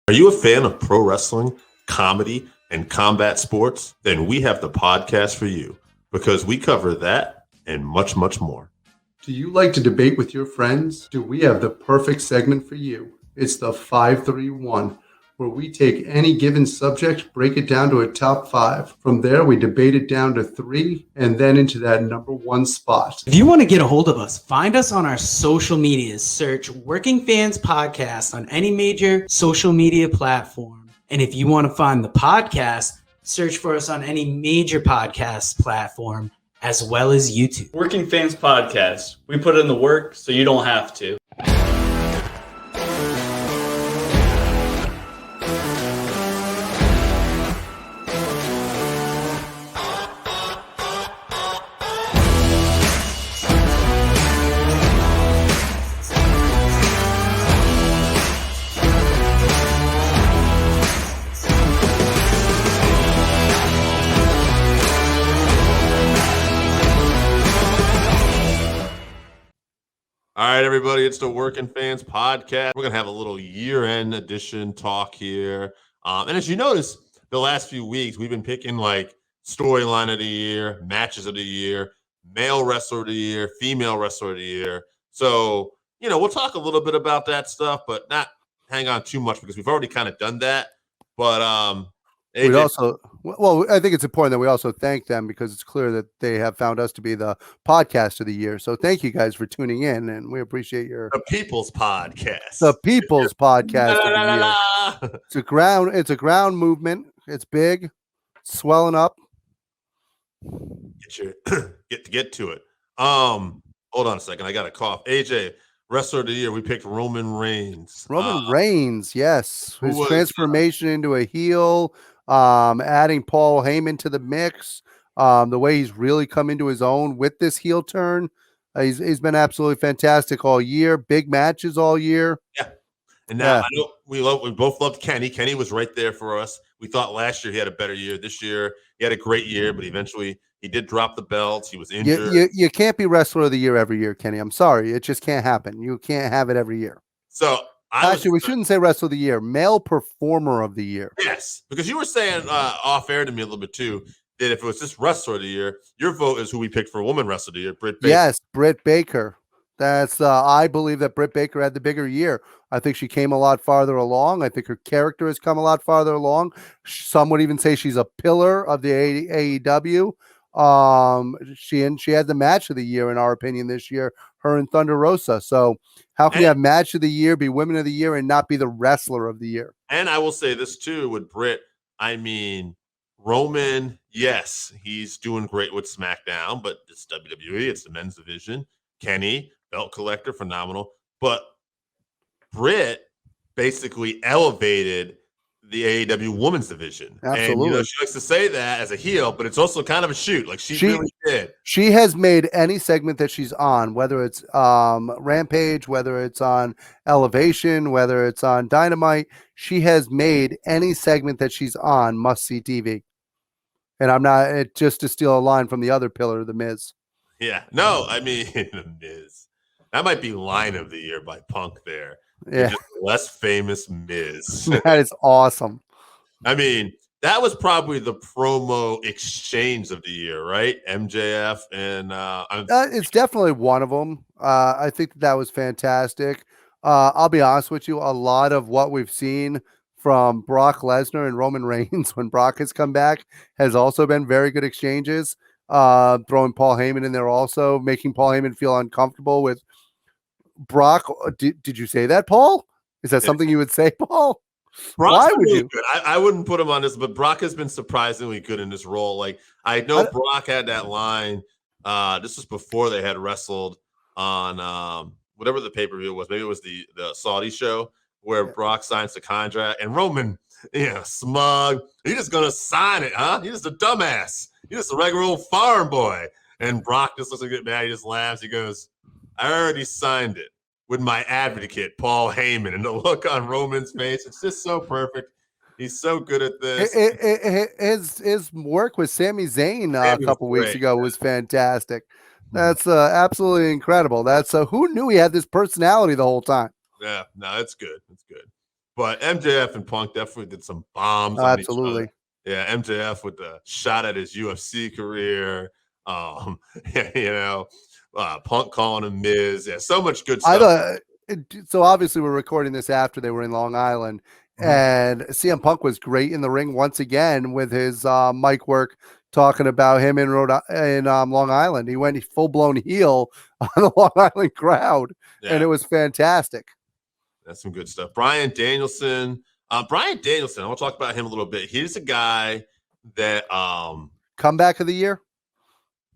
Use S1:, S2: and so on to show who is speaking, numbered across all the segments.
S1: Are you a fan of pro wrestling, comedy, and combat sports? Then we have the podcast for you because we cover that and much, much more.
S2: Do you like to debate with your friends? Do we have the perfect segment for you? It's the 531, where we take any given subject, break it down to a top 5. From there, we debate it down to 3, and then into that number 1 spot.
S3: If you want to get a hold of us, find us on our social medias. Search Working Fans Podcast on any major social media platform. And if you want to find the podcast, search for us on any major podcast platform, as well as YouTube.
S4: Working Fans Podcast. We put in the work so you don't have to.
S1: All right, everybody, it's the Working Fans Podcast. We're going to have a little year-end edition talk here. And as you notice, the last few weeks, we've been picking like storyline of the year, matches of the year, male wrestler of the year, female wrestler of the year. So, you know, we'll talk a little bit about that stuff, but not hang on too much because we've already kind of done that. But AJ,
S2: I think it's important that we also thank them because it's clear that they have found us to be the podcast of the year. So thank you guys for tuning in, and we appreciate
S1: the People's Podcast.
S2: The People's Podcast of the year. It's a ground movement. It's big, swelling up.
S1: Get to it. Hold on a second. I got a cough. AJ, wrestler of the year, we picked Roman Reigns.
S2: Roman Reigns, yes. His transformation into a heel. Adding Paul Heyman to the mix, the way he's really come into his own with this heel turn. He's been absolutely fantastic all year. Big matches all year.
S1: Yeah. And now I know we both loved Kenny. Kenny was right there for us. We thought last year he had a better year. This year he had a great year, but eventually he did drop the belts. He was injured.
S2: You can't be wrestler of the year every year, Kenny. I'm sorry. It just can't happen. You can't have it every year.
S1: So
S2: we shouldn't say wrestler of the year, male performer of the year.
S1: Yes, because you were saying off air to me a little bit too that if it was just wrestler of the year, your vote is who we picked for woman wrestler of the year, Brit Baker.
S2: Yes, Brit Baker. That's I believe that Brit Baker had the bigger year. I think she came a lot farther along. I think her character has come a lot farther along. Some would even say she's a pillar of the AEW. She had the match of the year in our opinion this year, her and Thunder Rosa. So how can you have match of the year, be women of the year, and not be the wrestler of the year?
S1: And I will say this too with Brit. I mean, Roman, yes, he's doing great with SmackDown, but it's WWE, it's the men's division. Kenny, belt collector, phenomenal. But Brit basically elevated the AEW women's division.
S2: Absolutely.
S1: And she likes to say that as a heel, but it's also kind of a shoot. Like she really did.
S2: She has made any segment that she's on, whether it's Rampage, whether it's on Elevation, whether it's on Dynamite, she has made any segment that she's on must-see TV. And I'm not just to steal a line from the other pillar, The Miz.
S1: Yeah. No, I mean The Miz. That might be line of the year by Punk there.
S2: Yeah.
S1: Just less famous Miz.
S2: That is awesome.
S1: I mean, that was probably the promo exchange of the year, right? MJF and
S2: it's definitely one of them. I think that was fantastic. I'll be honest with you, a lot of what we've seen from Brock Lesnar and Roman Reigns when Brock has come back has also been very good exchanges. Throwing Paul Heyman in there also, making Paul Heyman feel uncomfortable with Brock. Did you say that, Paul? Is that something you would say, Paul?
S1: Why would you? Good. I wouldn't put him on this, but Brock has been surprisingly good in this role. Like I know Brock had that line. This was before they had wrestled on whatever the pay-per-view was. Maybe it was the Saudi show where Brock signs the contract and Roman, smug. He's just gonna sign it, huh? He's just a dumbass. He's just a regular old farm boy. And Brock just looks get mad. He just laughs. He goes, I already signed it with my advocate, Paul Heyman. And the look on Roman's face, it's just so perfect. He's so good at this.
S2: His work with Sami Zayn a couple weeks ago was fantastic. That's absolutely incredible. That's who knew he had this personality the whole time?
S1: Yeah, no, it's good. It's good. But MJF and Punk definitely did some bombs on each
S2: Absolutely.
S1: other. Yeah, MJF with the shot at his UFC career. Punk calling him Miz. Yeah, so much good stuff.
S2: So obviously we're recording this after they were in Long Island, and CM Punk was great in the ring once again with his mic work, talking about him in Long Island. He went full blown heel on the Long Island crowd, and it was fantastic.
S1: That's some good stuff. Bryan Danielson. I want to talk about him a little bit. He's a guy that
S2: comeback of the year.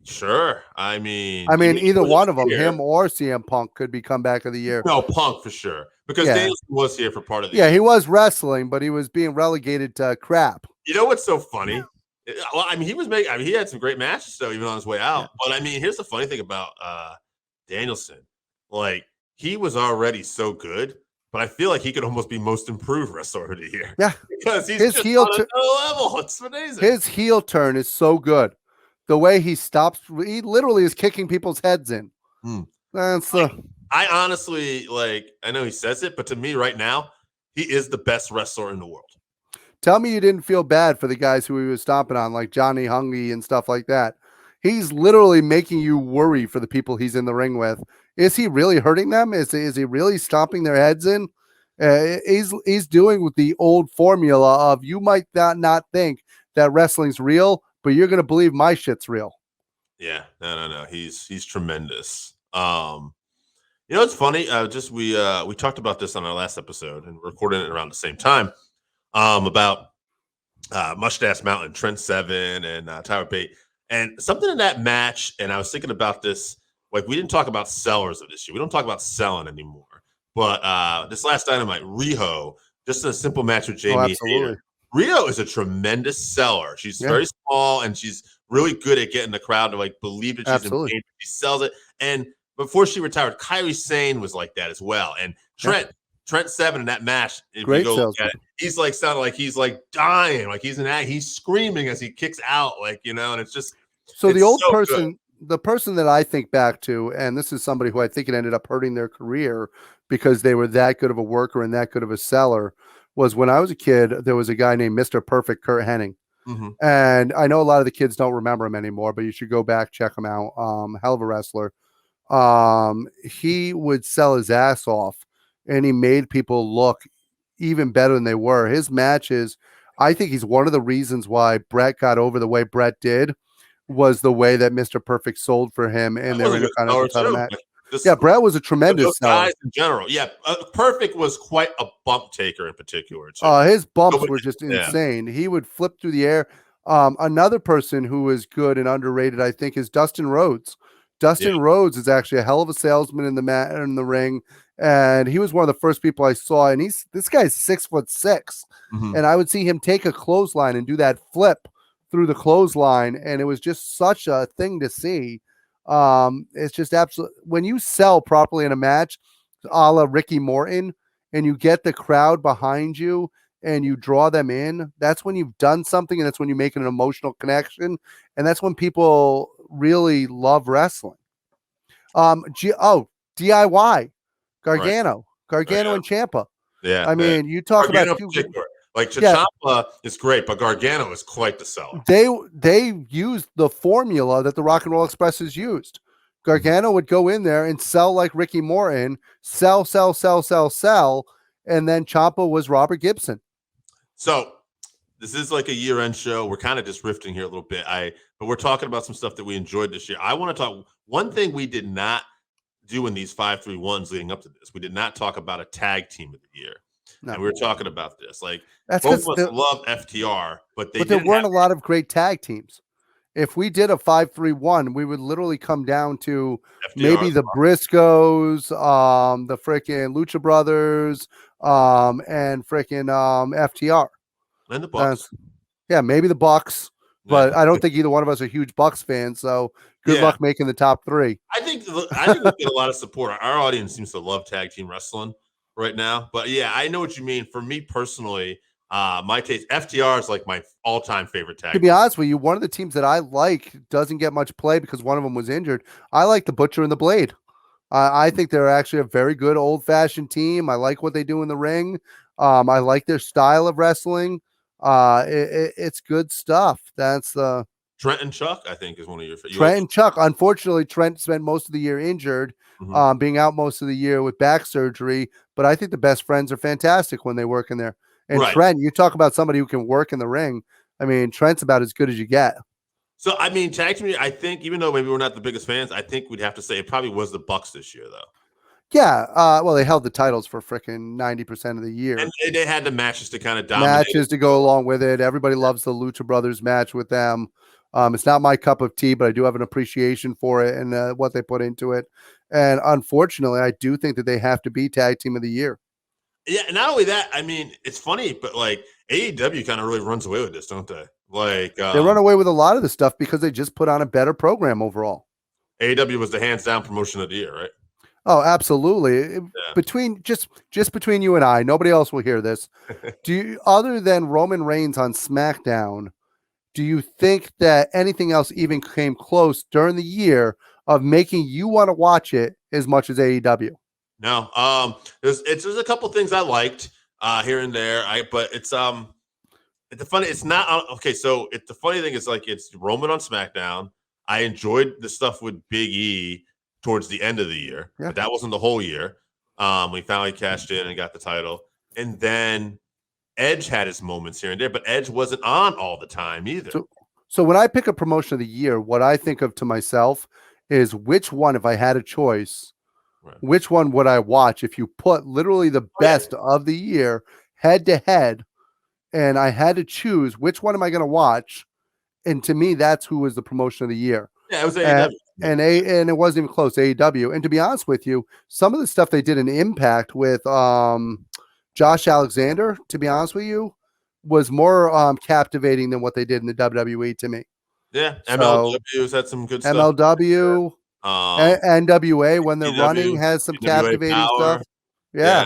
S1: Sure. I mean,
S2: either one of them, him or CM Punk, could be comeback of the year.
S1: No, Punk for sure, because Danielson was here for part of the year.
S2: Yeah, he was wrestling, but he was being relegated to crap.
S1: You know what's so funny? Well, I mean, he had some great matches though, even on his way out. Yeah. But I mean, here's the funny thing about Danielson. Like, he was already so good, but I feel like he could almost be most improved wrestler of the year.
S2: Yeah,
S1: because he's just on another level. It's amazing.
S2: His heel turn is so good. The way he stops, he literally is kicking people's heads in.
S1: I honestly, I know he says it, but to me right now, he is the best wrestler in the world.
S2: Tell me you didn't feel bad for the guys who he was stomping on, like Johnny Hungy and stuff like that. He's literally making you worry for the people he's in the ring with. Is he really hurting them? Is he really stomping their heads in? He's doing with the old formula of, you might not think that wrestling's real, but you're going to believe my shit's real.
S1: Yeah, no. He's tremendous. It's funny. We talked about this on our last episode and recording it around the same time. About Mustache Mountain, Trent Seven, and Tyler Bate, and something in that match. And I was thinking about this. Like, we didn't talk about sellers of this year. We don't talk about selling anymore. But this last Dynamite, Riho, just a simple match with Jamie.
S2: Absolutely.
S1: Riho is a tremendous seller. She's very small, and she's really good at getting the crowd to believe that she's in pain. She sells it. And before she retired, Kairi Sane was like that as well. And Trent Seven in that match,
S2: great
S1: you go look at it, he's sounding like he's dying, like he's screaming as he kicks out, and it's just
S2: the person that I think back to, and this is somebody who I think it ended up hurting their career because they were that good of a worker and that good of a seller, was when I was a kid, there was a guy named Mr. Perfect, Kurt Hennig. And I know a lot of the kids don't remember him anymore, but you should go back, check him out. Hell of a wrestler. He would sell his ass off, and he made people look even better than they were. His matches, I think he's one of the reasons why Bret got over the way Bret did, was the way that Mr. Perfect sold for him in their Intercontinental title match. Bret was a tremendous seller.
S1: Guys in general. Yeah, Perfect was quite a bump taker in particular, too.
S2: His bumps were just insane. He would flip through the air. Another person who was good and underrated, I think, is Dustin Rhodes. Dustin Rhodes is actually a hell of a salesman in the ring, and he was one of the first people I saw. And this guy's 6'6", and I would see him take a clothesline and do that flip through the clothesline, and it was just such a thing to see. It's just absolute. When you sell properly in a match, a la Ricky Morton, and you get the crowd behind you and you draw them in, that's when you've done something, and that's when you make an emotional connection, and that's when people really love wrestling. DIY, Gargano and Ciampa.
S1: Yeah,
S2: I mean, you talk
S1: Gargano
S2: about
S1: Ciampa is great, but Gargano is quite the seller.
S2: They used the formula that the Rock and Roll Express has used. Gargano would go in there and sell like Ricky Morton, sell, and then Ciampa was Robert Gibson.
S1: So this is like a year-end show. We're kind of just riffing here a little bit. But we're talking about some stuff that we enjoyed this year. I want to talk. One thing we did not do in these 5-3-1s leading up to this, we did not talk about a tag team of the year. No. And we were talking about this. Both of us love FTR, but
S2: there weren't a lot of great tag teams. If we did a 5-3-1, we would literally come down to FTR, maybe the Briscoes, the freaking Lucha Brothers, and freaking FTR.
S1: And the Bucks.
S2: Maybe the Bucks, but I don't think either one of us are huge Bucks fans, so good luck making the top three.
S1: I think we get a lot of support. Our audience seems to love tag team wrestling right now. But I know what you mean. For me personally, my taste, FTR is like my all-time favorite tag.
S2: To be honest with you, one of the teams that I like doesn't get much play because one of them was injured. I like the Butcher and the Blade. I think they're actually a very good old-fashioned team. I like what they do in the ring. I like their style of wrestling. It's good stuff. That's the
S1: Trent and Chuck, I think, is one of your
S2: Trent and Chuck. Unfortunately, Trent spent most of the year injured, being out most of the year with back surgery. But I think the best friends are fantastic when they work in there. And
S1: Right.
S2: Trent, you talk about somebody who can work in the ring. I mean, Trent's about as good as you get.
S1: So, I mean, tag team, I think, even though maybe we're not the biggest fans, I think we'd have to say it probably was the Bucks this year, though.
S2: Yeah. Well, they held the titles for freaking 90% of the year.
S1: And they had the matches to kind of dominate.
S2: Matches to go along with it. Everybody loves the Lucha Brothers match with them. It's not my cup of tea, but I do have an appreciation for it and what they put into it. And unfortunately, I do think that they have to be tag team of the year.
S1: Yeah, and not only that, I mean, it's funny, but like AEW kind of really runs away with this, don't they? Like
S2: they run away with a lot of the stuff because they just put on a better program overall.
S1: AEW was the hands down promotion of the year, right?
S2: Oh, absolutely.
S1: Yeah.
S2: Between just between you and I, nobody else will hear this. Do you, other than Roman Reigns on SmackDown, do you think that anything else even came close during the year of making you want to watch it as much as AEW?
S1: No. There's a couple things I liked here and there. But it's the funny. It's not okay. So the funny thing is like it's Roman on SmackDown. I enjoyed the stuff with Big E towards the end of the year, but that wasn't the whole year. We finally cashed in and got the title, and then Edge had his moments here and there, but Edge wasn't on all the time either.
S2: So when I pick a promotion of the year, what I think of to myself is which one, if I had a choice, which one would I watch if you put literally the best of the year head to head, and I had to choose which one am I going to watch, and to me, that's who was the promotion of the year.
S1: Yeah, it was AEW.
S2: And it wasn't even close, AEW. And to be honest with you, some of the stuff they did in Impact with Josh Alexander, to be honest with you, was more captivating than what they did in the WWE to me.
S1: Yeah, MLW's had some good stuff.
S2: MLW, NWA, when they're running, has some captivating stuff. Yeah,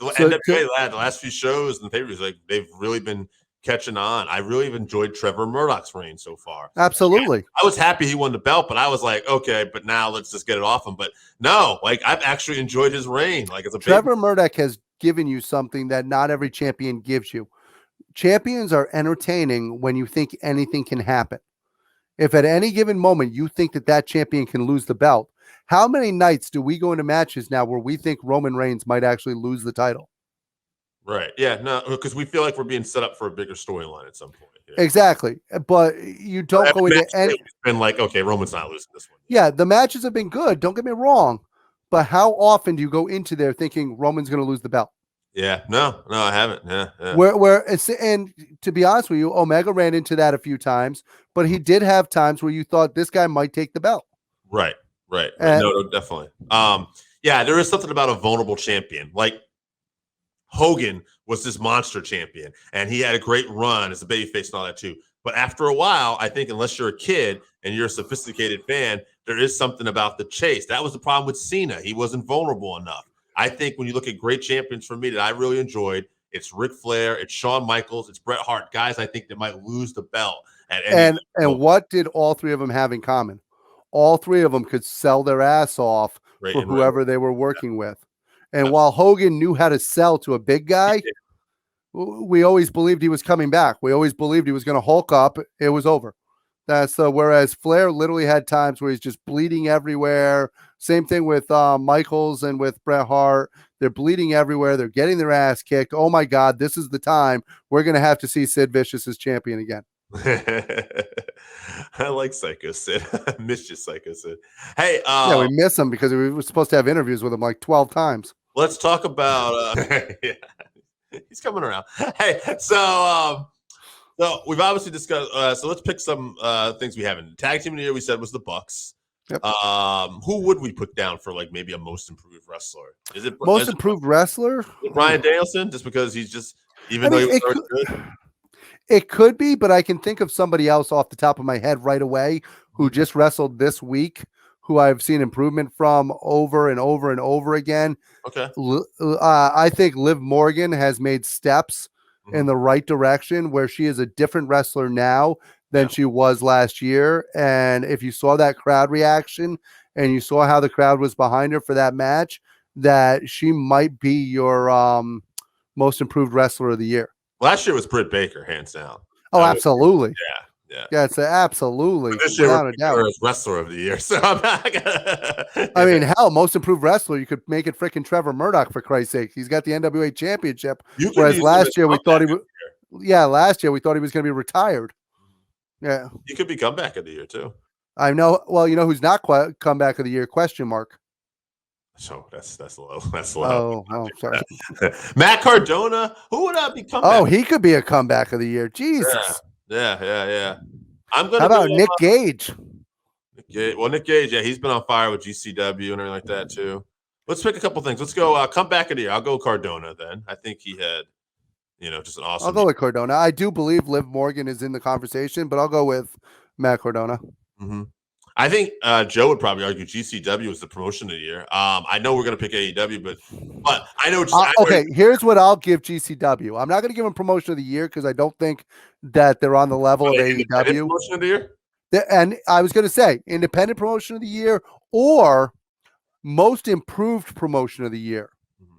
S1: NWA, the last few shows and pay-per-views, like they've really been catching on. I really have enjoyed Trevor Murdoch's reign so far.
S2: Absolutely.
S1: I was happy he won the belt, but I was like, okay, but now let's just get it off him. But no, like I've actually enjoyed his reign. Like
S2: Trevor Murdoch has given you something that not every champion gives you. Champions are entertaining when you think anything can happen. If at any given moment you think that champion can lose the belt, how many nights do we go into matches now where we think Roman Reigns might actually lose the title?
S1: Right. Yeah. No, because we feel like we're being set up for a bigger storyline at some point. Yeah.
S2: Exactly. But you don't go into any.
S1: It's been like, okay, Roman's not losing this one.
S2: Yeah, the matches have been good. Don't get me wrong. But how often do you go into there thinking Roman's going to lose the belt?
S1: Yeah. No, I haven't. Yeah.
S2: And to be honest with you, Omega ran into that a few times, but he did have times where you thought this guy might take the belt.
S1: Right. No, definitely. Yeah, there is something about a vulnerable champion. Like Hogan was this monster champion, and he had a great run as a babyface and all that too. But after a while, I think unless you're a kid and you're a sophisticated fan, there is something about the chase. That was the problem with Cena. He wasn't vulnerable enough. I think when you look at great champions for me that I really enjoyed, it's Ric Flair, it's Shawn Michaels, it's Bret Hart, guys I think that might lose the belt.
S2: And what did all three of them have in common? All three of them could sell their ass off for whoever they were working with. And while Hogan knew how to sell to a big guy, we always believed he was coming back. We always believed he was going to Hulk up. It was over. Whereas Flair literally had times where he's just bleeding everywhere. Same thing with Michaels and with Bret Hart. They're bleeding everywhere. They're getting their ass kicked. Oh my God, this is the time we're going to have to see Sid Vicious as champion again.
S1: I like Psycho Sid. I miss you, Psycho Sid. Hey,
S2: yeah, we miss him because we were supposed to have interviews with him like 12 times.
S1: Let's talk about yeah. He's coming around. Hey, so we've obviously discussed. So let's pick some things we haven't. Tag team of the year we said was the Bucks.
S2: Yep.
S1: Who would we put down for like maybe a most improved wrestler? Is it
S2: most improved wrestler?
S1: Bryan Danielson, just because he's just though he was good.
S2: It could be, but I can think of somebody else off the top of my head right away who just wrestled this week, who I've seen improvement from over and over and over again.
S1: Okay.
S2: I think Liv Morgan has made steps in the right direction where she is a different wrestler now than she was last year. And if you saw that crowd reaction and you saw how the crowd was behind her for that match, that she might be your most improved wrestler of the year.
S1: Last year was Brit Baker, hands down.
S2: Oh, absolutely.
S1: Yeah,
S2: it's absolutely.
S1: But this year,
S2: without a doubt.
S1: as wrestler of the year. So I'm not
S2: I mean, hell, most improved wrestler, you could make it freaking Trevor Murdoch, for Christ's sake. He's got the NWA championship. Whereas last year we thought he was, last year we thought he was going to be retired. Yeah.
S1: He could be comeback of the year too.
S2: I know. Well, you know who's not comeback of the year? Question mark.
S1: So that's low. That's low.
S2: Oh, sorry.
S1: Matt Cardona, who would that be comeback?
S2: Oh, he could be a comeback of the year. Jesus.
S1: Yeah. I'm gonna.
S2: How about Nick Gage?
S1: Nick Gage, he's been on fire with GCW and everything like that too. Let's pick a couple things. Let's go comeback of the year. I'll go Cardona then. I think he had, just an awesome.
S2: I'll go with Cardona. I do believe Liv Morgan is in the conversation, but I'll go with Matt Cardona.
S1: Mm-hmm. I think Joe would probably argue GCW is the promotion of the year. I know we're going to pick AEW, but I know.
S2: Okay, here's what I'll give GCW. I'm not going to give them promotion of the year because I don't think that they're on the level of AEW.
S1: Promotion of the year?
S2: And I was going to say independent promotion of the year or most improved promotion of the year. Mm-hmm.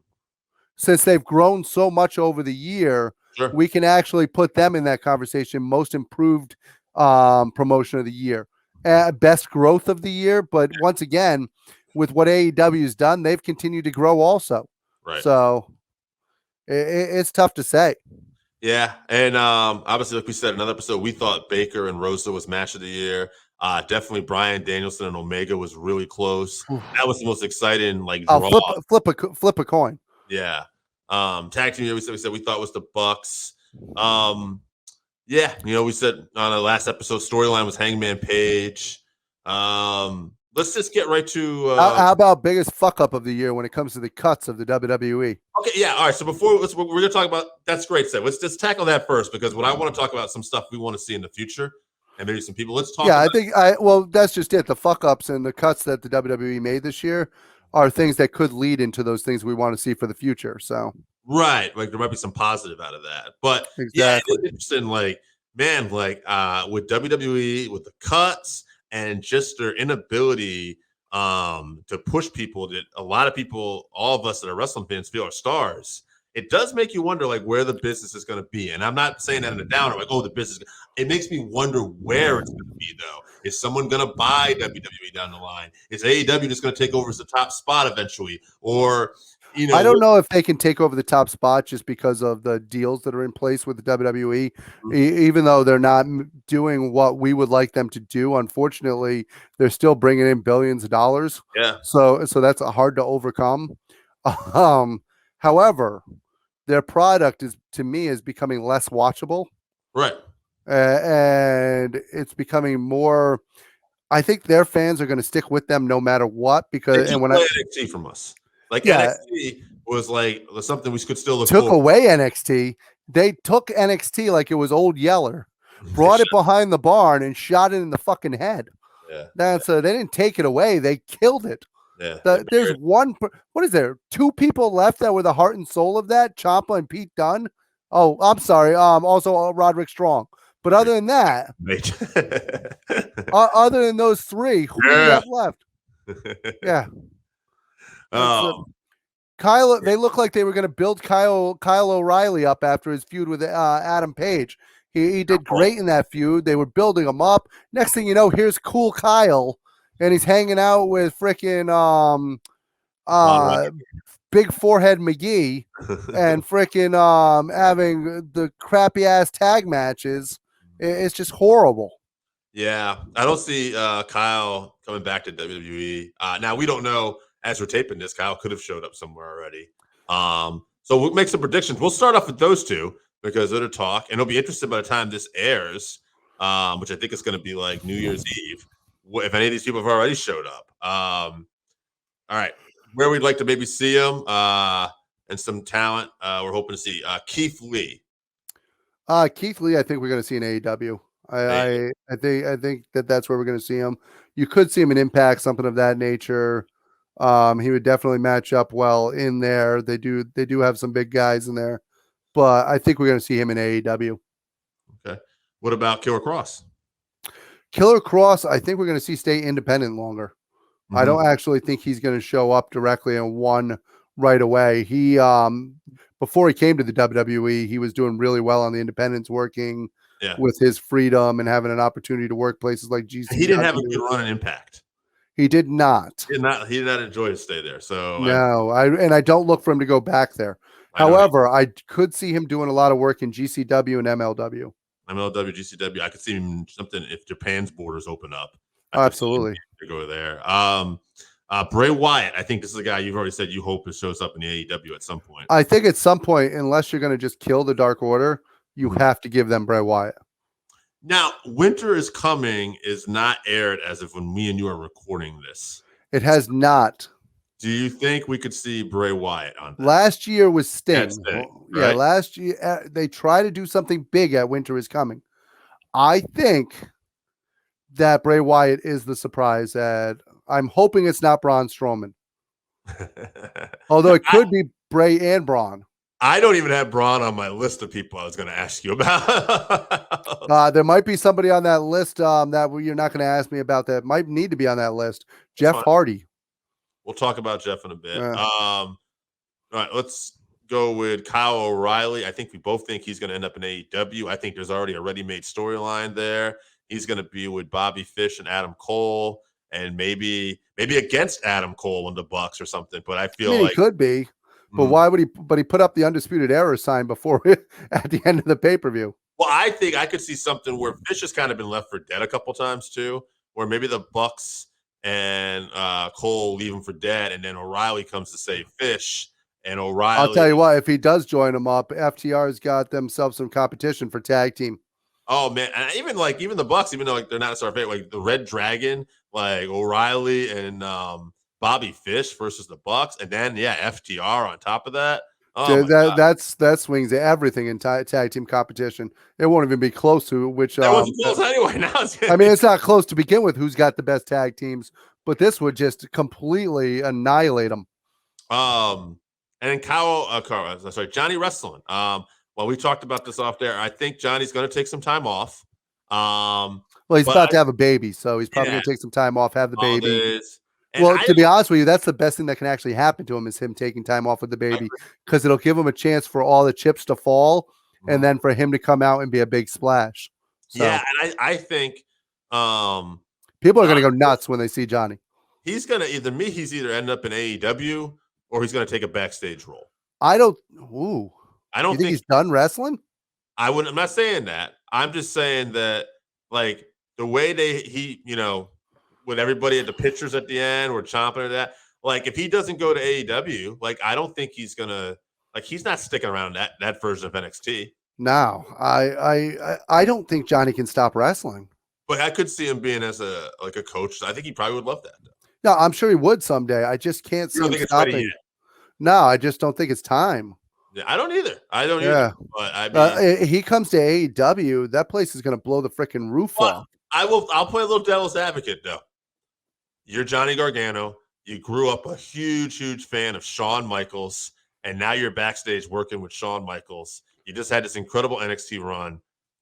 S2: Since they've grown so much over the year, sure, we can actually put them in that conversation. Most improved promotion of the year. Best growth of the year, but once again, with what AEW's done, they've continued to grow also.
S1: Right.
S2: So it's tough to say.
S1: Yeah, and obviously, like we said, another episode, we thought Baker and Rosa was match of the year. Definitely Bryan Danielson and Omega was really close. That was the most exciting, draw.
S2: Flip a coin.
S1: Yeah. Tag team, we said we thought was the Bucks. Yeah, we said on the last episode, storyline was Hangman Page. Let's just get right to
S2: how about biggest fuck up of the year when it comes to the cuts of the WWE?
S1: Okay, yeah, all right. So we're gonna talk about that's great, Seth. Let's just tackle that first because what I want to talk about some stuff we want to see in the future and maybe some people. Let's talk.
S2: Yeah, I think that's just it. The fuck ups and the cuts that the WWE made this year are things that could lead into those things we want to see for the future. So.
S1: Right, there might be some positive out of that, but
S2: exactly.
S1: Yeah, it's interesting. With WWE, with the cuts and just their inability to push people that a lot of people, all of us that are wrestling fans, feel are stars. It does make you wonder, where the business is going to be. And I'm not saying that in a downer, the business. It makes me wonder where it's going to be, though. Is someone going to buy WWE down the line? Is AEW just going to take over as the top spot eventually, or?
S2: I don't know if they can take over the top spot just because of the deals that are in place with the WWE, even though they're not doing what we would like them to do. Unfortunately, they're still bringing in billions of dollars.
S1: Yeah.
S2: So that's hard to overcome. However, their product is becoming less watchable.
S1: Right.
S2: And it's becoming more. I think their fans are going to stick with them no matter what because
S1: when NXT from us. NXT was something we could still look
S2: took away NXT. They took NXT like it was Old Yeller, brought it behind the barn and shot it in the fucking head.
S1: Yeah.
S2: They didn't take it away. They killed it.
S1: Yeah.
S2: There's what is there? 2 people left that were the heart and soul of that, Ciampa and Pete Dunne. Oh, I'm sorry. Also Roderick Strong. But other than that, other than those 3, who do you have left? Yeah. Kyle, they look like they were going to build Kyle O'Reilly up after his feud with Adam Page. He did great in that feud. They were building him up. Next thing you know, here's cool Kyle, and he's hanging out with freaking big forehead McGee, and freaking having the crappy ass tag matches. It's just horrible.
S1: Yeah, I don't see Kyle coming back to WWE. Now we don't know. As we're taping this, Kyle could have showed up somewhere already. So we'll make some predictions. We'll start off with those two because they're to talk, and it'll be interesting by the time this airs, which I think is going to be like New Year's Eve, if any of these people have already showed up. All right, where we'd like to maybe see them and some talent we're hoping to see. Keith Lee.
S2: Keith Lee, I think we're going to see in AEW. I think that's where we're going to see him. You could see him in Impact, something of that nature. He would definitely match up well in there. They do have some big guys in there, but I think we're going to see him in AEW.
S1: Okay. What about Killer Cross?
S2: Killer Cross, I think we're going to see stay independent longer. Mm-hmm. I don't actually think he's going to show up directly and one right away. He before he came to the WWE, he was doing really well on the independents, working
S1: Yeah.
S2: with his freedom and having an opportunity to work places like GCW.
S1: He didn't have a good run in Impact.
S2: He did not.
S1: He did not enjoy his stay there. So
S2: no, I don't look for him to go back there. However, I could see him doing a lot of work in GCW and MLW.
S1: MLW, GCW. I could see him something if Japan's borders open up.
S2: Absolutely.
S1: To go there. Bray Wyatt. I think this is a guy you've already said you hope it shows up in the AEW at some point.
S2: I think at some point, unless you're going to just kill the Dark Order, you have to give them Bray Wyatt.
S1: Now, Winter is Coming is not aired as of when me and you are recording this.
S2: It has not.
S1: Do you think we could see Bray Wyatt on that?
S2: Last year was Sting.
S1: Right?
S2: Yeah, last year they try to do something big at Winter is Coming. I think that Bray Wyatt is the surprise. I'm hoping it's not Braun Strowman. Although it could be Bray and Braun.
S1: I don't even have Braun on my list of people I was going to ask you about.
S2: There might be somebody on that list that you're not going to ask me about that might need to be on that list. Jeff Hardy.
S1: We'll talk about Jeff in a bit.
S2: Yeah.
S1: All right, let's go with Kyle O'Reilly. I think we both think he's going to end up in AEW. I think there's already a ready-made storyline there. He's going to be with Bobby Fish and Adam Cole, and maybe against Adam Cole and the Bucks or something. But I feel like
S2: he could be. But why would he? But he put up the Undisputed Era sign before at the end of the pay-per-view.
S1: Well, I think I could see something where Fish has kind of been left for dead a couple times too, where maybe the Bucks and Cole leave him for dead, and then O'Reilly comes to save Fish, and O'Reilly.
S2: I'll tell you what, if he does join them up, FTR's got themselves some competition for tag team.
S1: Oh man, and even the Bucks, even though they're not a star favorite, like the Red Dragon, like O'Reilly and Bobby Fish versus the Bucks, and then FTR on top of that. Oh,
S2: that swings everything in tag team competition. It won't even be close to which.
S1: That wasn't close anyway. Now
S2: it's not close to begin with. Who's got the best tag teams? But this would just completely annihilate them.
S1: And then Johnny Wrestling. Well, we talked about this off there. I think Johnny's going to take some time off.
S2: Well, he's about to have a baby, so he's probably going to take some time off, have the baby. Well, to be honest with you, that's the best thing that can actually happen to him is him taking time off with the baby, because it'll give him a chance for all the chips to fall and then for him to come out and be a big splash. So,
S1: yeah, and I think
S2: people are going to go nuts when they see Johnny.
S1: He's going to he's either end up in AEW or he's going to take a backstage role.
S2: I don't
S1: think
S2: he's done wrestling.
S1: I'm not saying that. I'm just saying that, like, the way with everybody at the pictures at the end, we're chomping at that. Like, if he doesn't go to AEW, like, I don't think he's gonna, like, he's not sticking around that version of NXT.
S2: No, I don't think Johnny can stop wrestling.
S1: But I could see him being as a coach. I think he probably would love that.
S2: No, I'm sure he would someday. I just can't see him stopping. No, I just don't think it's time.
S1: Yeah, I don't either. Either. But I mean,
S2: he comes to AEW, that place is going to blow the freaking roof off.
S1: I'll play a little devil's advocate though. You're Johnny Gargano. You grew up a huge, huge fan of Shawn Michaels, and now you're backstage working with Shawn Michaels. You just had this incredible NXT run.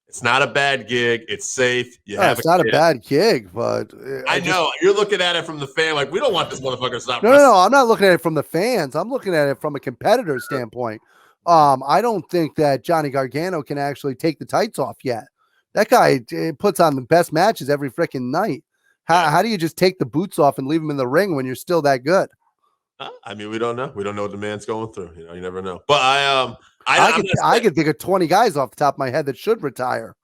S1: It's not a bad gig. It's safe.
S2: It's not a bad gig, but
S1: I know you're looking at it from the fan like we don't want this motherfucker to stop.
S2: No, I'm not looking at it from the fans. I'm looking at it from a competitor standpoint. I don't think that Johnny Gargano can actually take the tights off yet. That guy puts on the best matches every freaking night. How do you just take the boots off and leave him in the ring when you're still that good?
S1: I mean, we don't know. We don't know what the man's going through. You never know. But
S2: I could think of 20 guys off the top of my head that should retire.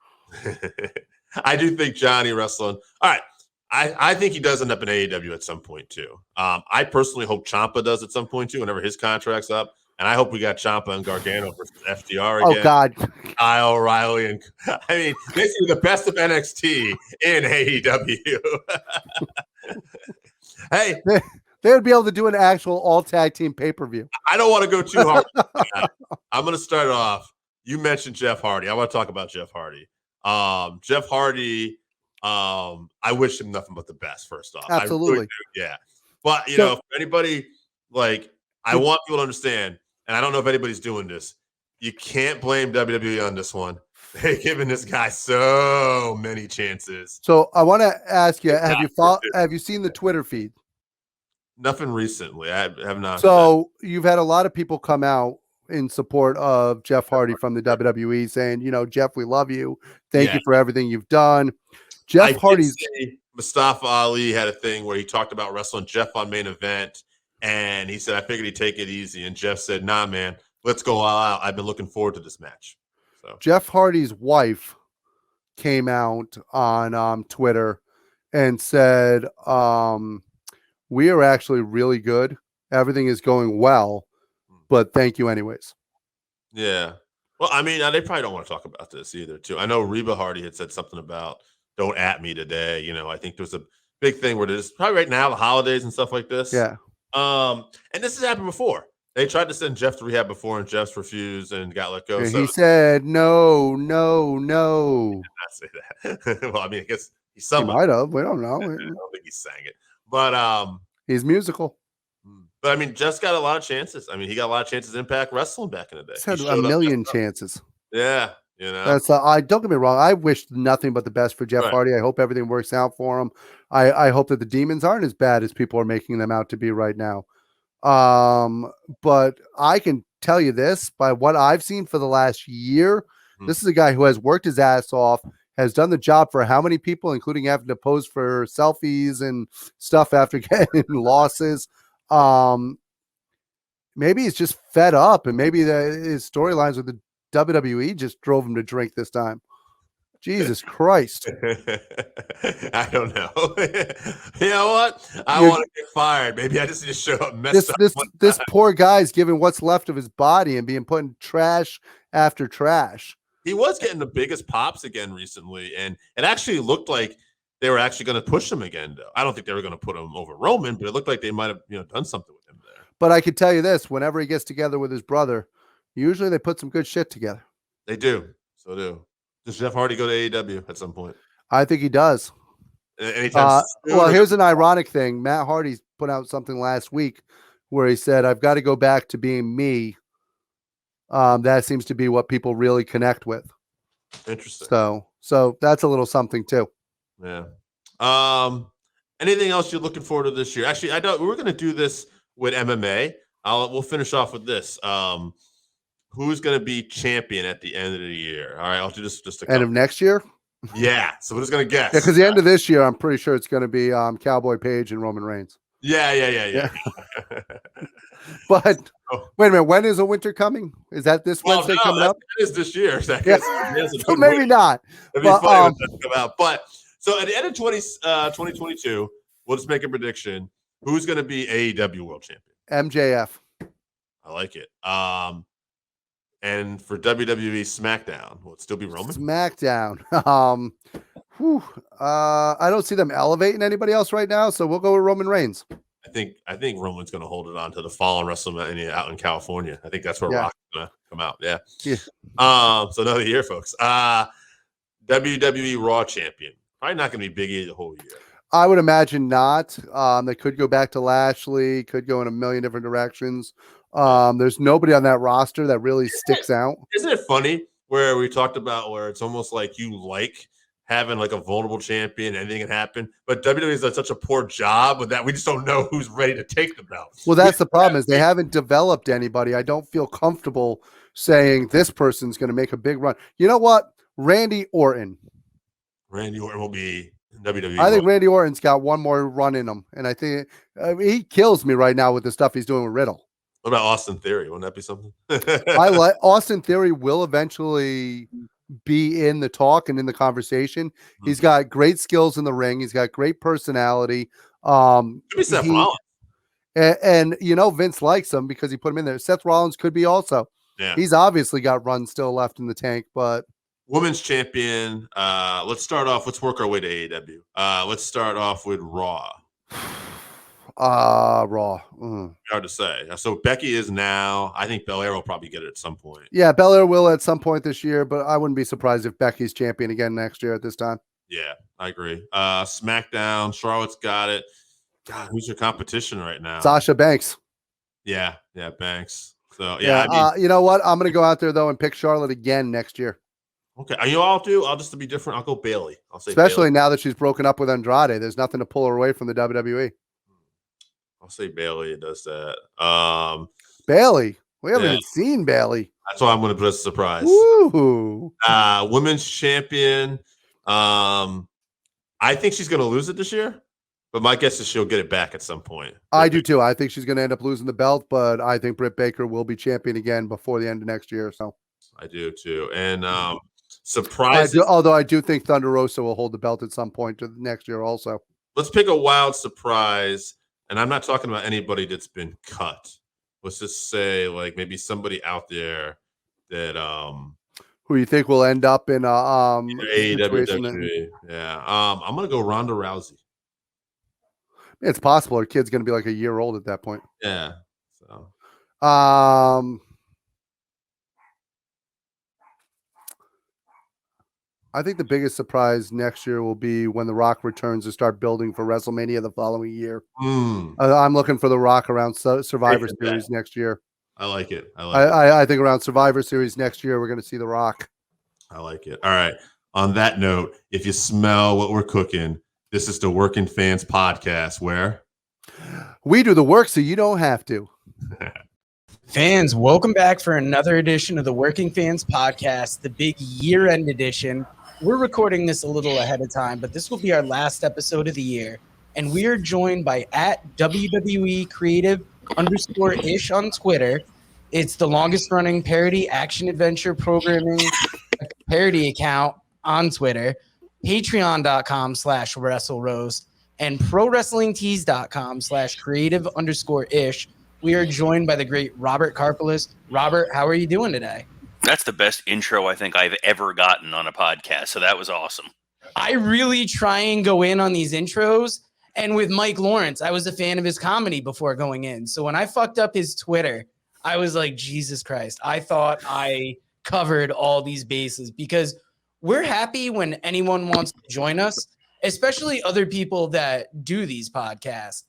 S1: I do think Johnny Wrestling. All right. I think he does end up in AEW at some point too. I personally hope Ciampa does at some point too, whenever his contract's up. And I hope we got Ciampa and Gargano versus FTR again.
S2: Oh, God.
S1: Kyle O'Reilly. And I mean, basically the best of NXT in AEW. Hey.
S2: They would be able to do an actual all-tag team pay-per-view.
S1: I don't want to go too hard. I'm going to start off. You mentioned Jeff Hardy. I want to talk about Jeff Hardy. Jeff Hardy, I wish him nothing but the best, first off.
S2: Absolutely.
S1: Really do, yeah. But, for anybody, like, I want people to understand, and I don't know if anybody's doing this, you can't blame WWE on this one. They're giving this guy so many chances.
S2: So I want to ask you, have you seen the Twitter feed?
S1: Nothing recently. I have not.
S2: So you've had a lot of people come out in support of Jeff Hardy from the WWE, saying, Jeff, we love you. Thank you for everything you've done. Jeff Hardy's.
S1: Mustafa Ali had a thing where he talked about wrestling Jeff on Main Event, and he said, I figured he'd take it easy. And Jeff said, nah, man, let's go all out. I've been looking forward to this match. So
S2: Jeff Hardy's wife came out on Twitter and said, we are actually really good. Everything is going well, but thank you anyways.
S1: Yeah. Well, I mean, they probably don't want to talk about this either, too. I know Reba Hardy had said something about don't at me today. I think there's a big thing where there's probably right now the holidays and stuff like this.
S2: Yeah.
S1: And this has happened before. They tried to send Jeff to rehab before, and Jeff's refused and got let go.
S2: And
S1: so
S2: he said, no.
S1: He did not say that. Well, I mean, I guess he
S2: might have. We don't know.
S1: I don't think he sang it. But
S2: he's musical.
S1: But I mean, Jeff's got a lot of chances. I mean, he got a lot of chances in Impact Wrestling back in the day.
S2: He's had a million chances.
S1: Yeah.
S2: That's I don't get me wrong. I wish nothing but the best for Jeff Hardy. I hope everything works out for him. I hope that the demons aren't as bad as people are making them out to be right now. But I can tell you this by what I've seen for the last year. This is a guy who has worked his ass off, has done the job for how many people, including having to pose for selfies and stuff after getting losses. Maybe he's just fed up, and maybe his storylines with the WWE just drove him to drink this time. Jesus Christ.
S1: I don't know. You know what? I want to get fired. Maybe I just need to show up messed up.
S2: This poor guy's giving what's left of his body and being put in trash after trash.
S1: He was getting the biggest pops again recently, and it actually looked like they were actually going to push him again, though. I don't think they were going to put him over Roman, but it looked like they might have done something with him there.
S2: But I can tell you this, whenever he gets together with his brother, usually they put some good shit together.
S1: They do. So do. Does Jeff Hardy go to AEW at some point?
S2: I think he does.
S1: Anytime
S2: well, here's an ironic thing. Matt Hardy put out something last week where he said, I've got to go back to being me. That seems to be what people really connect with.
S1: Interesting.
S2: So that's a little something too.
S1: Yeah. Anything else you're looking forward to this year? Actually, we're going to do this with MMA. We'll finish off with this. Who's going to be champion at the end of the year? All right, I'll do this just
S2: end of next year.
S1: Yeah, so we're just going to guess.
S2: Yeah, because the end of this year, I'm pretty sure it's going to be Cowboy Page and Roman Reigns.
S1: Yeah.
S2: But wait a minute, when is the winter coming? Is that this Wednesday coming up?
S1: It is this year. So
S2: so maybe not.
S1: It'd be funny when that come out. But so at the end of 2022, we'll just make a prediction. Who's going to be AEW World Champion?
S2: MJF.
S1: I like it. And for WWE SmackDown, will it still be Roman?
S2: SmackDown. I don't see them elevating anybody else right now, so we'll go with Roman Reigns.
S1: I think Roman's going to hold it on to the fall in WrestleMania out in California. I think that's where Rock's going to come out. Yeah. So another year, folks. WWE Raw Champion. Probably not going to be Big E the whole year.
S2: I would imagine not. They could go back to Lashley, could go in a million different directions. There's nobody on that roster that really sticks out.
S1: Isn't it funny where we talked about where it's almost like you like having like a vulnerable champion, anything can happen, but WWE has done such a poor job with that. We just don't know who's ready to take the belt.
S2: Well, that's the problem is they haven't developed anybody. I don't feel comfortable saying this person's going to make a big run. You know what? Randy Orton.
S1: Randy Orton will be WWE.
S2: I think Randy Orton's got one more run in him, and I think he kills me right now with the stuff he's doing with Riddle.
S1: What about Austin Theory? Wouldn't that be something?
S2: I like Austin Theory will eventually be in the talk and in the conversation. He's got great skills in the ring. He's got great personality.
S1: Could be Seth Rollins.
S2: And Vince likes him because he put him in there. Seth Rollins could be also.
S1: Yeah.
S2: He's obviously got runs still left in the tank, but
S1: women's champion. Let's start off. Let's work our way to AEW. Let's start off with Raw.
S2: Raw.
S1: Hard to say. So Becky is now. I think Belair will probably get it at some point.
S2: Yeah, Belair will at some point this year, but I wouldn't be surprised if Becky's champion again next year at this time.
S1: Yeah, I agree. SmackDown. Charlotte's got it. God, who's your competition right now?
S2: Sasha Banks.
S1: Yeah, Banks. So yeah.
S2: I mean, you know what? I'm going to go out there though and pick Charlotte again next year.
S1: Okay, I'll just to be different. I'll go Bayley. I'll say
S2: especially
S1: Bayley.
S2: Now that she's broken up with Andrade. There's nothing to pull her away from the WWE.
S1: I'll say Bayley does that.
S2: Bayley. We haven't even seen Bailey.
S1: That's why I'm going to put a surprise.
S2: Woo!
S1: Women's champion. I think she's going to lose it this year, but my guess is she'll get it back at some point.
S2: I do too. I think she's going to end up losing the belt, but I think Brit Baker will be champion again before the end of next year. So
S1: I do too. And surprises.
S2: Although I do think Thunder Rosa will hold the belt at some point next year also.
S1: Let's pick a wild surprise. And I'm not talking about anybody that's been cut. Let's just say like maybe somebody out there that
S2: who you think will end up in
S1: AEW. Yeah. I'm gonna go Ronda Rousey.
S2: It's possible her kid's gonna be like a year old at that point.
S1: Yeah. So
S2: I think the biggest surprise next year will be when The Rock returns to start building for WrestleMania the following year. I'm looking for The Rock around Survivor Series next year.
S1: I like it.
S2: I think around Survivor Series next year, we're going to see The Rock.
S1: I like it. All right. On that note, if you smell what we're cooking, this is the Working Fans Podcast where
S2: we do the work so you don't have to.
S3: Fans, welcome back for another edition of the Working Fans Podcast, the big year-end edition. We're recording this a little ahead of time, but this will be our last episode of the year. And we are joined by @WWE Creative _ish on Twitter. It's the longest-running parody action-adventure programming parody account on Twitter, patreon.com/WrestleRoast, and prowrestlingtees.com/creative_ish. We are joined by the great Robert Karpeles. Robert, how are you doing today?
S5: That's the best intro I think I've ever gotten on a podcast, so that was awesome.
S3: I really try and go in on these intros, and with Mike Lawrence, I was a fan of his comedy before going in. So when I fucked up his Twitter, I was like, Jesus Christ. I thought I covered all these bases because we're happy when anyone wants to join us, especially other people that do these podcasts.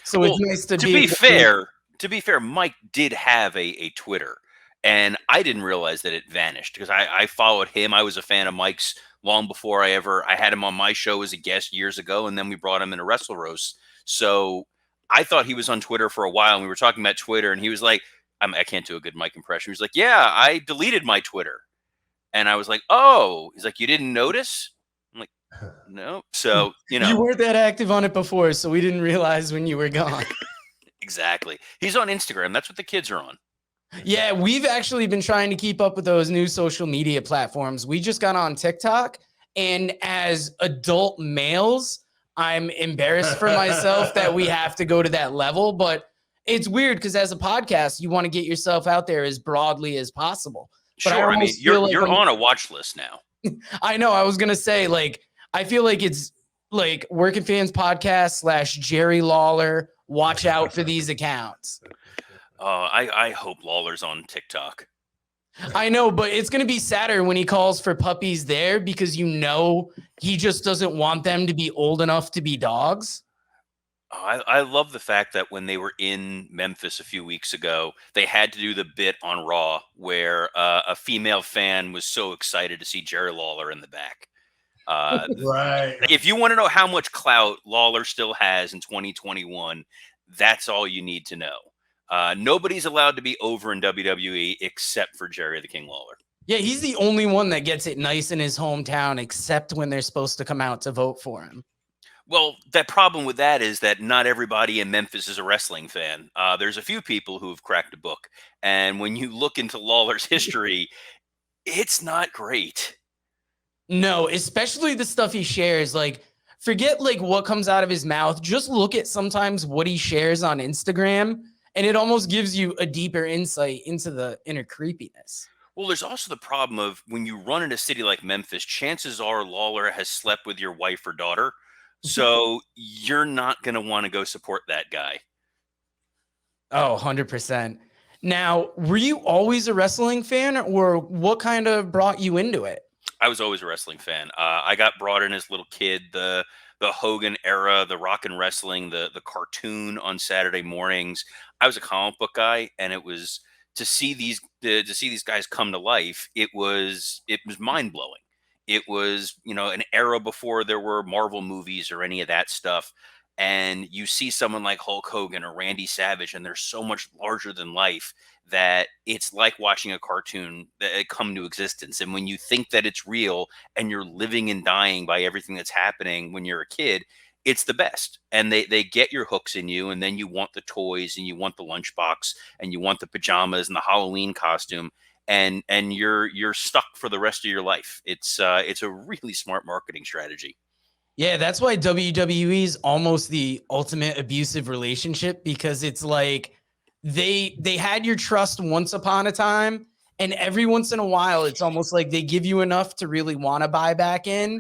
S3: So it's nice to be
S5: fair. To be fair, Mike did have a Twitter, and I didn't realize that it vanished because I followed him. I was a fan of Mike's long before I had him on my show as a guest years ago, and then we brought him into Wrestle Roast. So I thought he was on Twitter for a while, and we were talking about Twitter, and he was like, I can't do a good Mike impression. He was like, yeah, I deleted my Twitter. And I was like, oh. He's like, you didn't notice? I'm like, no. So,
S3: you weren't that active on it before, so we didn't realize when you were gone.
S5: Exactly. He's on Instagram. That's what the kids are on.
S3: Yeah, we've actually been trying to keep up with those new social media platforms. We just got on TikTok, and as adult males, I'm embarrassed for myself that we have to go to that level, but it's weird because as a podcast, you want to get yourself out there as broadly as possible. But
S5: sure. I mean, you're on a watch list now.
S3: I know. I was going to say, like, I feel like it's like Working Fans Podcast / Jerry Lawler. Watch out for these accounts.
S5: I hope Lawler's on TikTok.
S3: I know, but it's going to be sadder when he calls for puppies there because he just doesn't want them to be old enough to be dogs.
S5: I love the fact that when they were in Memphis a few weeks ago, they had to do the bit on Raw where a female fan was so excited to see Jerry Lawler in the back.
S1: Right.
S5: If you want to know how much clout Lawler still has in 2021, that's all you need to know. Nobody's allowed to be over in WWE except for Jerry the King Lawler.
S3: Yeah, he's the only one that gets it nice in his hometown, except when they're supposed to come out to vote for him.
S5: Well, that problem with that is that not everybody in Memphis is a wrestling fan. There's a few people who have cracked a book. And when you look into Lawler's history, it's not great.
S3: No, especially the stuff he shares. Like, forget like what comes out of his mouth. Just look at sometimes what he shares on Instagram, and it almost gives you a deeper insight into the inner creepiness.
S5: Well, there's also the problem of when you run in a city like Memphis, chances are Lawler has slept with your wife or daughter. So you're not going to want to go support that guy.
S3: Oh, 100%. Now, were you always a wrestling fan, or what kind of brought you into it?
S5: I was always a wrestling fan. I got brought in as a little kid, the Hogan era, the rock and wrestling, the cartoon on Saturday mornings. I was a comic book guy, and it was to see these guys come to life. It was mind blowing. It was, an era before there were Marvel movies or any of that stuff. and you see someone like Hulk Hogan or Randy Savage, and they're so much larger than life that it's like watching a cartoon that come to existence. And when you think that it's real and you're living and dying by everything that's happening when you're a kid, it's the best. And they get your hooks in you, and then you want the toys and you want the lunchbox and you want the pajamas and the Halloween costume, and you're stuck for the rest of your life. It's a really smart marketing strategy.
S3: Yeah, that's why WWE is almost the ultimate abusive relationship, because it's like they had your trust once upon a time, and every once in a while it's almost like they give you enough to really want to buy back in,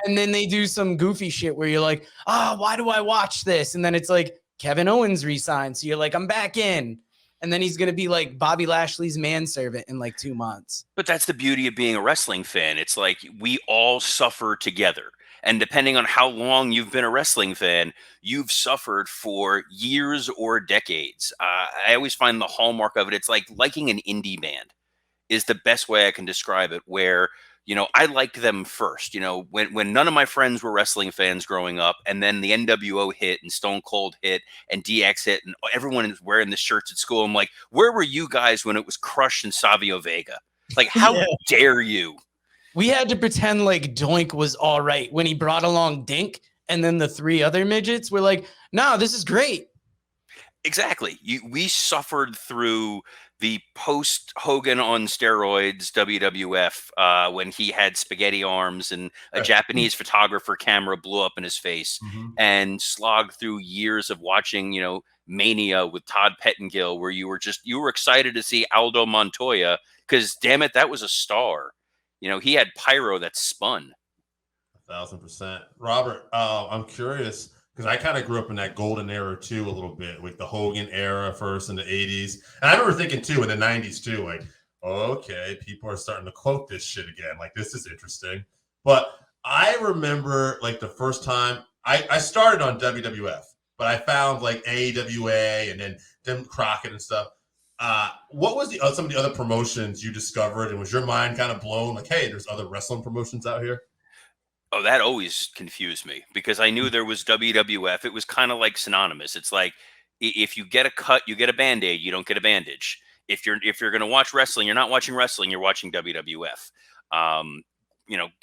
S3: and then they do some goofy shit where you're like, why do I watch this? And then it's like Kevin Owens resigned, so you're like, I'm back in. And then he's going to be like Bobby Lashley's manservant in like 2 months.
S5: But that's the beauty of being a wrestling fan. It's like we all suffer together. And depending on how long you've been a wrestling fan, you've suffered for years or decades. I always find the hallmark of it, it's like liking an indie band is the best way I can describe it, where, I liked them first, when none of my friends were wrestling fans growing up, and then the NWO hit and Stone Cold hit and DX hit and everyone is wearing the shirts at school. I'm like, where were you guys when it was Crush and Savio Vega? Like, how dare you?
S3: We had to pretend like Doink was all right when he brought along Dink, and then the 3 other midgets were like, no, this is great.
S5: Exactly. We suffered through the post Hogan on steroids WWF when he had spaghetti arms and a Japanese photographer camera blew up in his face, and slogged through years of watching, Mania with Todd Pettengill, where you were excited to see Aldo Montoya because, damn it, that was a star. He had pyro that spun.
S1: 1,000%. Robert, I'm curious, because I kind of grew up in that golden era too, a little bit, with the Hogan era first in the 80s. And I remember thinking too in the 90s too, like, okay, people are starting to quote this shit again. Like, this is interesting. But I remember like the first time I started on WWF, but I found like AWA and then Tim Crockett and stuff. What was some of the other promotions you discovered, and was your mind kind of blown? Like, hey, there's other wrestling promotions out here?
S5: Oh, that always confused me because I knew there was WWF. It was kind of like synonymous. It's like if you get a cut, you get a Band-Aid. You don't get a bandage. If you're going to watch wrestling, you're not watching wrestling. You're watching WWF.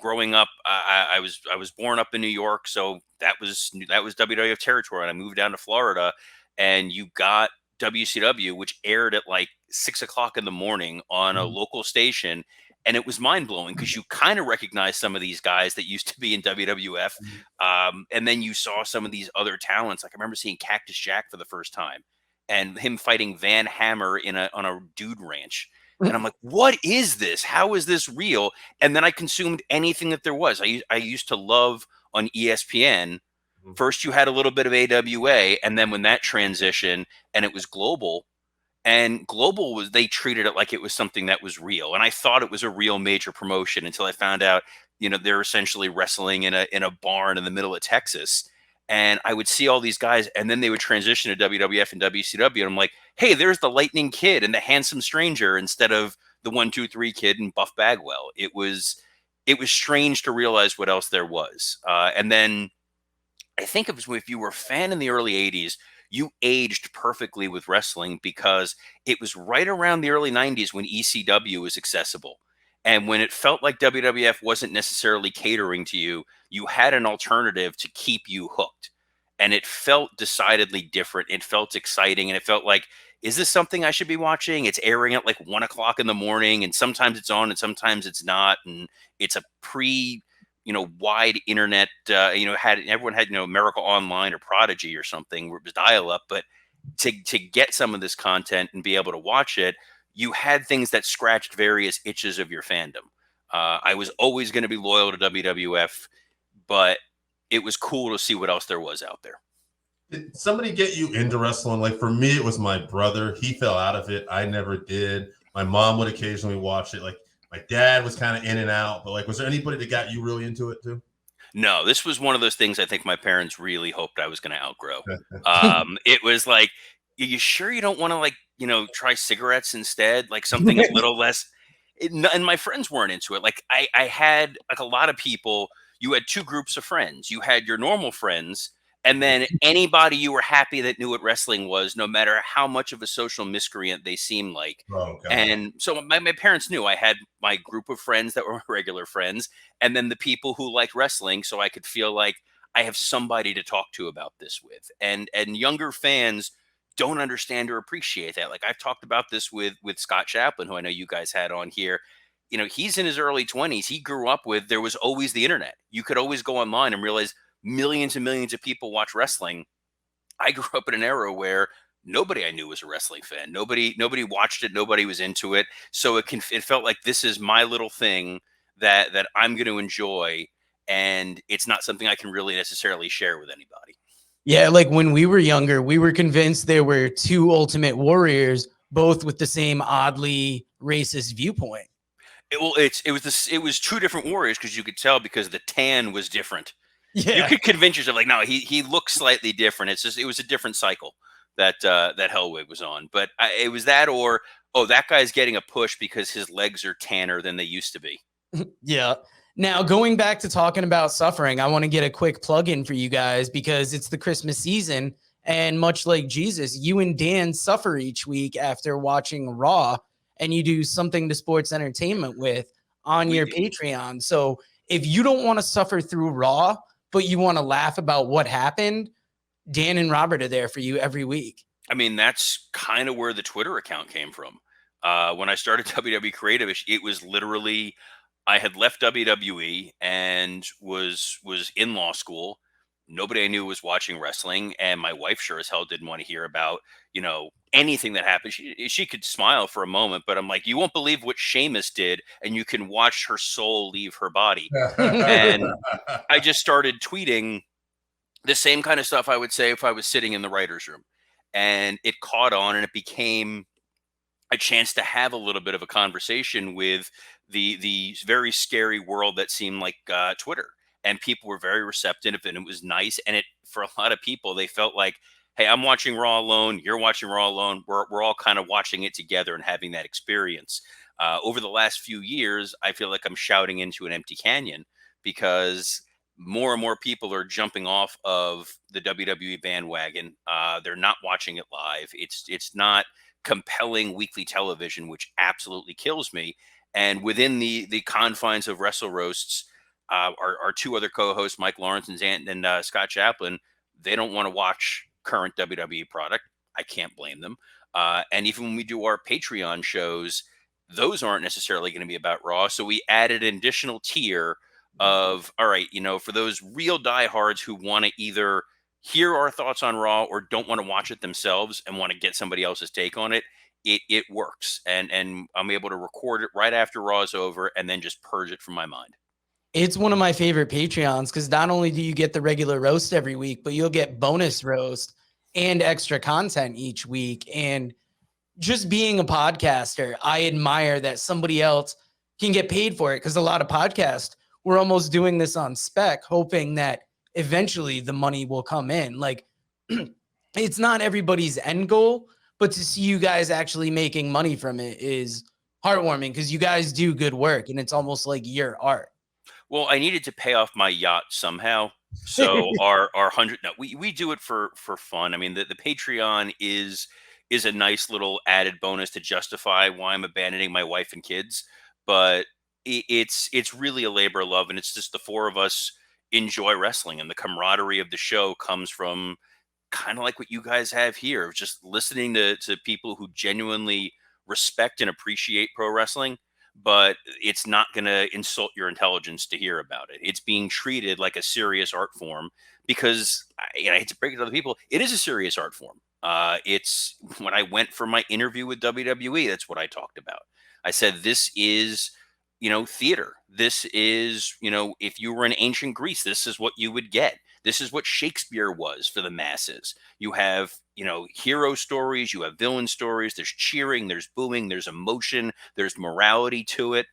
S5: Growing up, I was born up in New York, so that was WWF territory. And I moved down to Florida, and you got WCW, which aired at like 6 o'clock in the morning on a local station. And it was mind blowing because you kind of recognize some of these guys that used to be in WWF. And then you saw some of these other talents. Like I remember seeing Cactus Jack for the first time and him fighting Van Hammer on a dude ranch. And I'm like, what is this? How is this real? And then I consumed anything that there was. I used to love on ESPN. First, you had a little bit of AWA. And then when that transitioned and it was global, and global they treated it like it was something that was real. And I thought it was a real major promotion until I found out, they're essentially wrestling in a barn in the middle of Texas. And I would see all these guys, and then they would transition to WWF and WCW. And I'm like, hey, there's the Lightning Kid and the Handsome Stranger instead of the 1-2-3 Kid and Buff Bagwell. It was strange to realize what else there was. And then I think it was if you were a fan in the early 80s, you aged perfectly with wrestling because it was right around the early 90s when ECW was accessible. And when it felt like WWF wasn't necessarily catering to you, you had an alternative to keep you hooked. And it felt decidedly different. It felt exciting. And it felt like, is this something I should be watching? It's airing at like 1 o'clock in the morning. And sometimes it's on and sometimes it's not. And it's a wide internet, everyone had, America Online or Prodigy or something where it was dial up, but to get some of this content and be able to watch it, you had things that scratched various itches of your fandom. I was always going to be loyal to WWF, but it was cool to see what else there was out there.
S1: Did somebody get you into wrestling? Like for me, it was my brother. He fell out of it. I never did. My mom would occasionally watch it. Like, my dad was kind of in and out, but like, was there anybody that got you really into it too?
S5: No, this was one of those things I think my parents really hoped I was going to outgrow. It was like, are you sure you don't want to try cigarettes instead? Like something a little less. And my friends weren't into it. Like I had like a lot of people, you had 2 groups of friends. You had your normal friends, And then anybody you were happy that knew what wrestling was, no matter how much of a social miscreant they seemed like.
S1: Oh, God.
S5: And so my parents knew I had my group of friends that were regular friends, and then the people who liked wrestling, so I could feel like I have somebody to talk to about this with. And younger fans don't understand or appreciate that. Like I've talked about this with Scott Chaplin, who I know you guys had on here. You know, he's in his early 20s. He grew up with, there was always the internet. You could always go online and realize millions and millions of people watch wrestling. I grew up in an era where nobody I knew was a wrestling fan. Nobody watched it. Nobody was into it. So it felt like this is my little thing that I'm going to enjoy. And it's not something I can really necessarily share with anybody.
S3: Yeah, like when we were younger, we were convinced there were two Ultimate Warriors, both with the same oddly racist viewpoint.
S5: It was two different warriors because you could tell because the tan was different.
S3: Yeah.
S5: You could convince yourself like, no, he looks slightly different. It's just, it was a different cycle that Hellwig was on. But it was that, or, oh, that guy's getting a push because his legs are tanner than they used to be.
S3: Yeah. Now, going back to talking about suffering, I want to get a quick plug in for you guys because it's the Christmas season. And much like Jesus, you and Dan suffer each week after watching Raw, and you do something to sports entertainment with on your Patreon. So if you don't want to suffer through Raw, but you want to laugh about what happened, Dan and Robert are there for you every week.
S5: I mean, that's kind of where the Twitter account came from. When I started WWE Creative, it was literally, I had left WWE and was in law school. Nobody I knew was watching wrestling, and my wife sure as hell didn't want to hear about, you know, anything that happened. She could smile for a moment, but I'm like, you won't believe what Sheamus did, and you can watch her soul leave her body. And I just started tweeting the same kind of stuff I would say if I was sitting in the writer's room. And it caught on, and it became a chance to have a little bit of a conversation with the very scary world that seemed like Twitter. And people were very receptive, and it was nice. And it, for a lot of people, they felt like, hey, I'm watching Raw alone. You're watching Raw alone. We're all kind of watching it together and having that experience. Over the last few years, I feel like I'm shouting into an empty canyon because more and more people are jumping off of the WWE bandwagon. They're not watching it live. It's not compelling weekly television, which absolutely kills me. And within the confines of Wrestle Roasts, our two other co-hosts, Mike Lawrence and Scott Chaplin, they don't want to watch current WWE product. I can't blame them. And even when we do our Patreon shows, those aren't necessarily going to be about Raw. So we added an additional tier of, all right, you know, for those real diehards who want to either hear our thoughts on Raw or don't want to watch it themselves and want to get somebody else's take on it, it works. And I'm able to record it right after Raw is over and then just purge it from my mind.
S3: It's one of my favorite Patreons because not only do you get the regular roast every week, but you'll get bonus roast and extra content each week. And just being a podcaster, I admire that somebody else can get paid for it, because a lot of podcasts, we're almost doing this on spec, hoping that eventually the money will come in. Like, it's not everybody's end goal, but to see you guys actually making money from it is heartwarming because you guys do good work and it's almost like your art.
S5: Well, I needed to pay off my yacht somehow. So our 100, no, we do it for fun. I mean, the Patreon is a nice little added bonus to justify why I'm abandoning my wife and kids. But it's really a labor of love. And it's just the four of us enjoy wrestling, and the camaraderie of the show comes from kind of like what you guys have here, just listening to people who genuinely respect and appreciate pro wrestling. But it's not going to insult your intelligence to hear about it. It's being treated like a serious art form because I hate to break it to other people. It is a serious art form. It's when I went for my interview with WWE, that's what I talked about. I said, this is, theater. This is, if you were in ancient Greece, this is what you would get. This is what Shakespeare was for the masses. You have, hero stories, you have villain stories, there's cheering, there's booing, there's emotion, there's morality to it.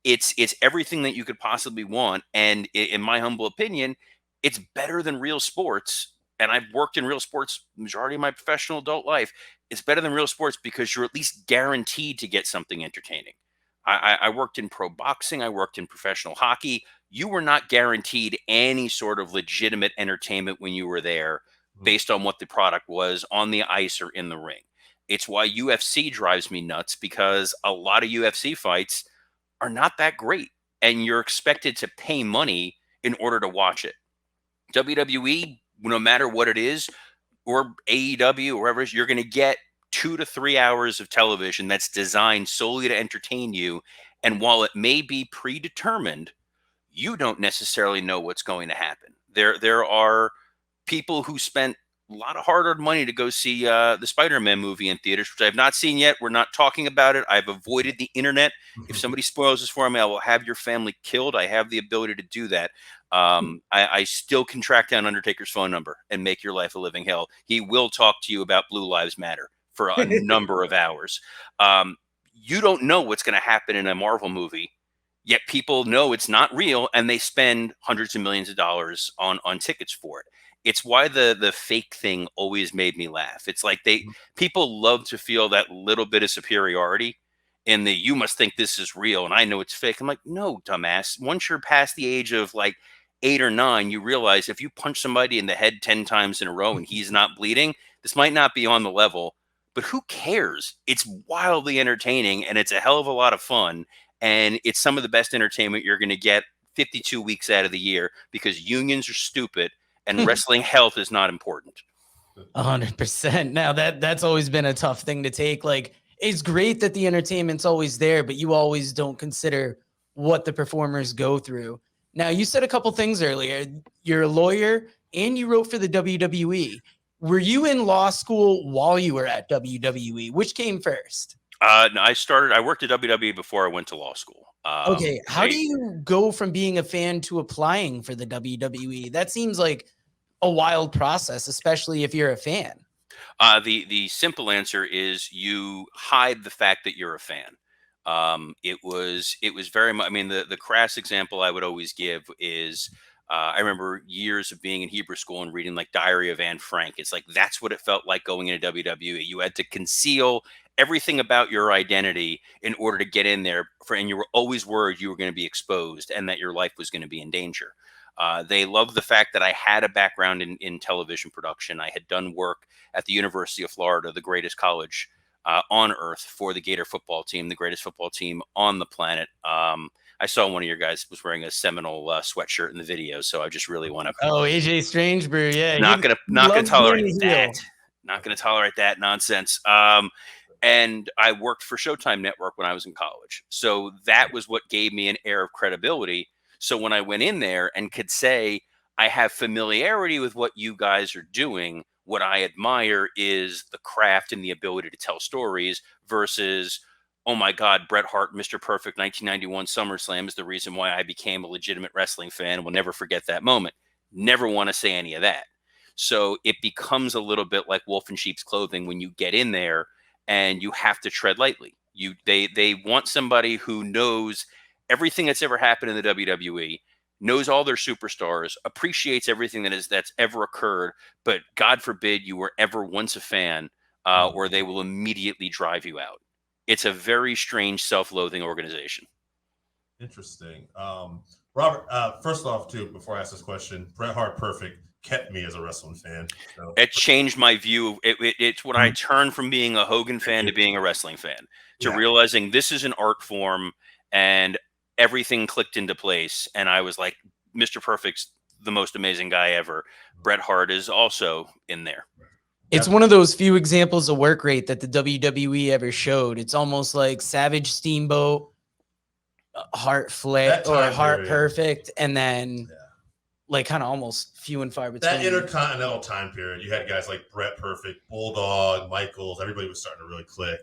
S5: It's everything that you could possibly want. And in my humble opinion, it's better than real sports. And I've worked in real sports majority of my professional adult life. It's better than real sports because you're at least guaranteed to get something entertaining. I worked in pro boxing. I worked in professional hockey. You were not guaranteed any sort of legitimate entertainment when you were there based on what the product was on the ice or in the ring. It's why UFC drives me nuts, because a lot of UFC fights are not that great, and you're expected to pay money in order to watch it. WWE, no matter what it is, or AEW, or wherever it is, you're going to get 2 to 3 hours of television that's designed solely to entertain you. And while it may be predetermined, you don't necessarily know what's going to happen. There are people who spent a lot of hard-earned money to go see the Spider-Man movie in theaters, which I have not seen yet. We're not talking about it. I've avoided the internet. If somebody spoils this for me, I will have your family killed. I have the ability to do that. I still can track down Undertaker's phone number and make your life a living hell. He will talk to you about Blue Lives Matter for a number of hours. You don't know what's going to happen in a Marvel movie, yet people know it's not real, and they spend hundreds of millions of dollars on tickets for it. It's why the fake thing always made me laugh. It's like people love to feel that little bit of superiority in the, you must think this is real and I know it's fake. I'm like, no, dumbass. Once you're past the age of like 8 or 9, you realize if you punch somebody in the head 10 times in a row and he's not bleeding, this might not be on the level, but who cares? It's wildly entertaining, and it's a hell of a lot of fun. And it's some of the best entertainment you're going to get 52 weeks out of the year, because unions are stupid and wrestling health is not important.
S3: 100%. Now that's always been a tough thing to take. Like, it's great that the entertainment's always there, but you always don't consider what the performers go through. Now, you said a couple things earlier. You're a lawyer and you wrote for the WWE. Were you in law school while you were at WWE? Which came first?
S5: No, I worked at WWE before I went to law school.
S3: Okay. How do you go from being a fan to applying for the WWE? That seems like a wild process, especially if you're a fan.
S5: The simple answer is you hide the fact that you're a fan. It was very much, I mean, the crass example I would always give is, I remember years of being in Hebrew school and reading like Diary of Anne Frank. It's like, that's what it felt like going into WWE. You had to conceal everything about your identity in order to get in there, and you were always worried you were going to be exposed and that your life was going to be in danger. They loved the fact that I had a background in television production. I had done work at the University of Florida, the greatest college on earth, for the Gator football team, the greatest football team on the planet. I saw one of your guys was wearing a Seminole sweatshirt in the video, so I just really want to.
S3: Oh, AJ Strangebrew, yeah.
S5: Not gonna tolerate that. Not gonna tolerate that nonsense. And I worked for Showtime Network when I was in college, so that was what gave me an air of credibility. So when I went in there and could say, I have familiarity with what you guys are doing, what I admire is the craft and the ability to tell stories versus, oh my God, Bret Hart, Mr. Perfect, 1991 SummerSlam is the reason why I became a legitimate wrestling fan. We'll never forget that moment. Never want to say any of that. So it becomes a little bit like wolf in sheep's clothing when you get in there and you have to tread lightly. They want somebody who knows everything that's ever happened in the WWE, knows all their superstars, appreciates everything that's ever occurred, but God forbid you were ever once a fan, or they will immediately drive you out. It's a very strange, self-loathing organization.
S1: Interesting. Robert, first off, too, before I ask this question, Bret Hart Perfect kept me as a wrestling fan. So.
S5: It changed my view. It's when I turned from being a Hogan fan to being a wrestling fan, to realizing this is an art form, and everything clicked into place. And I was like, Mr. Perfect's the most amazing guy ever. Bret Hart is also in there.
S3: It's one of those few examples of work rate that the WWE ever showed. It's almost like Savage Steamboat, Hart Flair, or Hart Perfect, and then like kind of almost few and far between.
S1: That intercontinental time period, you had guys like Bret Perfect, Bulldog, Michaels, everybody was starting to really click.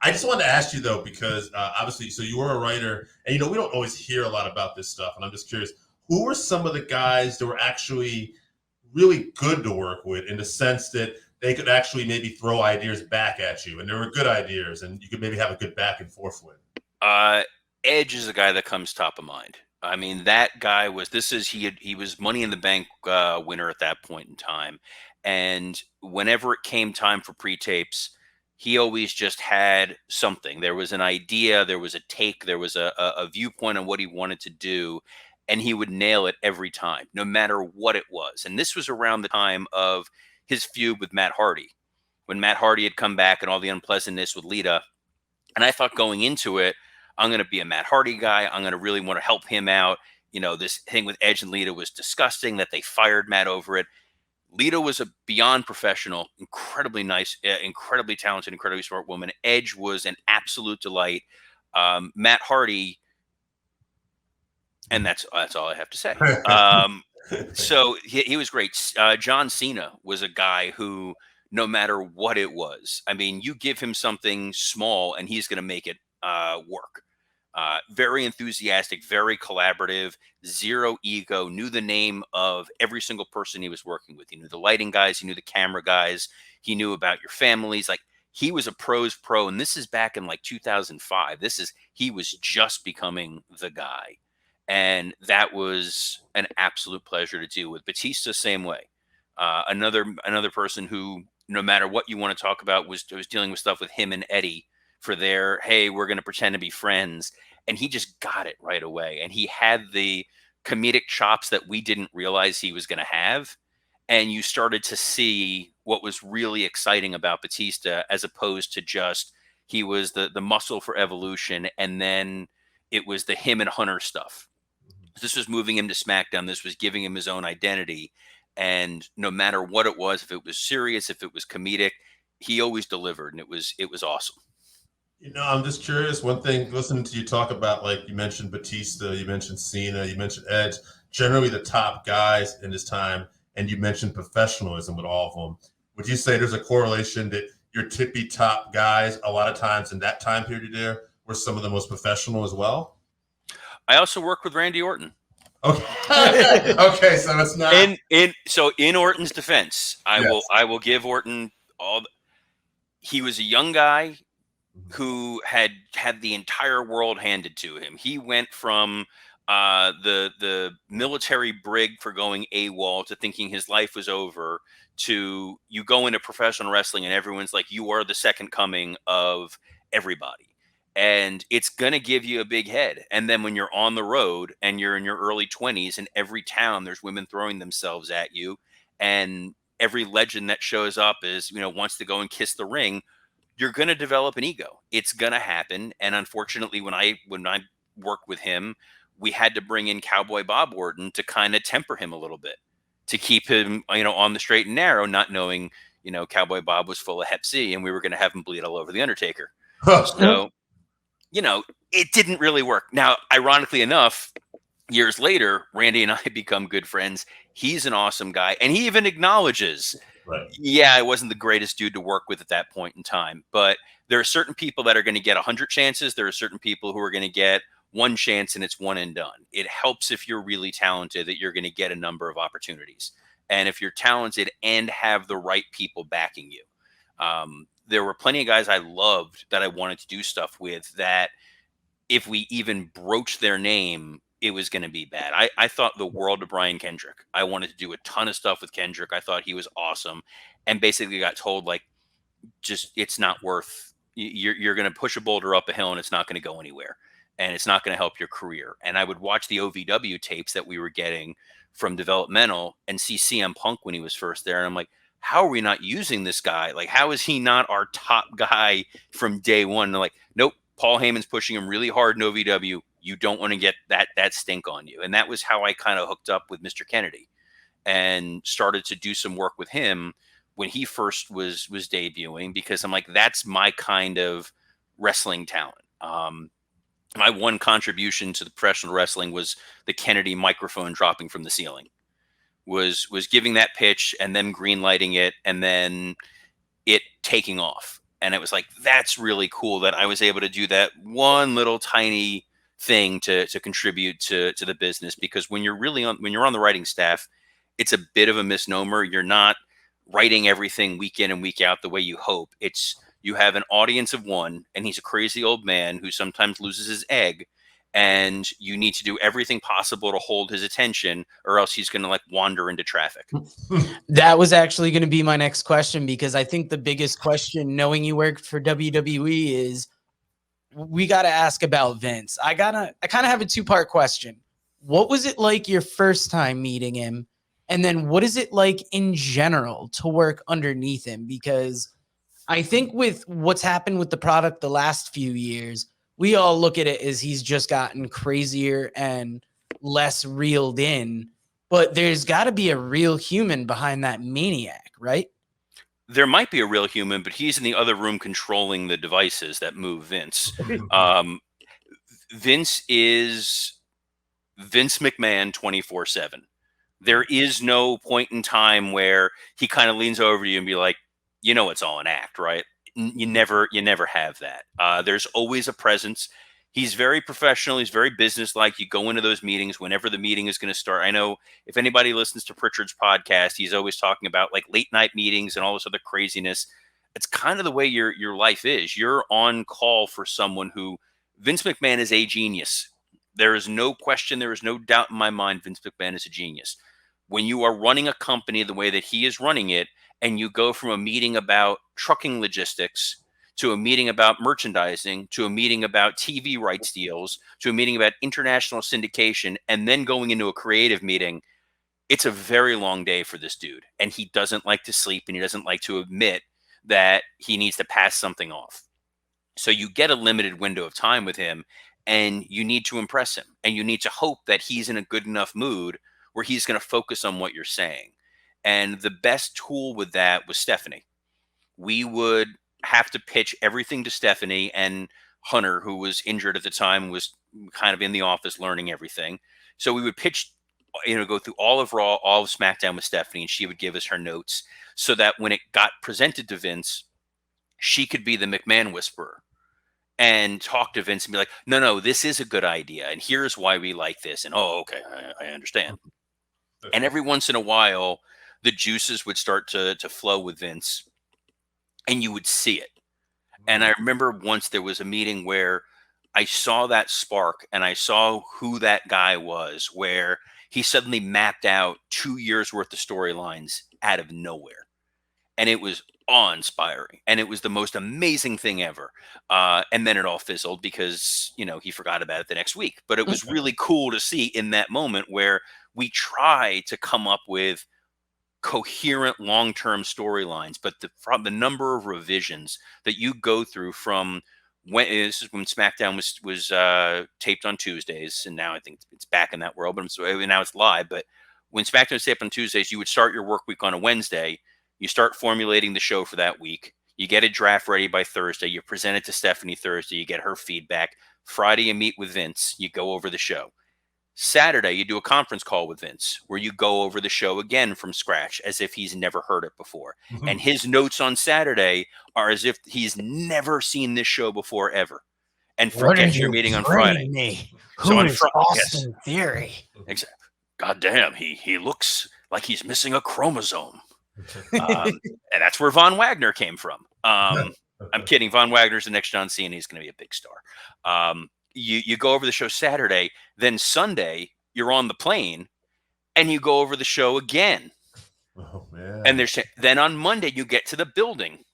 S1: I just wanted to ask you, though, because obviously, so you were a writer, and, we don't always hear a lot about this stuff, and I'm just curious, who were some of the guys that were actually really good to work with in the sense that they could actually maybe throw ideas back at you, and they were good ideas, and you could maybe have a good back and forth with?
S5: Edge is the guy that comes top of mind. I mean, that guy he was Money in the Bank winner at that point in time, and whenever it came time for pre-tapes, he always just had something. There was an idea, there was a take, there was a viewpoint on what he wanted to do, and he would nail it every time, no matter what it was. And this was around the time of his feud with Matt Hardy, when Matt Hardy had come back and all the unpleasantness with Lita. And I thought going into it, I'm going to be a Matt Hardy guy. I'm going to really want to help him out. You know, this thing with Edge and Lita was disgusting that they fired Matt over it. Lita was a beyond professional, incredibly nice, incredibly talented, incredibly smart woman. Edge was an absolute delight. Matt Hardy, and that's all I have to say. So he was great. John Cena was a guy who, no matter what it was, I mean, you give him something small and he's going to make it work. Very enthusiastic, very collaborative, zero ego, knew the name of every single person he was working with. He knew the lighting guys, he knew the camera guys, he knew about your families. Like, he was a pro's pro, and this is back in like 2005. He was just becoming the guy. And that was an absolute pleasure to deal with. Batista, same way. Another person who, no matter what you want to talk about, was dealing with stuff with him and Eddie for their, hey, we're going to pretend to be friends. And he just got it right away. And he had the comedic chops that we didn't realize he was going to have. And you started to see what was really exciting about Batista, as opposed to just, he was the muscle for Evolution. And then it was the him and Hunter stuff. This was moving him to SmackDown. This was giving him his own identity. And no matter what it was, if it was serious, if it was comedic, he always delivered. And it was awesome.
S1: You know, I'm just curious. One thing, listening to you talk about, like you mentioned Batista, you mentioned Cena, you mentioned Edge, generally the top guys in this time, and you mentioned professionalism with all of them. Would you say there's a correlation that your tippy top guys, a lot of times in that time period there, were some of the most professional as well?
S5: I also worked with Randy Orton.
S1: Okay. Okay, so it's not
S5: in Orton's defense, I will give Orton he was a young guy who had the entire world handed to him. He went from the military brig for going AWOL to thinking his life was over, to you go into professional wrestling and everyone's like, you are the second coming of everybody. And it's going to give you a big head. And then when you're on the road and you're in your early 20s, in every town, there's women throwing themselves at you. And every legend that shows up wants to go and kiss the ring. You're going to develop an ego. It's going to happen. And unfortunately, when I worked with him, we had to bring in Cowboy Bob Orton to kind of temper him a little bit, to keep him, on the straight and narrow, not knowing, Cowboy Bob was full of Hep C and we were going to have him bleed all over the Undertaker. So, it didn't really work. Now, ironically enough, years later, Randy and I become good friends. He's an awesome guy. And he even acknowledges, right, yeah, I wasn't the greatest dude to work with at that point in time. But there are certain people that are going to get 100 chances. There are certain people who are going to get one chance and it's one and done. It helps if you're really talented that you're going to get a number of opportunities. And if you're talented and have the right people backing you. There were plenty of guys I loved that I wanted to do stuff with that if we even broached their name, it was going to be bad. I thought the world of Brian Kendrick. I wanted to do a ton of stuff with Kendrick. I thought he was awesome, and basically got told, like, just, it's not worth, you're going to push a boulder up a hill and it's not going to go anywhere. And it's not going to help your career. And I would watch the OVW tapes that we were getting from developmental and see CM Punk when he was first there. And I'm like, how are we not using this guy? Like, how is he not our top guy from day one? And they're like, nope, Paul Heyman's pushing him really hard in OVW. You don't want to get that stink on you. And that was how I kind of hooked up with Mr. Kennedy and started to do some work with him when he first was debuting, because I'm like, that's my kind of wrestling talent. My one contribution to the professional wrestling was the Kennedy microphone dropping from the ceiling. Was giving that pitch and then green lighting it and then it taking off. And it was like, that's really cool that I was able to do that one little tiny thing to contribute to the business. Because when you're on the writing staff, it's a bit of a misnomer. You're not writing everything week in and week out the way you hope. You have an audience of one, and he's a crazy old man who sometimes loses his egg, and you need to do everything possible to hold his attention, or else he's going to like wander into traffic.
S3: That was actually going to be my next question, because I think the biggest question, knowing you worked for WWE, is we got to ask about Vince. I kind of have a 2-part question. What was it like your first time meeting him? And then what is it like in general to work underneath him? Because I think with what's happened with the product the last few years, we all look at it as he's just gotten crazier and less reeled in, but there's got to be a real human behind that maniac, right?
S5: There might be a real human, but he's in the other room controlling the devices that move Vince. Vince is Vince McMahon 24/7. There is no point in time where he kind of leans over to you and be like, you know, it's all an act, right? You never have that. There's always a presence. He's very professional. He's very businesslike. You go into those meetings whenever the meeting is going to start. I know if anybody listens to Pritchard's podcast, he's always talking about like late night meetings and all this other craziness. It's kind of the way your life is. You're on call for someone who Vince McMahon is a genius. There is no question. There is no doubt in my mind. Vince McMahon is a genius. When you are running a company the way that he is running it, and you go from a meeting about trucking logistics to a meeting about merchandising, to a meeting about TV rights deals, to a meeting about international syndication, and then going into a creative meeting, it's a very long day for this dude. And he doesn't like to sleep, and he doesn't like to admit that he needs to pass something off. So you get a limited window of time with him, and you need to impress him. And you need to hope that he's in a good enough mood where he's going to focus on what you're saying. And the best tool with that was Stephanie. We would have to pitch everything to Stephanie, and Hunter, who was injured at the time, was kind of in the office learning everything. So we would pitch, go through all of Raw, all of SmackDown with Stephanie, and she would give us her notes so that when it got presented to Vince, she could be the McMahon whisperer and talk to Vince and be like, no, this is a good idea. And here's why we like this. And, oh, okay, I understand. And every once in a while, the juices would start to flow with Vince, and you would see it. And I remember once there was a meeting where I saw that spark, and I saw who that guy was, where he suddenly mapped out 2 years worth of storylines out of nowhere. And it was awe-inspiring, and it was the most amazing thing ever. And then it all fizzled because, he forgot about it the next week. But it was really cool to see in that moment where we try to come up with coherent long-term storylines, but from the number of revisions that you go through from when SmackDown was taped on Tuesdays, and now I think it's back in that world, but now it's live. But when SmackDown was taped on Tuesdays, you would start your work week on a Wednesday. You start formulating the show for that week. You get a draft ready by Thursday. You present it to Stephanie Thursday. You get her feedback. Friday, you meet with Vince. You go over the show. Saturday, you do a conference call with Vince where you go over the show again from scratch as if he's never heard it before. Mm-hmm. And his notes on Saturday are as if he's never seen this show before ever. And forget your meeting on Friday.
S3: So on Austin Theory.
S5: Exactly. God damn, he looks like he's missing a chromosome. And that's where Von Wagner came from. I'm kidding. Von Wagner's the next John Cena. He's going to be a big star. You go over the show Saturday, then Sunday you're on the plane, and you go over the show again. Oh man! And then on Monday you get to the building,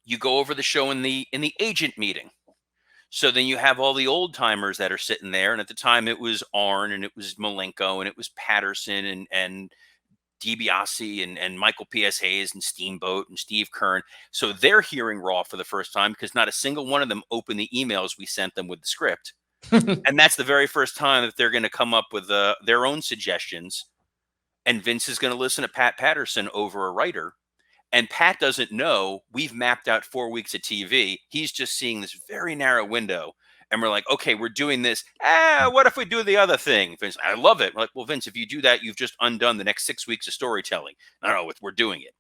S5: you go over the show in the agent meeting. So then you have all the old timers that are sitting there, and at the time it was Arn, and it was Malenko, and it was Patterson, and DiBiase, and Michael P.S. Hayes, and Steamboat, and Steve Kern. So they're hearing Raw for the first time because not a single one of them opened the emails we sent them with the script. And that's the very first time that they're going to come up with their own suggestions. And Vince is going to listen to Pat Patterson over a writer. And Pat doesn't know we've mapped out 4 weeks of TV. He's just seeing this very narrow window. And we're like, okay, we're doing this. What if we do the other thing? Vince, I love it. We're like, well, Vince, if you do that, you've just undone the next 6 weeks of storytelling. No, we're doing it.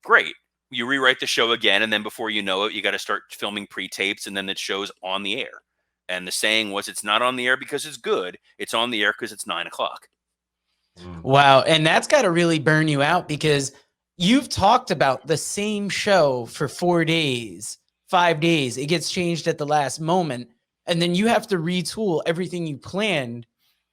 S5: Great. You rewrite the show again, and then before you know it, you got to start filming pre-tapes, and then the show's on the air. And the saying was, it's not on the air because it's good. It's on the air because it's 9 o'clock.
S3: Wow. And that's got to really burn you out because you've talked about the same show for 4 days, 5 days. It gets changed at the last moment. and then you have to retool everything you planned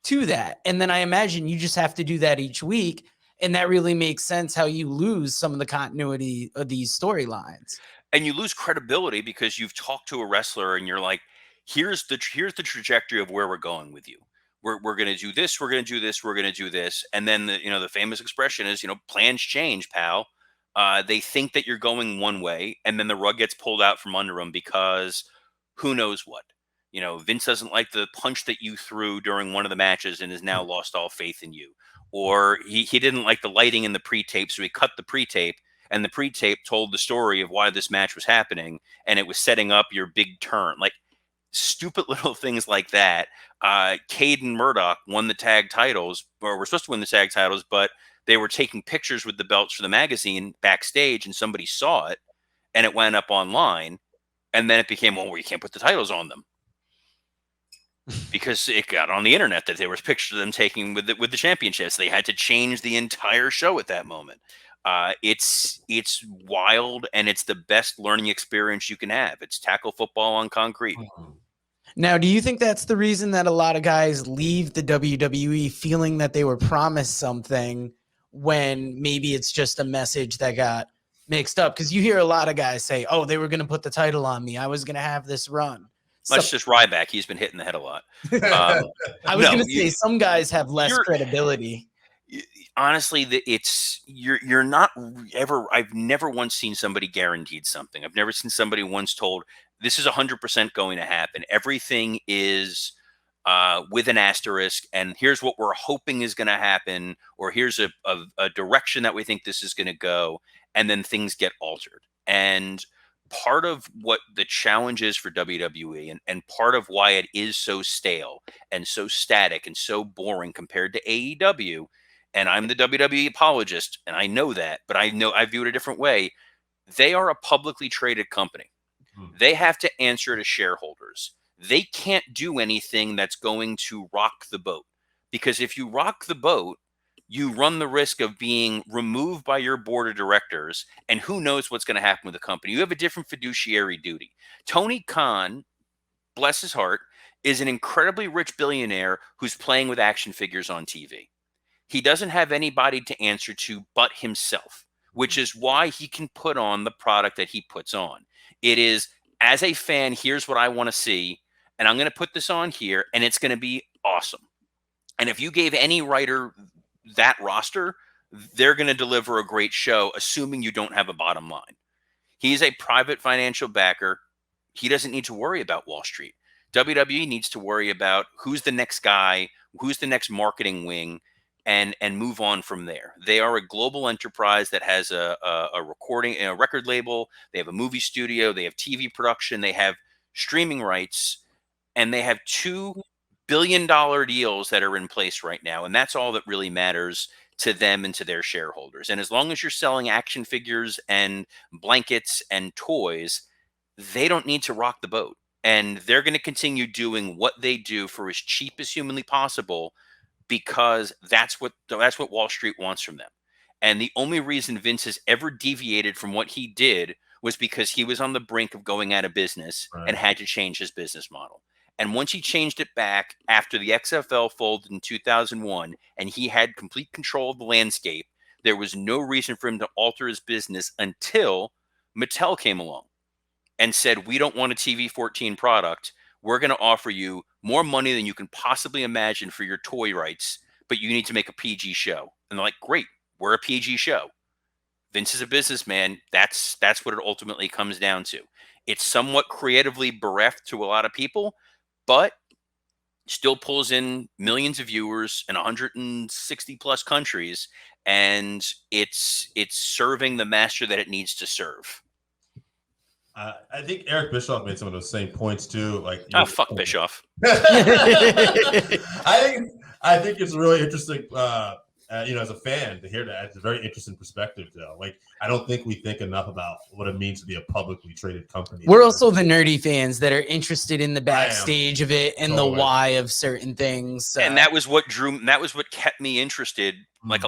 S3: to that. And then I imagine you just have to do that each week. And that really makes sense how you lose some of the continuity of these storylines.
S5: And you lose credibility because you've talked to a wrestler and you're like, here's the trajectory of where we're going with you. We're going to do this. We're going to do this. We're going to do this. And then the famous expression is, plans change, pal. They think that you're going one way, and then the rug gets pulled out from under them because who knows what. Vince doesn't like the punch that you threw during one of the matches and has now lost all faith in you. Or he didn't like the lighting in the pre-tape, so he cut the pre-tape, and the pre-tape told the story of why this match was happening, and it was setting up your big turn. Like, stupid little things like that. Cade and Murdoch won the tag titles, or were supposed to win the tag titles, but they were taking pictures with the belts for the magazine backstage, and somebody saw it, and it went up online, and then it became, well, you can't put the titles on them. Because it got on the internet that there was pictures of them taking with the championships. They had to change the entire show at that moment. It's wild, and it's the best learning experience you can have. It's tackle football on concrete.
S3: Now, do you think that's the reason that a lot of guys leave the WWE feeling that they were promised something when maybe it's just a message that got mixed up? Because you hear a lot of guys say, oh, they were going to put the title on me. I was going to have this run.
S5: Much just Ryback. He's been hitting the head a lot.
S3: I was going to say some guys have less credibility.
S5: Honestly, you're not ever. I've never once seen somebody guaranteed something. I've never seen somebody once told this is 100% going to happen. Everything is with an asterisk, and here's what we're hoping is going to happen, or here's a direction that we think this is going to go, and then things get altered. And part of what the challenge is for WWE, and part of why it is so stale and so static and so boring compared to AEW, and I'm the WWE apologist, and I know that, but I view it a different way. They are a publicly traded company. They have to answer to shareholders. They can't do anything that's going to rock the boat, because if you rock the boat, you run the risk of being removed by your board of directors, and who knows what's going to happen with the company. You have a different fiduciary duty. Tony Khan, bless his heart, is an incredibly rich billionaire who's playing with action figures on TV. He doesn't have anybody to answer to but himself, which is why he can put on the product that he puts on. It is, as a fan, here's what I want to see, and I'm going to put this on here, and it's going to be awesome. And if you gave any writer that roster, they're going to deliver a great show, assuming you don't have a bottom line. He's a private financial backer. He doesn't need to worry about Wall Street. WWE needs to worry about who's the next guy, who's the next marketing wing, and move on from there. They are a global enterprise that has a recording, a record label. They have a movie studio. They have TV production. They have streaming rights, and they have $2 billion deals that are in place right now. And that's all that really matters to them and to their shareholders. And as long as you're selling action figures and blankets and toys, they don't need to rock the boat. And they're going to continue doing what they do for as cheap as humanly possible, because that's what Wall Street wants from them. And the only reason Vince has ever deviated from what he did was because he was on the brink of going out of business and had to change his business model. And once he changed it back after the XFL folded in 2001 and he had complete control of the landscape, there was no reason for him to alter his business until Mattel came along and said, we don't want a TV-14 product. We're going to offer you more money than you can possibly imagine for your toy rights, but you need to make a PG show. And they're like, great, we're a PG show. Vince is a businessman. That's what it ultimately comes down to. It's somewhat creatively bereft to a lot of people, but still pulls in millions of viewers in 160 plus countries, and it's serving the master that it needs to serve.
S1: I think Eric Bischoff made some of those same points too. Like,
S5: fuck Bischoff.
S1: I think it's really interesting. As a fan, to hear that, it's a very interesting perspective, though. Like, I don't think we think enough about what it means to be a publicly traded company.
S3: We're also the nerdy fans that are interested in the backstage of it and the why of certain things.
S5: And that was what kept me interested. Like,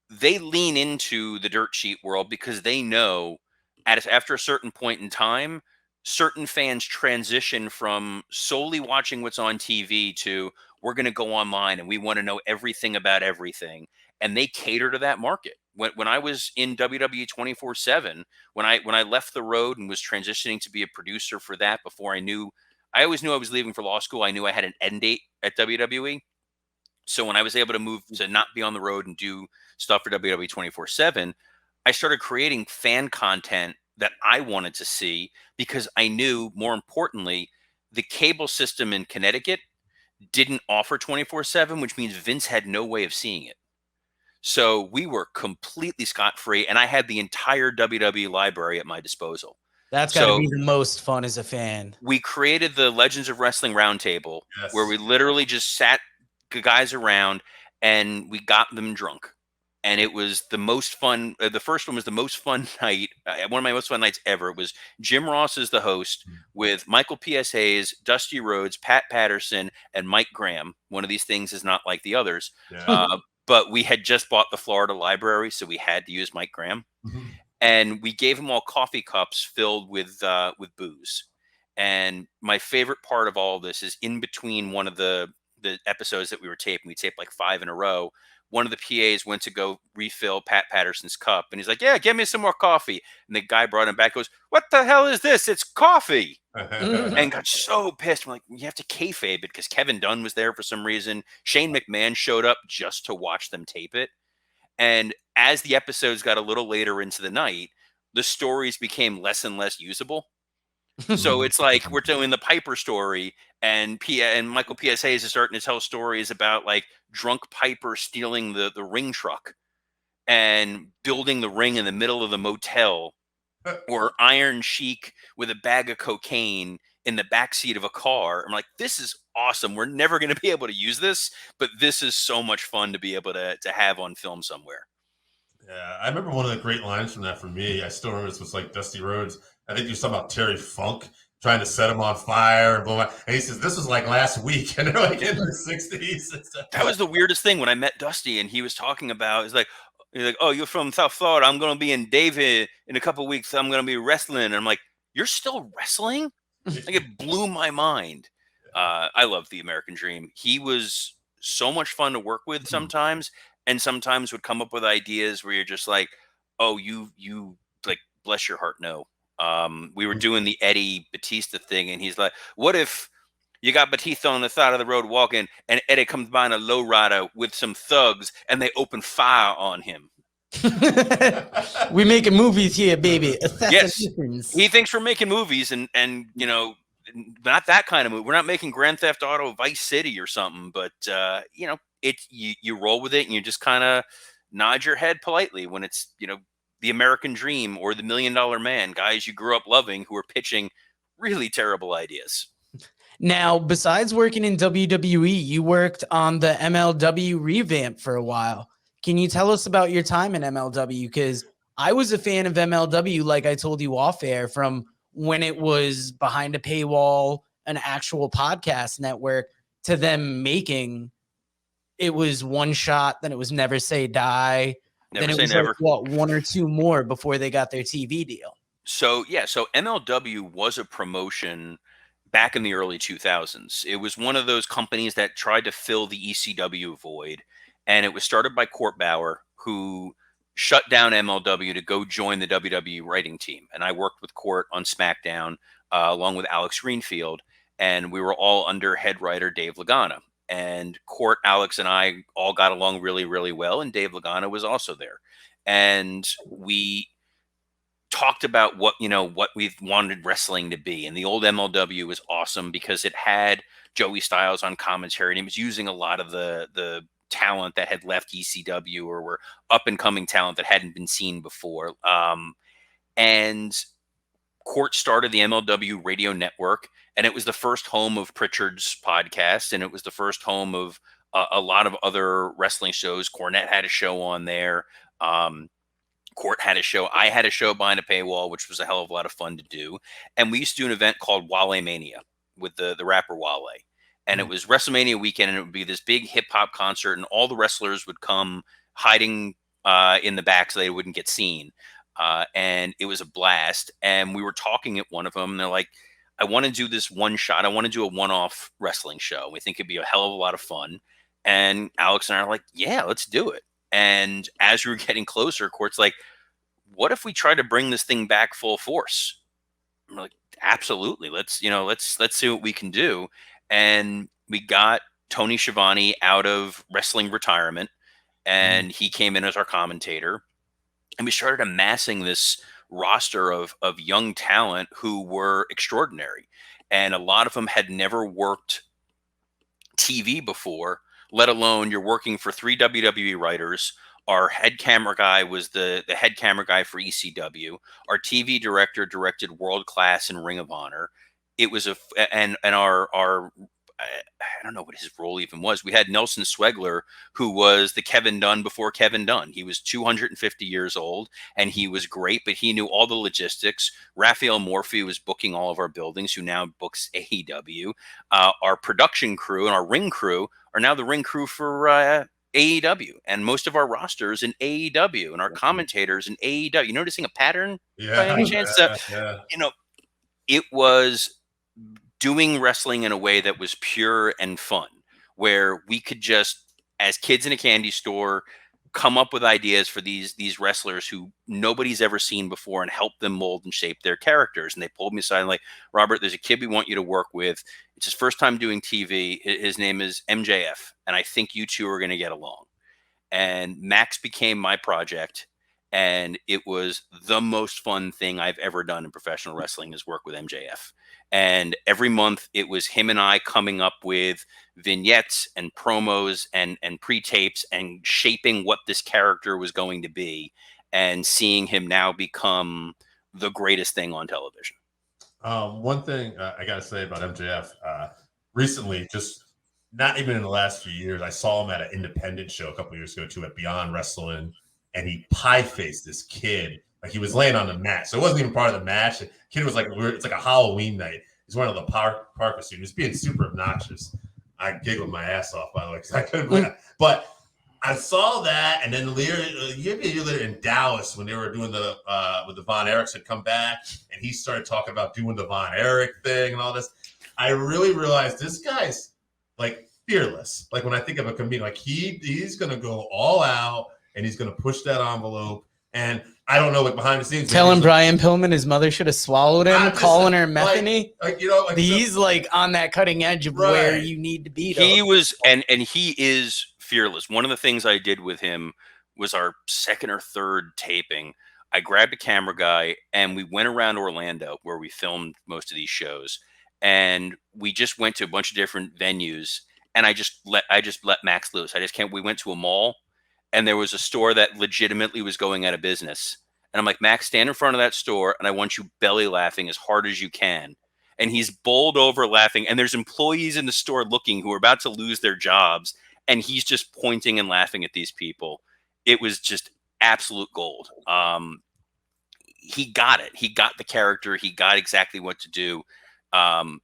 S5: they lean into the dirt sheet world because they know after a certain point in time, certain fans transition from solely watching what's on TV to we're going to go online and we want to know everything about everything. And they cater to that market. When I was in WWE 24/7, when I left the road and was transitioning to be a producer for that, I always knew I was leaving for law school. I knew I had an end date at WWE. So when I was able to move to not be on the road and do stuff for WWE 24/7, I started creating fan content that I wanted to see because I knew, more importantly, the cable system in Connecticut didn't offer 24/7, which means Vince had no way of seeing it. So we were completely scot-free, and I had the entire WWE library at my disposal.
S3: That's got to
S5: So
S3: be the most fun as a fan.
S5: we created the Legends of Wrestling Roundtable, where we literally just sat guys around and we got them drunk. And it was the most fun. The first one was the most fun night. One of my most fun nights ever. It was Jim Ross as the host with Michael P.S. Hayes, Dusty Rhodes, Pat Patterson, and Mike Graham. One of these things is not like the others.
S1: Yeah.
S5: But we had just bought the Florida library, so we had to use Mike Graham. And we gave them all coffee cups filled with booze. And my favorite part of all of this is in between one of the episodes that we were taping. We taped like 5 in a row. One of the PAs went to go refill Pat Patterson's cup, and he's like, "Yeah, give me some more coffee." And the guy brought him back, goes, "What the hell is this? It's coffee!" And got so pissed. I'm like, "You have to kayfabe it," because Kevin Dunn was there for some reason. Shane McMahon showed up just to watch them tape it. And as the episodes got a little later into the night, the stories became less and less usable. So it's like we're doing the Piper story, and Michael P.S. Hayes is starting to tell stories about like drunk Piper stealing the ring truck and building the ring in the middle of the motel, or Iron Sheik with a bag of cocaine in the backseat of a car. I'm like, this is awesome. We're never going to be able to use this, but this is so much fun to be able to have on film somewhere.
S1: Yeah, I remember one of the great lines from that for me. I still remember this was like Dusty Rhodes. I think you was talking about Terry Funk trying to set him on fire and blow. And he says, "This was like last week," and they're like in their 60s.
S5: That was the weirdest thing when I met Dusty, and he was talking about. He's like, "Oh, you're from South Florida. I'm going to be in Davie in a couple of weeks. I'm going to be wrestling." And I'm like, "You're still wrestling?" Like, it blew my mind. I love the American Dream. He was so much fun to work with sometimes, and sometimes would come up with ideas where you're just like, "Oh, you like, bless your heart, no." We were doing the Eddie Batista thing, and he's like, "What if you got Batista on the side of the road walking, and Eddie comes by in a lowrider with some thugs, and they open fire on him?"
S3: We're making movies here, baby.
S5: Yes, he thinks we're making movies, and not that kind of movie. We're not making Grand Theft Auto Vice City or something, but you roll with it, and you just kind of nod your head politely when it's the American Dream or the $1 Million Man, guys you grew up loving who are pitching really terrible ideas.
S3: Now, besides working in WWE, you worked on the MLW Revamp for a while. Can you tell us about your time in MLW? Because I was a fan of MLW, like I told you off air, from when it was behind a paywall, an actual podcast network, to them making it was one shot, then it was Never Say Die.
S5: Never
S3: then
S5: Say
S3: it was
S5: Never.
S3: like, one or two more before they got their TV deal.
S5: So MLW was a promotion back in the early 2000s. It was one of those companies that tried to fill the ECW void, and it was started by Court Bauer, who shut down MLW to go join the WWE writing team. And I worked with Court on SmackDown along with Alex Greenfield, and we were all under head writer Dave Lagana. And Court, Alex, and I all got along really, really well, and Dave Lagana was also there. And we talked about what we've wanted wrestling to be. And the old MLW was awesome because it had Joey Styles on commentary, and it was using a lot of the talent that had left ECW or were up and coming talent that hadn't been seen before. And Court started the MLW radio network, and it was the first home of Pritchard's podcast, and it was the first home of a lot of other wrestling shows. Cornette had a show on there. Court had a show. I had a show behind a paywall, which was a hell of a lot of fun to do. And we used to do an event called Wale Mania with the rapper Wale. And it was WrestleMania weekend, and it would be this big hip hop concert, and all the wrestlers would come hiding in the back so they wouldn't get seen. and it was a blast. And we were talking at one of them, and they're like, I want to do this one shot. I want to do a one-off wrestling show. We think it'd be a hell of a lot of fun. And Alex and I are like, yeah, let's do it. And as we were getting closer, Court's like, what if we try to bring this thing back full force? I'm like, absolutely. Let's see what we can do. And we got Tony Schiavone out of wrestling retirement, and he came in as our commentator, and we started amassing this roster of young talent who were extraordinary. And a lot of them had never worked TV before, let alone you're working for 3 WWE writers. Our head camera guy was the head camera guy for ECW. Our TV director directed World Class and Ring of Honor. It was and our I don't know what his role even was. We had Nelson Swegler, who was the Kevin Dunn before Kevin Dunn. He was 250 years old, and he was great, but he knew all the logistics. Raphael Morphy was booking all of our buildings, who now books AEW. Our production crew and our ring crew are now the ring crew for AEW, and most of our rosters in AEW, and our commentators in AEW. You noticing a pattern by any chance? It was doing wrestling in a way that was pure and fun, where we could just, as kids in a candy store, come up with ideas for these wrestlers who nobody's ever seen before and help them mold and shape their characters. And they pulled me aside and like, Robert, there's a kid we want you to work with. It's his first time doing TV. His name is MJF, and I think you two are going to get along. And Max became my project, and it was the most fun thing I've ever done in professional wrestling, is work with MJF. And every month it was him and I coming up with vignettes and promos and pre-tapes and shaping what this character was going to be, and seeing him now become the greatest thing on television.
S1: One thing I got to say about MJF, recently, just not even in the last few years, I saw him at an independent show a couple of years ago too, at Beyond Wrestling, and he pie-faced this kid. Like, he was laying on the mat, so it wasn't even part of the match. The kid was like, it's like a Halloween night. He's wearing the park costume. He's being super obnoxious. I giggled my ass off, by the way, because I couldn't believe it. But I saw that, and then later, a year later in Dallas, when they were doing when the Von Erichs had come back, and he started talking about doing the Von Erich thing and all this, I really realized this guy's like fearless. Like, when I think of a comedian, like he's going to go all out, and he's going to push that envelope. And I don't know, like, behind the scenes,
S3: telling Brian Pillman his mother should have swallowed him, calling her methany. He's like on that cutting edge of where you need to be.
S5: He was, and he is fearless. One of the things I did with him was our second or third taping. I grabbed a camera guy, and we went around Orlando, where we filmed most of these shows, and we just went to a bunch of different venues, and I just let Max loose. We went to a mall, and there was a store that legitimately was going out of business. And I'm like, Max, stand in front of that store, and I want you belly laughing as hard as you can. And he's bowled over laughing, and there's employees in the store looking who are about to lose their jobs, and he's just pointing and laughing at these people. It was just absolute gold. He got it. He got the character. He got exactly what to do.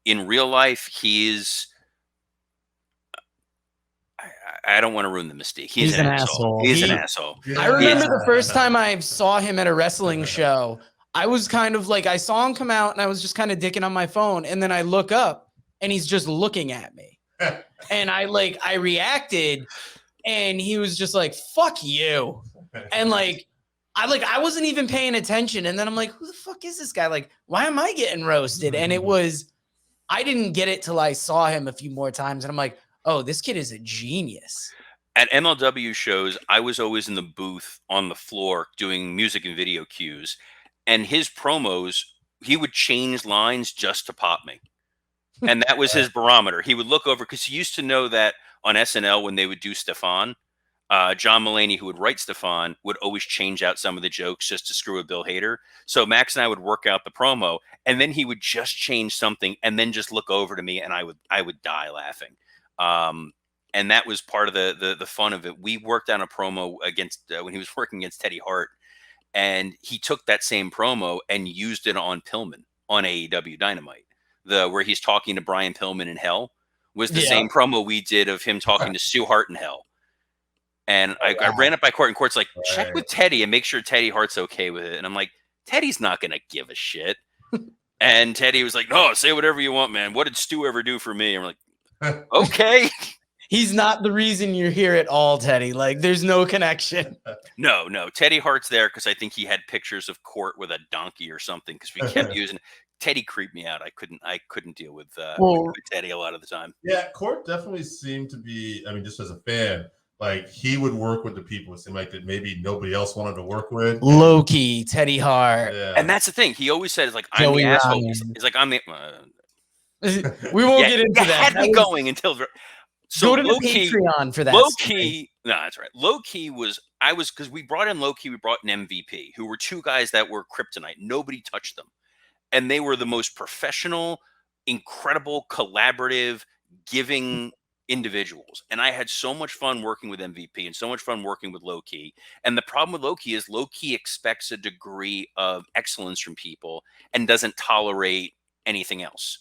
S5: In real life, he's... I don't want to ruin the mystique. He's an asshole. He's an asshole.
S3: I remember the first time I saw him at a wrestling show, I was kind of like, I saw him come out, and I was just kind of dicking on my phone. And then I look up, and he's just looking at me. And I reacted, and he was just like, fuck you. And I wasn't even paying attention. And then I'm like, who the fuck is this guy? Like, why am I getting roasted? And I didn't get it till I saw him a few more times. And I'm like, oh, this kid is a genius.
S5: At MLW shows, I was always in the booth on the floor doing music and video cues. And his promos, he would change lines just to pop me. And that was his barometer. He would look over, because he used to know that on SNL, when they would do Stefan, John Mulaney, who would write Stefan, would always change out some of the jokes just to screw with Bill Hader. So Max and I would work out the promo, and then he would just change something and then just look over to me, and I would die laughing. And that was part of the fun of it. We worked on a promo against when he was working against Teddy Hart, and he took that same promo and used it on Pillman on AEW Dynamite. Where he's talking to Brian Pillman in Hell was the same promo we did of him talking to Sue Hart in Hell. And I ran it by Court, and Court's like, check
S1: Right.
S5: with Teddy and make sure Teddy Hart's okay with it. And I'm like, Teddy's not going to give a shit. And Teddy was like, no, say whatever you want, man. What did Stu ever do for me? And I'm like, okay.
S3: He's not the reason you're here at all, Teddy. Like, there's no connection.
S5: No. Teddy Hart's there because I think he had pictures of Court with a donkey or something because we kept using Teddy creeped me out. I couldn't deal with Teddy a lot of the time.
S1: Yeah, Court definitely seemed to be, I mean, just as a fan, like he would work with the people. It seemed like that maybe nobody else wanted to work with.
S3: Low-key, Teddy Hart.
S1: Yeah.
S5: And that's the thing. He always said, like, I'm
S3: Joey
S5: the asshole.
S3: Ryan.
S5: He's like, I'm the...
S3: We won't get into
S5: you
S3: that.
S5: had me going until... So
S3: go to the
S5: low-key,
S3: Patreon for that.
S5: Low-key... No, that's right. Low-key was... Because we brought in Low-key, we brought in MVP, who were two guys that were kryptonite. Nobody touched them. And they were the most professional, incredible, collaborative, giving individuals. And I had so much fun working with MVP and so much fun working with Low-key. And the problem with Low-key is Low-key expects a degree of excellence from people and doesn't tolerate anything else.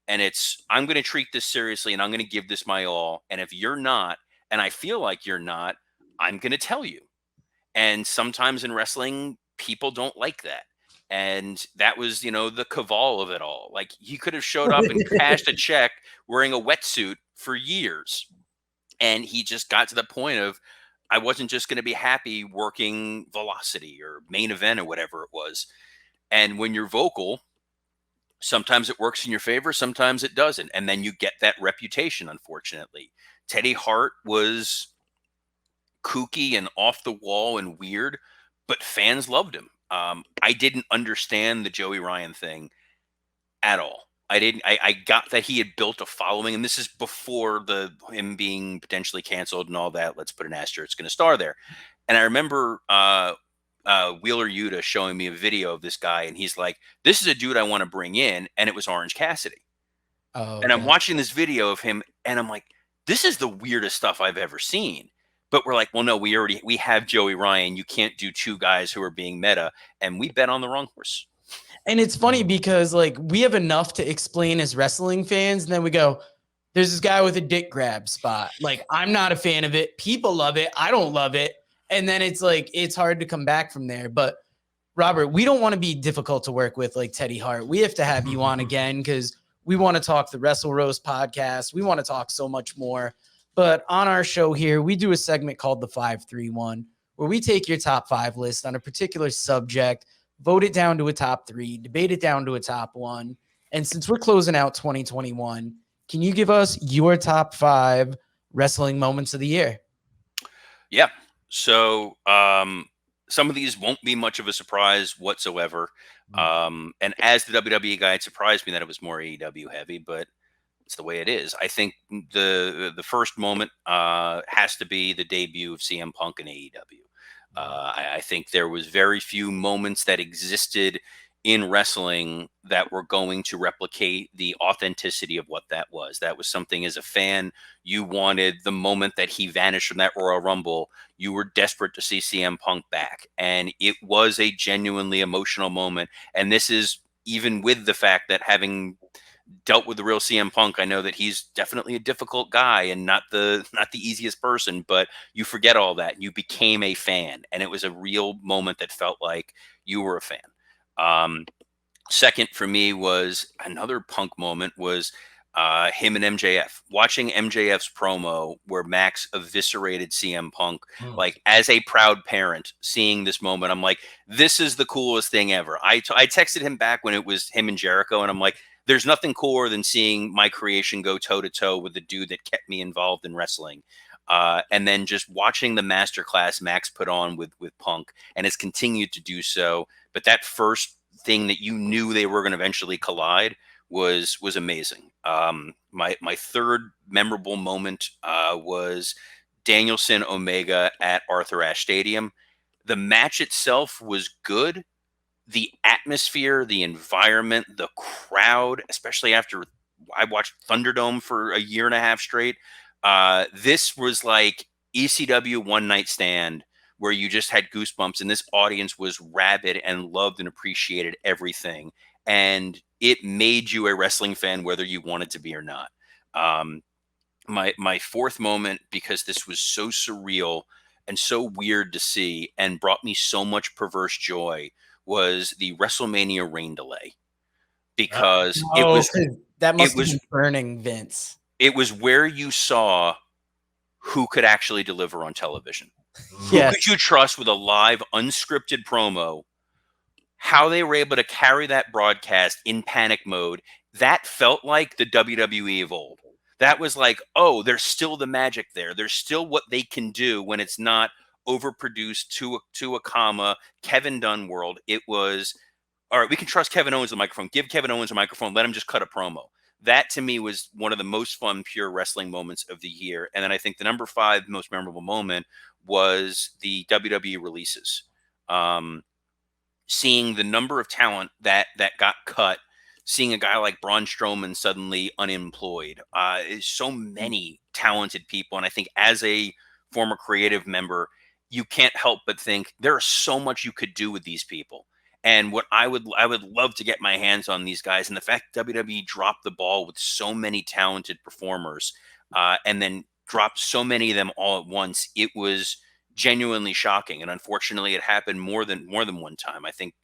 S5: And it's, I'm going to treat this seriously and I'm going to give this my all. And if you're not, and I feel like you're not, I'm going to tell you. And sometimes in wrestling, people don't like that. And that was, you know, the caval of it all. Like he could have showed up and cashed a check wearing a wetsuit for years. And he just got to the point of, I wasn't just going to be happy working Velocity or Main Event or whatever it was. And when you're vocal, sometimes it works in your favor, sometimes it doesn't. And then you get that reputation, unfortunately. Teddy Hart was kooky and off the wall and weird, but fans loved him. I didn't understand the Joey Ryan thing at all. I got that he had built a following, and this is before him being potentially canceled and all that. Let's put an asterisk in a star there. And I remember Wheeler Yuta showing me a video of this guy, and he's like, this is a dude I want to bring in, and it was Orange Cassidy.
S3: Oh, okay.
S5: And I'm watching this video of him, and I'm like, this is the weirdest stuff I've ever seen. But we're like, well, no, we have Joey Ryan. You can't do two guys who are being meta. And we bet on the wrong horse.
S3: And it's funny because like we have enough to explain as wrestling fans. And then we go, there's this guy with a dick grab spot. Like, I'm not a fan of it. People love it. I don't love it. And then it's like, it's hard to come back from there. But Robert, we don't want to be difficult to work with like Teddy Hart. We have to have you on again because we want to talk the Wrestle Roast podcast. We want to talk so much more. But on our show here, we do a segment called the 5-3-1, where we take your top 5 list on a particular subject, vote it down to a top 3, debate it down to a top 1. And since we're closing out 2021, can you give us your top 5 wrestling moments of the year?
S5: Yeah. So some of these won't be much of a surprise whatsoever. And as the WWE guy, it surprised me that it was more AEW heavy, but it's the way it is. I think the first moment has to be the debut of CM Punk in AEW. I think there was very few moments that existed in wrestling that were going to replicate the authenticity of what that was. That was something as a fan, you wanted the moment that he vanished from that Royal Rumble. You were desperate to see CM Punk back. And it was a genuinely emotional moment. And this is even with the fact that having dealt with the real CM Punk, I know that he's definitely a difficult guy and not the easiest person, but you forget all that. You became a fan, and it was a real moment that felt like you were a fan. Second for me was another Punk moment was him and MJF. Watching MJF's promo where Max eviscerated CM Punk, like as a proud parent, seeing this moment, I'm like, this is the coolest thing ever. I texted him back when it was him and Jericho, and I'm like, there's nothing cooler than seeing my creation go toe-to-toe with the dude that kept me involved in wrestling. And then just watching the masterclass Max put on with Punk, and has continued to do so. But that first thing that you knew they were going to eventually collide was amazing. My third memorable moment was Danielson Omega at Arthur Ashe Stadium. The match itself was good. The atmosphere, the environment, the crowd, especially after I watched Thunderdome for a year and a half straight. This was like ECW One Night Stand where you just had goosebumps, and this audience was rabid and loved and appreciated everything. And it made you a wrestling fan, whether you wanted to be or not. My fourth moment, because this was so surreal, and so weird to see and brought me so much perverse joy was the WrestleMania rain delay. Because
S3: that must
S5: it was
S3: have been burning Vince.
S5: It was where you saw who could actually deliver on television.
S3: Yes.
S5: Who could you trust with a live, unscripted promo? How they were able to carry that broadcast in panic mode, that felt like the WWE of old. That was like, oh, there's still the magic there. There's still what they can do when it's not overproduced to a comma, Kevin Dunn world. It was, all right, we can trust Kevin Owens the microphone. Give Kevin Owens a microphone. Let him just cut a promo. That, to me, was one of the most fun, pure wrestling moments of the year. And then I think the number 5 most memorable moment was the WWE releases. Seeing the number of talent that got cut, seeing a guy like Braun Strowman suddenly unemployed. So many talented people. And I think as a former creative member, you can't help but think there is so much you could do with these people. And what I would love to get my hands on these guys. And the fact WWE dropped the ball with so many talented performers and then dropped so many of them all at once, it was genuinely shocking. And unfortunately, it happened more than one time. I think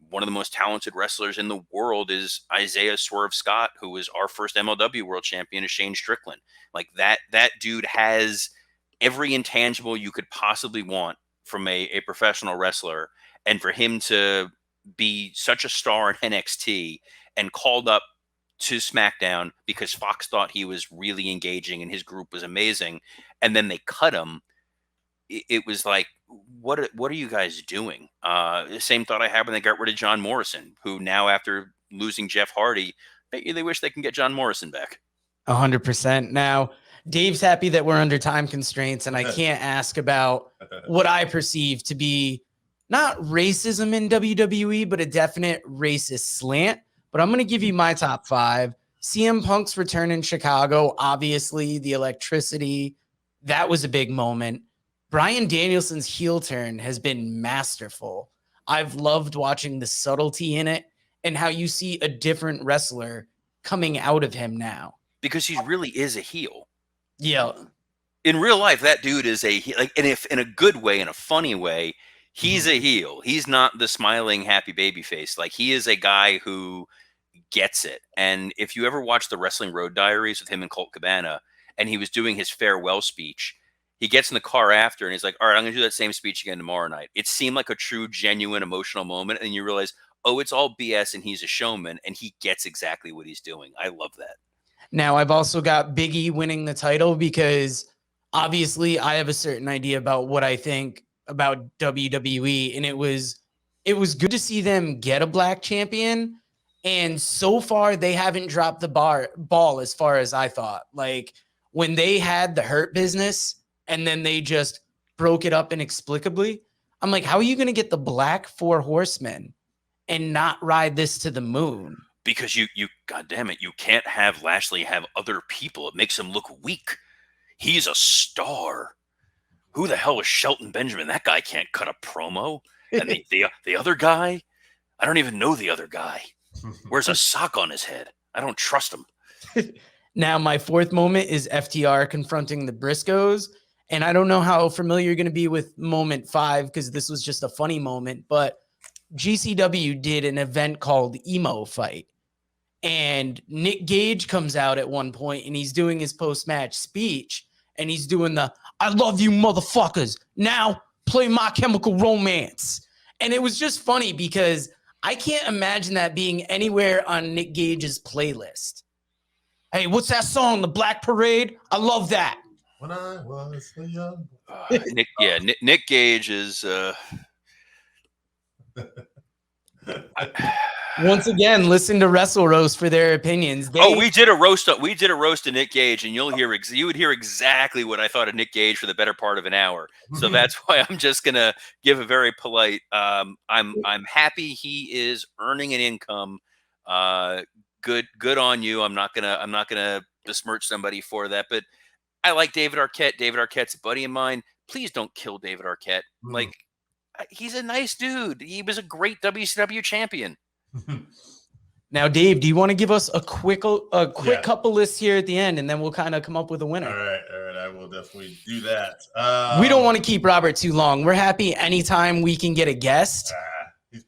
S5: one of the most talented wrestlers in the world is Isaiah Swerve Scott, who was our first MLW world champion, is Shane Strickland. Like that dude has every intangible you could possibly want from a professional wrestler. And for him to be such a star in NXT and called up to SmackDown because Fox thought he was really engaging and his group was amazing, and then they cut him, it was like, what are you guys doing? The same thought I had when they got rid of John Morrison, who now, after losing Jeff Hardy, they wish they can get John Morrison back.
S3: 100%. Now, Dave's happy that we're under time constraints, and I can't ask about what I perceive to be not racism in WWE, but a definite racist slant. But I'm going to give you my top 5. CM Punk's return in Chicago, obviously the electricity, that was a big moment. Bryan Danielson's heel turn has been masterful. I've loved watching the subtlety in it and how you see a different wrestler coming out of him now.
S5: Because he really is a heel.
S3: Yeah.
S5: In real life, that dude is a heel. Like, and if in a good way, in a funny way, he's a heel. He's not the smiling, happy baby face. Like, he is a guy who gets it. And if you ever watch the Wrestling Road Diaries with him and Colt Cabana, and he was doing his farewell speech, he gets in the car after and he's like, all right, I'm going to do that same speech again tomorrow night. It seemed like a true, genuine, emotional moment. And you realize, oh, it's all BS and he's a showman and he gets exactly what he's doing. I love that.
S3: Now, I've also got Big E winning the title because obviously I have a certain idea about what I think about WWE. And it was good to see them get a black champion. And so far, they haven't dropped the ball as far as I thought. Like, when they had the Hurt Business and then they just broke it up inexplicably, I'm like, how are you going to get the black 4 horsemen and not ride this to the moon?
S5: Because you God damn it, you can't have Lashley have other people. It makes him look weak. He's a star. Who the hell is Shelton Benjamin? That guy can't cut a promo. And the other guy, I don't even know the other guy. Wears a sock on his head. I don't trust him.
S3: Now, my 4th moment is FTR confronting the Briscoes. And I don't know how familiar you're going to be with moment 5 because this was just a funny moment. But GCW did an event called Emo Fight. And Nick Gage comes out at one point and he's doing his post-match speech. And he's doing the, I love you motherfuckers. Now play My Chemical Romance. And it was just funny because I can't imagine that being anywhere on Nick Gage's playlist. Hey, what's that song? The Black Parade? I love that.
S1: When I was a young
S5: Nick Gage is
S3: once again, listen to Wrestle Roast for their opinions.
S5: we did a roast of Nick Gage, and you would hear exactly what I thought of Nick Gage for the better part of an hour. So that's why I'm just gonna give a very polite. I'm happy he is earning an income. Good on you. I'm not gonna besmirch somebody for that, but I like David Arquette. David Arquette's a buddy of mine. Please don't kill David Arquette. Like, he's a nice dude. He was a great WCW champion.
S3: Now, Dave, do you want to give us a quick couple lists here at the end, and then we'll kind of come up with a winner?
S1: All right. I will definitely do that.
S3: We don't want to keep Robert too long. We're happy anytime we can get a guest.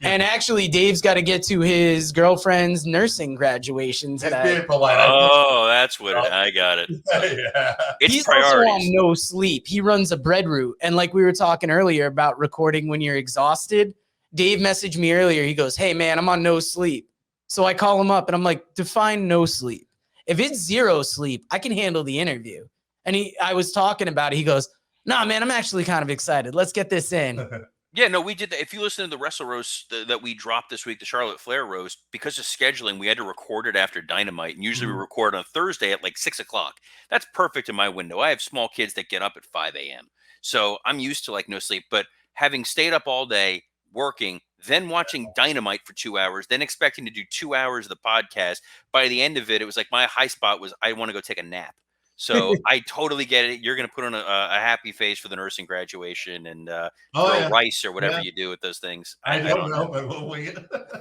S3: And actually, Dave's got to get to his girlfriend's nursing graduation today.
S5: Oh, that's what I got it.
S1: Yeah.
S5: It's
S3: He's
S5: priorities.
S3: also on no sleep. He runs a bread route. And like we were talking earlier about recording when you're exhausted, Dave messaged me earlier. He goes, hey, man, I'm on no sleep. So I call him up and I'm like, define no sleep. If it's 0 sleep, I can handle the interview. And I was talking about it. He goes, nah, man, I'm actually kind of excited. Let's get this in.
S5: Yeah, no, we did that. If you listen to the Wrestle Roast that we dropped this week, the Charlotte Flair Roast, because of scheduling, we had to record it after Dynamite. And usually we record on Thursday at like 6 o'clock. That's perfect in my window. I have small kids that get up at 5 a.m. So I'm used to like no sleep. But having stayed up all day working, then watching Dynamite for 2 hours, then expecting to do 2 hours of the podcast, by the end of it, it was like my high spot was I want to go take a nap. So I totally get it. You're going to put on a happy face for the nursing graduation and throw rice or whatever you do with those things.
S1: I don't know, but we'll wing it.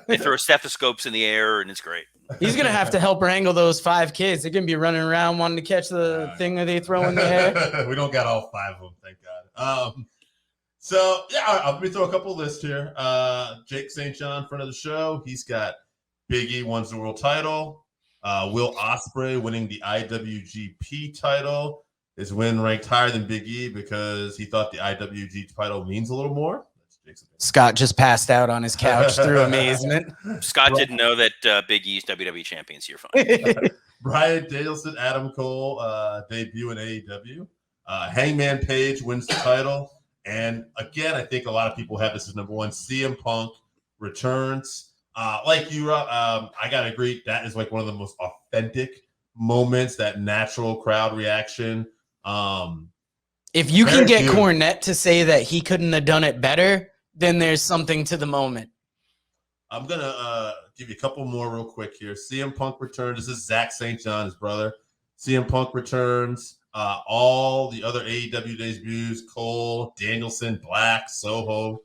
S5: They throw stethoscopes in the air, and it's great.
S3: He's going to have to help wrangle those 5 kids. They're going to be running around wanting to catch the thing that they throw in the air.
S1: We don't got all 5 of them, thank God. So, yeah, let me throw a couple lists here. Jake St. John, friend of the show. He's got Big E wins the world title. Will Ospreay winning the IWGP title. His win ranked higher than Big E because he thought the IWGP title means a little more. That's Jake's opinion.
S3: Scott just passed out on his couch through amazement.
S5: Scott didn't know that Big E's WWE champion, so you're fine.
S1: Brian Danielson, Adam Cole debut in AEW. Hangman Page wins the title. And again, I think a lot of people have this as number 1. CM Punk returns. Like you, I gotta agree. That is like one of the most authentic moments. That natural crowd reaction.
S3: If you can get Cornette to say that he couldn't have done it better, then there's something to the moment.
S1: I'm gonna give you a couple more real quick here. CM Punk returns. This is Zach St. John, his brother. CM Punk returns. All the other AEW debuts: Cole, Danielson, Black, Soho.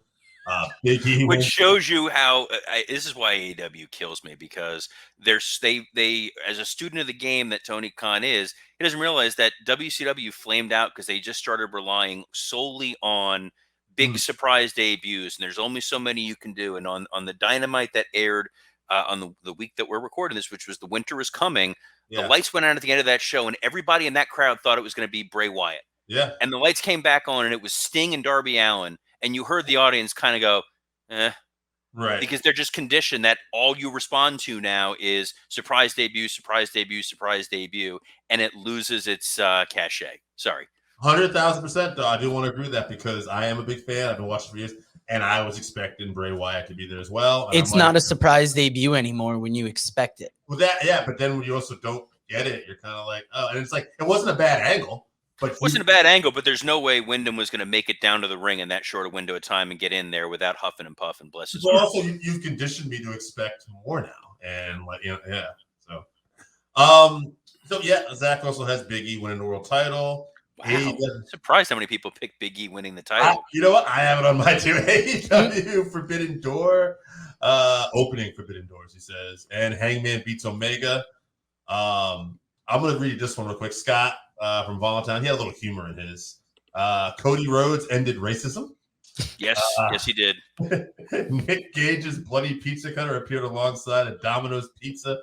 S1: Big E,
S5: which shows you how this is why AEW kills me, because they as a student of the game that Tony Khan is, he doesn't realize that WCW flamed out because they just started relying solely on big surprise debuts, and there's only so many you can do. And on the Dynamite that aired on the week that we're recording this, which was The Winter Is Coming, the lights went out at the end of that show, and everybody in that crowd thought it was going to be Bray Wyatt.
S1: Yeah, and
S5: the lights came back on, and it was Sting and Darby Allin. And you heard the audience kind of go,
S1: right.
S5: Because they're just conditioned that all you respond to now is surprise debut, surprise debut, surprise debut, and it loses its cachet. Sorry.
S1: 100,000% though. I do want to agree with that because I am a big fan. I've been watching for years, and I was expecting Bray Wyatt to be there as well. And
S3: it's not a surprise debut anymore when you expect it.
S1: Well, but then when you also don't get it, you're kind of like, oh, and it's like, it wasn't a bad angle. But
S5: it wasn't a bad angle, but there's no way Wyndham was going to make it down to the ring in that short a window of time and get in there without huffing and puffing. Bless his heart.
S1: Well, also, you've conditioned me to expect more now, and So Zach also has Big E winning the world title.
S5: Wow, surprised how many people picked Big E winning the title.
S1: You know what? I have it on my team. AEW Forbidden Door, opening Forbidden Doors, he says, and Hangman beats Omega. I'm going to read this one real quick. Scott from Valentine, he had a little humor in his. Cody Rhodes ended racism.
S5: Yes, yes, he did.
S1: Nick Gage's Bloody Pizza Cutter appeared alongside a Domino's Pizza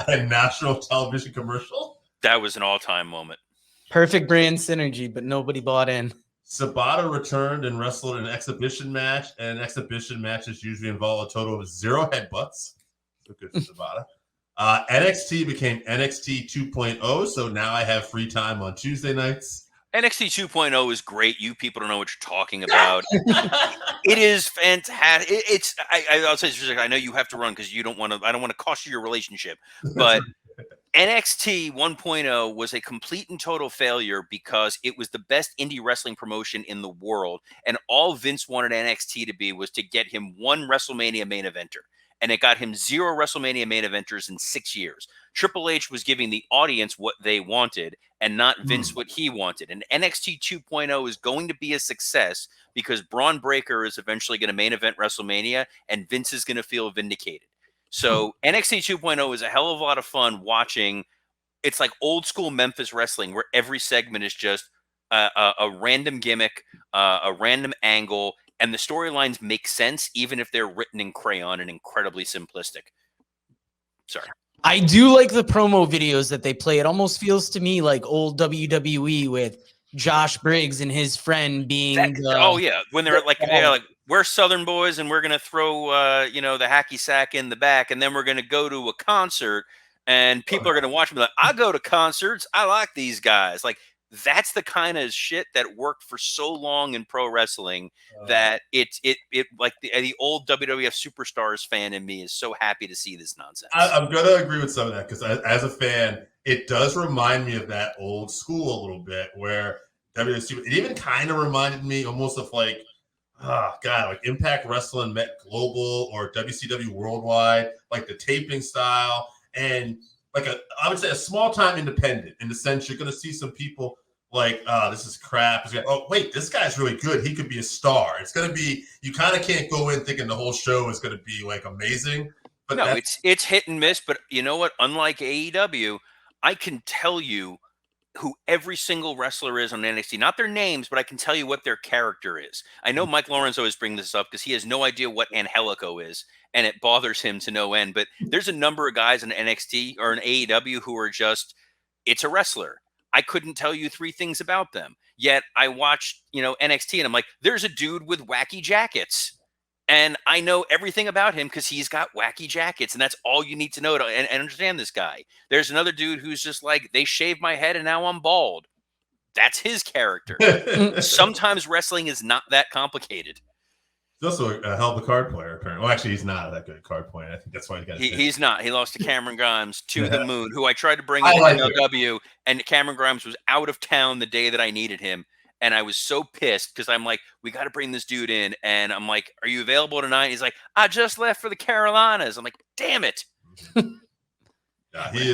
S1: and national television commercial.
S5: That was an all-time moment.
S3: Perfect brand synergy, but nobody bought in.
S1: Sabata returned and wrestled an exhibition match, and exhibition matches usually involve a total of 0 headbutts. So good for Sabata. NXT became NXT 2.0, so now I have free time on Tuesday nights.
S5: NXT 2.0 is great. You people don't know what you're talking about. It is fantastic. I'll say this, I know you have to run because I don't want to cost you your relationship, but NXT 1.0 was a complete and total failure because it was the best indie wrestling promotion in the world, and all Vince wanted NXT to be was to get him 1 WrestleMania main eventer. And it got him 0 WrestleMania main eventers in 6 years. Triple H was giving the audience what they wanted and not Vince what he wanted. And NXT 2.0 is going to be a success because Braun Breaker is eventually going to main event WrestleMania and Vince is going to feel vindicated. So NXT 2.0 is a hell of a lot of fun watching. It's like old school Memphis wrestling where every segment is just a random gimmick, a random angle, and the storylines make sense even if they're written in crayon and incredibly simplistic. Sorry.
S3: I do like the promo videos that they play. It almost feels to me like old WWE with Josh Briggs and his friend being
S5: oh yeah, when they're like we're Southern boys and we're gonna throw the hacky sack in the back, and then we're gonna go to a concert and people are gonna watch me like, I go to concerts, I like these guys. Like, that's the kind of shit that worked for so long in pro wrestling that it like the old WWF Superstars fan in me is so happy to see this nonsense.
S1: I'm gonna agree with some of that because as a fan, it does remind me of that old school a little bit where WWF. It even kind of reminded me almost of like, like Impact Wrestling met Global or WCW Worldwide, like the taping style, and like I would say a small time independent in the sense you're gonna see some people like, this is crap. Oh, wait, this guy's really good. He could be a star. It's going to be, you kind of can't go in thinking the whole show is going to be like amazing. But
S5: no, it's hit and miss. But you know what? Unlike AEW, I can tell you who every single wrestler is on NXT. Not their names, but I can tell you what their character is. I know Mike Lawrence always brings this up because he has no idea what Angelico is, and it bothers him to no end. But there's a number of guys in NXT or in AEW who are just, it's a wrestler. I couldn't tell you 3 things about them. Yet I watched, NXT and I'm like, there's a dude with wacky jackets. And I know everything about him because he's got wacky jackets. And that's all you need to know to and understand this guy. There's another dude who's just like, they shaved my head and now I'm bald. That's his character. Sometimes wrestling is not that complicated.
S1: He's also a hell of a card player, apparently. Well, actually, he's not that good card player. I think that's why he got.
S5: He's not. He lost to Cameron Grimes to the moon, who I tried to bring in MLW, and Cameron Grimes was out of town the day that I needed him, and I was so pissed because I'm like, we got to bring this dude in, and I'm like, are you available tonight? He's like, I just left for the Carolinas. I'm like, damn it.
S1: Yeah, he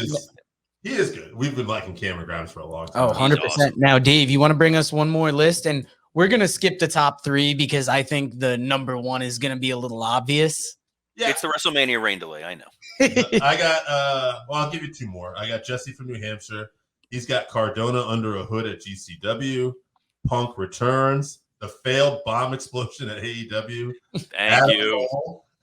S1: is good. We've been liking Cameron Grimes for a long time.
S3: Oh, 100%. Awesome. Now, Dave, you want to bring us one more list? And we're going to skip the top 3 because I think the number 1 is going to be a little obvious.
S5: Yeah. It's the WrestleMania rain delay. I know.
S1: I got, I'll give you 2 more. I got Jesse from New Hampshire. He's got Cardona under a hood at GCW. Punk returns. The failed bomb explosion at AEW.
S5: Thank you.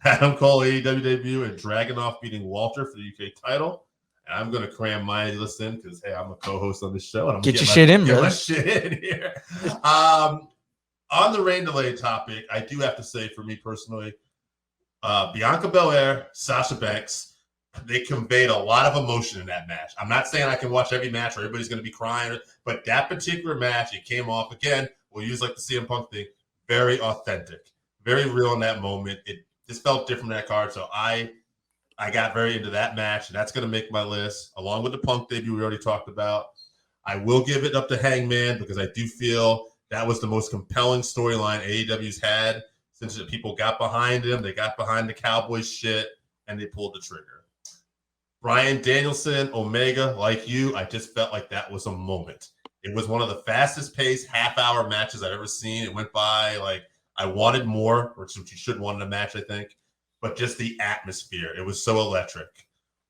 S1: Adam Cole AEW debut and Dragunov beating Walter for the UK title. And I'm going to cram my list in because, hey, I'm a co-host on this show. And I'm
S3: get your shit in, brother.
S1: Get my shit in here. On the rain delay topic, I do have to say, for me personally, Bianca Belair, Sasha Banks, they conveyed a lot of emotion in that match. I'm not saying I can watch every match or everybody's going to be crying, but that particular match, it came off, again, we'll use like the CM Punk thing, very authentic, very real in that moment. It just felt different in that card. So I got very into that match, and that's going to make my list, along with the Punk debut we already talked about. I will give it up to Hangman because I do feel that was the most compelling storyline AEW's had since the people got behind him. They got behind the Cowboys shit, and they pulled the trigger. Bryan Danielson, Omega, like you, I just felt like that was a moment. It was one of the fastest-paced half-hour matches I've ever seen. It went by like I wanted more, which you should want in a match, I think. But just the atmosphere. It was so electric.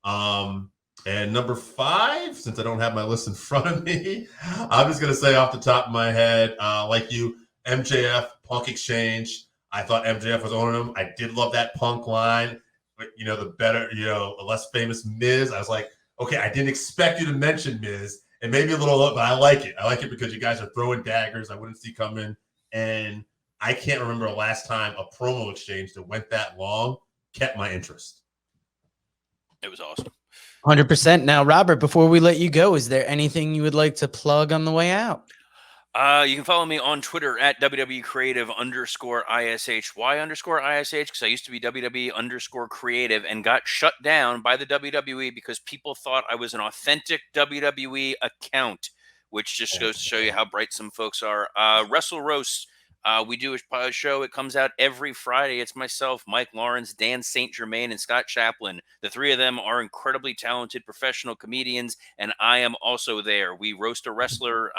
S1: And number 5, since I don't have my list in front of me, I'm just going to say off the top of my head, like you, MJF, Punk exchange. I thought MJF was owning him. I did love that Punk line. But, the better, a less famous Miz. I was like, okay, I didn't expect you to mention Miz. And maybe a little, but I like it. I like it because you guys are throwing daggers I wouldn't see coming. And I can't remember the last time a promo exchange that went that long kept my interest.
S5: It was awesome.
S3: 100%. Now, Robert, before we let you go, is there anything you would like to plug on the way out?
S5: You can follow me on Twitter at WWE_creative_ISH. Why _ISH? Because I used to be WWE_creative and got shut down by the WWE because people thought I was an authentic WWE account, which just goes to show you how bright some folks are. Wrestle Roast. We do a show. It comes out every Friday. It's myself, Mike Lawrence, Dan St. Germain, and Scott Chaplin. The 3 of them are incredibly talented professional comedians, and I am also there. We roast a wrestler.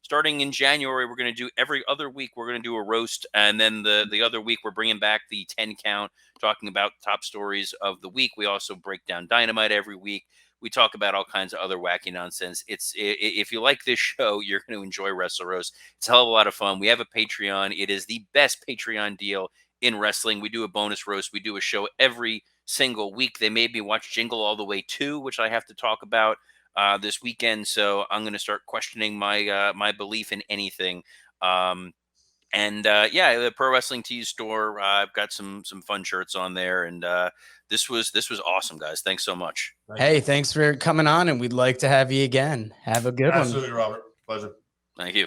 S5: Starting in January, we're going to do every other week. We're going to do a roast, and then the other week, we're bringing back the 10 count, talking about top stories of the week. We also break down Dynamite every week. We talk about all kinds of other wacky nonsense. If you like this show, you're going to enjoy Wrestle Roast. It's a hell of a lot of fun. We have a Patreon. It is the best Patreon deal in wrestling. We do a bonus roast. We do a show every single week. They made me watch Jingle All the Way 2, which I have to talk about this weekend. So I'm going to start questioning my belief in anything. Yeah, the Pro Wrestling Tees store. I've got some fun shirts on there, and this was awesome, guys. Thanks so much.
S3: Hey, thanks for coming on, and we'd like to have you again. Have a good one.
S1: Absolutely, Robert. Pleasure.
S5: Thank you.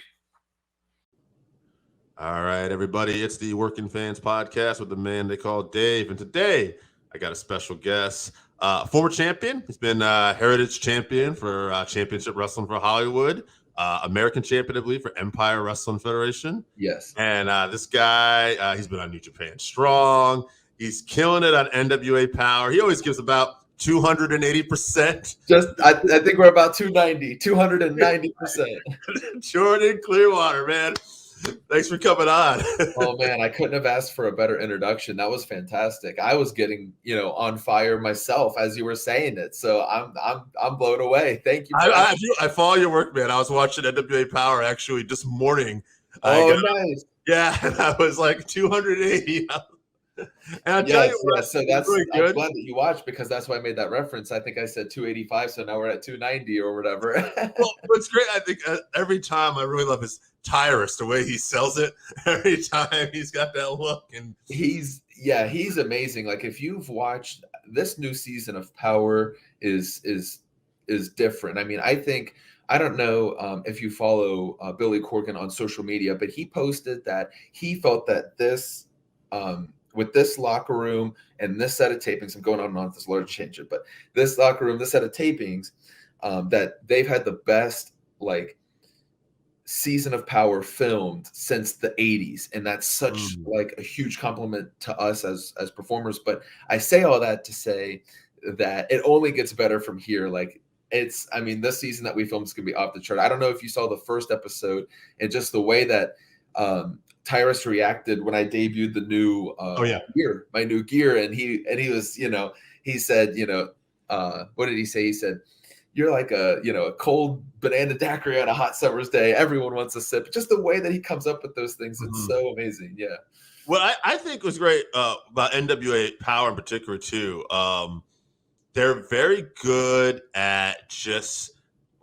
S1: All right, everybody. It's the Working Fans Podcast with the man they call Dave, and today I got a special guest, former champion. He's been Heritage Champion for Championship Wrestling for Hollywood. American champion, I believe, for Empire Wrestling Federation.
S6: Yes.
S1: And this guy, he's been on New Japan Strong. He's killing it on NWA Power. He always gives about 280%.
S6: I think we're about 290%.
S1: Jordan Clearwater, man. Thanks for coming on.
S6: Oh man, I couldn't have asked for a better introduction. That was fantastic. I was getting, on fire myself as you were saying it. So I'm blown away. Thank you.
S1: I follow your work, man. I was watching NWA Power actually this morning.
S6: Oh, nice.
S1: Yeah, and I was like 280. And I'll tell you what,
S6: so that's really good. I'm glad that you watched, because that's why I made that reference. I think I said 285, so now we're at 290 or whatever.
S1: Well, what's great, I think every time I really love his Tyrus, the way he sells it. Every time he's got that look, and
S6: he's amazing. Like, if you've watched this new season of Power, is different. I mean, I don't know if you follow Billy Corgan on social media, but he posted that he felt that this with this locker room and this set of tapings, I'm going on and on with this large change, but this locker room, this set of tapings, that they've had the best season of Power filmed since the 80s, and that's such a huge compliment to us as performers. But I say all that to say that it only gets better from here. This season that we filmed is gonna be off the chart. I don't know if you saw the first episode and just the way that Tyrus reacted when I debuted the new gear, my new gear, and he was, he said, what did he say? He said, "You're like a cold banana daiquiri on a hot summer's day. Everyone wants a sip." Just the way that he comes up with those things, it's so amazing. Yeah.
S1: What I think was great about NWA Power in particular too, they're very good at just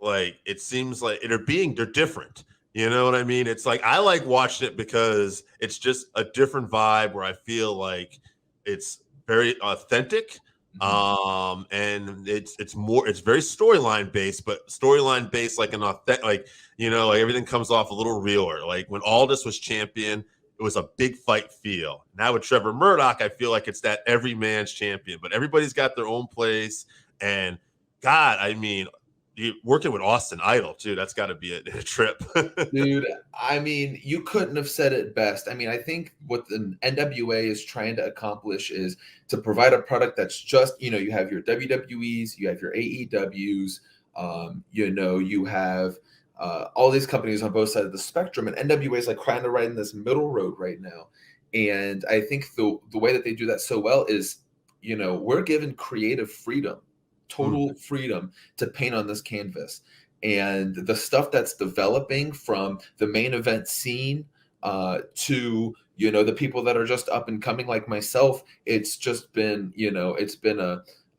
S1: it seems like they're different. You know what I mean? It's I like watching it because it's just a different vibe where I feel like it's very authentic. And it's very storyline based, but storyline based an authentic, everything comes off a little realer. Like when Aldis was champion, it was a big fight feel. Now with Trevor Murdoch, I feel like it's that every man's champion, but everybody's got their own place. And God, I mean, working with Austin Idol too, that's got to be a trip.
S6: Dude, I mean, you couldn't have said it best. I mean, I think what the NWA is trying to accomplish is to provide a product that's just, you have your WWEs, you have your AEWs, you have all these companies on both sides of the spectrum, and NWA is kind of right in this middle road right now. And I think the way that they do that so well is, we're given creative freedom, total freedom to paint on this canvas. And the stuff that's developing from the main event scene to, the people that are just up and coming like myself, it's just been, it's been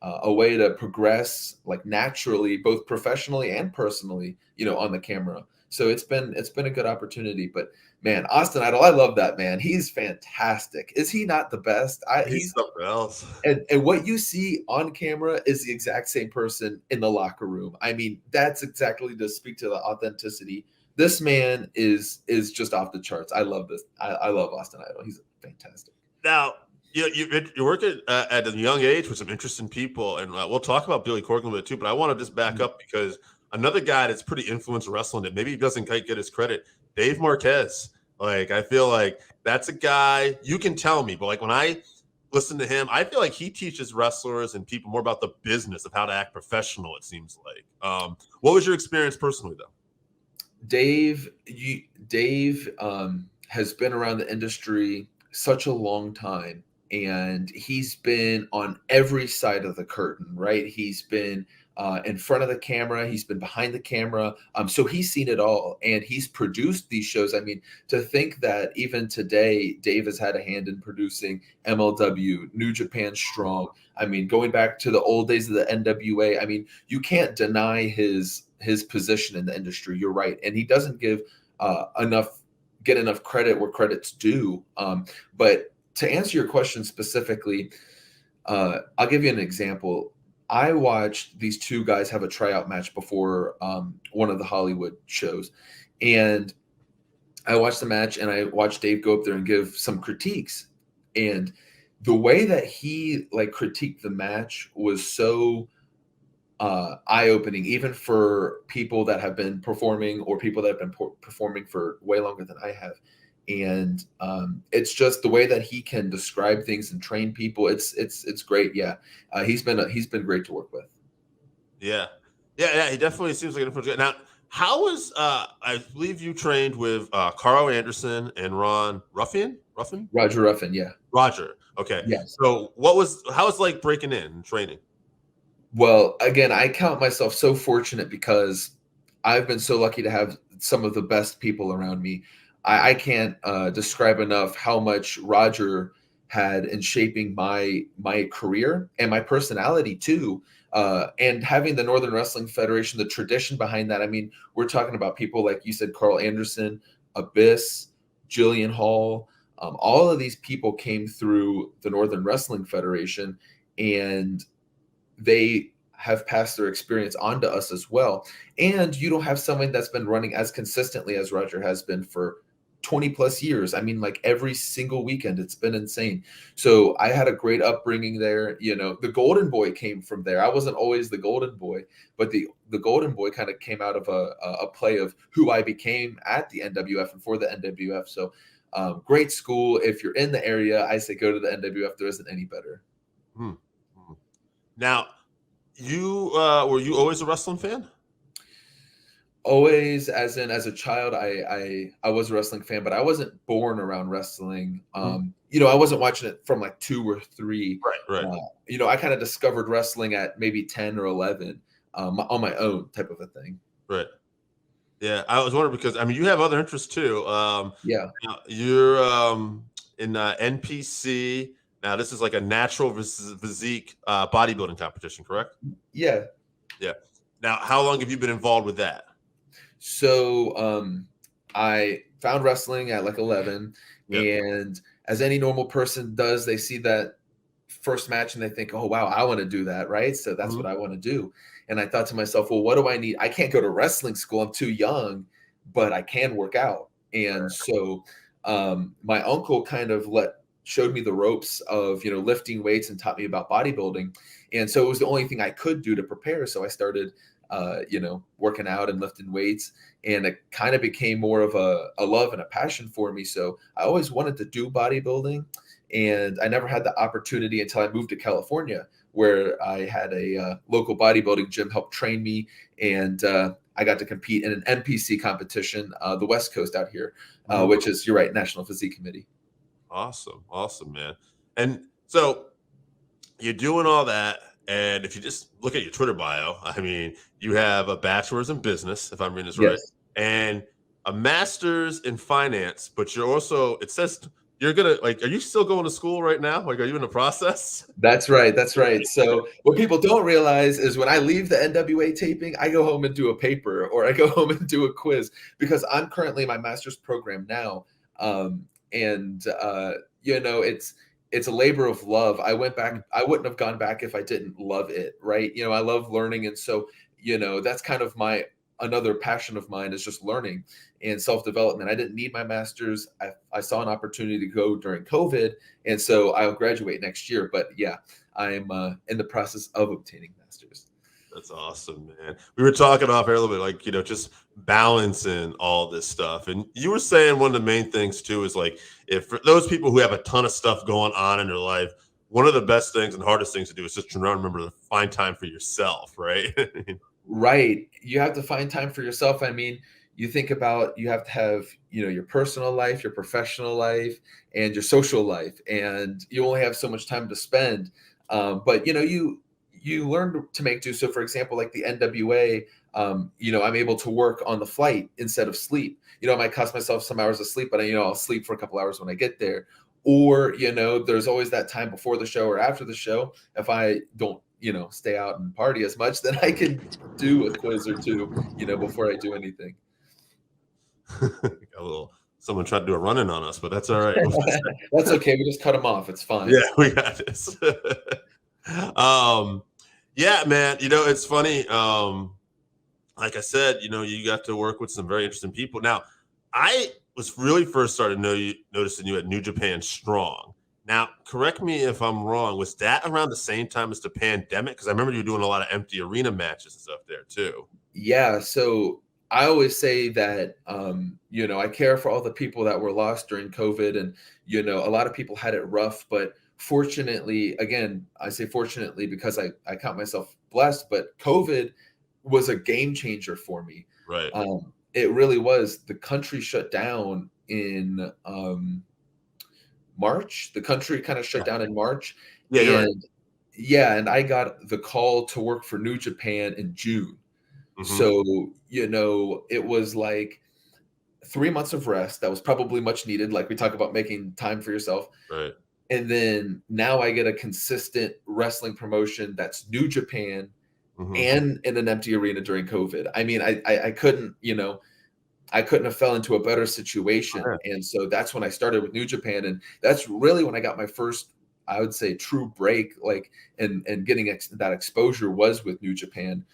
S6: a way to progress naturally, both professionally and personally, on the camera. So it's been a good opportunity. But man, Austin Idol, I love that man. He's fantastic. Is he not the best?
S1: He's something else.
S6: And what you see on camera is the exact same person in the locker room. I mean, that's exactly to speak to the authenticity. This man is just off the charts. I love this. I love Austin Idol. He's fantastic.
S1: Now, you're working at a young age with some interesting people, and we'll talk about Billy Corgan a bit too. But I want to just back up because another guy that's pretty influential wrestling that maybe he doesn't quite get his credit, Dave Marquez. I feel like that's a guy you can tell me, but when I listen to him, I feel like he teaches wrestlers and people more about the business of how to act professional. It seems like. What was your experience personally, though?
S6: Dave has been around the industry such a long time, and he's been on every side of the curtain, right? He's been in front of the camera. He's been behind the camera. So he's seen it all, and he's produced these shows. I mean, to think that even today, Dave has had a hand in producing MLW, New Japan Strong. I mean, going back to the old days of the NWA, I mean, you can't deny his position in the industry. You're right. And he doesn't get enough credit where credit's due. But to answer your question specifically, I'll give you an example. I watched these two guys have a tryout match before one of the Hollywood shows. And I watched the match, and I watched Dave go up there and give some critiques. And the way that he critiqued the match was so eye-opening, even for people that have been performing or people that have been performing for way longer than I have. And it's just the way that he can describe things and train people. It's great. Yeah, he's been great to work with.
S1: Yeah. He definitely seems like an influence. Now, how was I believe you trained with Carl Anderson and Ron Ruffin?
S6: Roger Ruffin, yeah.
S1: Roger. Okay.
S6: Yes.
S1: So how was like breaking in and training?
S6: Well, again, I count myself so fortunate because I've been so lucky to have some of the best people around me. I can't describe enough how much Roger had in shaping my career and my personality too. And having the Northern Wrestling Federation, the tradition behind that. I mean, we're talking about people like you said, Carl Anderson, Abyss, Jillian Hall. All of these people came through the Northern Wrestling Federation, and they have passed their experience on to us as well. And you don't have someone that's been running as consistently as Roger has been for 20 plus years. I mean, like every single weekend, it's been insane. So I had a great upbringing there. You know, the Golden Boy came from there. I wasn't always the Golden Boy, but the Golden Boy kind of came out of a play of who I became at the NWF and for the NWF. So great school. If you're in the area, I say go to the NWF. There isn't any better.
S1: Now, you were you always a wrestling fan?
S6: Always, as a child, I was a wrestling fan, but I wasn't born around wrestling. You know, I wasn't watching it from like 2 or 3.
S1: Right.
S6: You know, I kind of discovered wrestling at maybe 10 or 11 on my own type of a thing.
S1: Right. Yeah, I was wondering because I mean you have other interests too.
S6: Yeah.
S1: You're in NPC. Now this is like a natural physique bodybuilding competition, correct?
S6: Yeah.
S1: Now, how long have you been involved with that?
S6: So I found wrestling at like 11, and as any normal person does, they see that first match and they think, oh, wow, I want to do that, right? So that's what I want to do. And I thought to myself, well, what do I need? I can't go to wrestling school. I'm too young, but I can work out. And so my uncle kind of showed me the ropes of, you know, lifting weights and taught me about bodybuilding. And so it was the only thing I could do to prepare. So I started you know, working out and lifting weights, and it kind of became more of a love and a passion for me. So I always wanted to do bodybuilding, and I never had the opportunity until I moved to California, where I had a local bodybuilding gym help train me, and I got to compete in an NPC competition, the West Coast out here, which is, you're right, National Physique Committee.
S1: Awesome, man. And so you're doing all that. And if you just look at your Twitter bio, I mean, you have a bachelor's in business, if I'm reading this right, and a master's in finance, but you're also, it says you're going to, like, are you still going to school right now? Like, are you in the process?
S6: That's right. So what people don't realize is when I leave the NWA taping, I go home and do a paper, or I go home and do a quiz, because I'm currently in my master's program now. You know, it's a labor of love. I went back. I wouldn't have gone back if I didn't love it. Right. You know, I love learning. And so, you know, that's kind of another passion of mine, is just learning and self-development. I didn't need my master's. I saw an opportunity to go during COVID. And so I'll graduate next year. But yeah, I'm in the process of obtaining master's.
S1: That's awesome, man. We were talking off air a little bit, like, you know, just balancing all this stuff. And you were saying one of the main things too is like, if for those people who have a ton of stuff going on in their life, one of the best things and hardest things to do is just to remember to find time for yourself, right?
S6: Right. You have to find time for yourself. I mean, you think about, you have to have, you know, your personal life, your professional life, and your social life, and you only have so much time to spend. But you know, you learn to make do. So for example, like the NWA, you know, I'm able to work on the flight instead of sleep. You know, I might cost myself some hours of sleep, but you know, I'll sleep for a couple hours when I get there. Or, you know, there's always that time before the show or after the show. If I don't, you know, stay out and party as much, then I can do a quiz or two, you know, before I do anything.
S1: Someone tried to do a run-in on us, but that's all right.
S6: That's okay. We just cut them off. It's fine.
S1: Yeah, we got this. Yeah, man. You know, it's funny. Like I said, you know, you got to work with some very interesting people. Now, I was really first started noticing you at New Japan Strong. Now, correct me if I'm wrong. Was that around the same time as the pandemic? Because I remember you were doing a lot of empty arena matches and stuff there too.
S6: Yeah. So I always say that, you know, I care for all the people that were lost during COVID, and, you know, a lot of people had it rough, but fortunately, again, I say fortunately because I count myself blessed, but COVID was a game changer for me.
S1: Right.
S6: It really was. The country shut down in March. The country kind of shut down in March.
S1: Yeah,
S6: and yeah, and I got the call to work for New Japan in June.
S1: Mm-hmm.
S6: So, you know, it was like 3 months of rest. That was probably much needed. Like we talk about making time for yourself.
S1: Right.
S6: And then now I get a consistent wrestling promotion that's New Japan,
S1: mm-hmm.
S6: and in an empty arena during COVID. I mean, I couldn't, you know, I couldn't have fell into a better situation. And so that's when I started with New Japan. And that's really when I got my first, I would say, true break, like, and getting that exposure was with New Japan.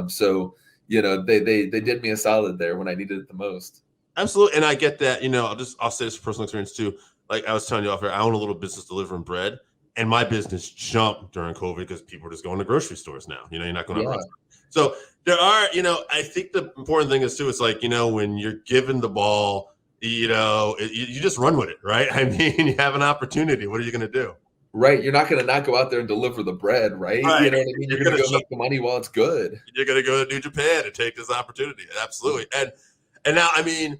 S6: So, you know, they did me a solid there when I needed it the most.
S1: Absolutely. And I get that, you know, I'll say this from personal experience too. Like I was telling you off here, I own a little business delivering bread, and my business jumped during COVID because people are just going to grocery stores now. You know, you're not going to restaurant. So there are, you know, I think the important thing is too, it's like, you know, when you're given the ball, you know, you just run with it, right? I mean, you have an opportunity. What are you going to do?
S6: Right. You're not going to not go out there and deliver the bread, right? You know what I mean? You're going to go make the money while it's good.
S1: You're going to go to New Japan and take this opportunity. Absolutely. And now, I mean,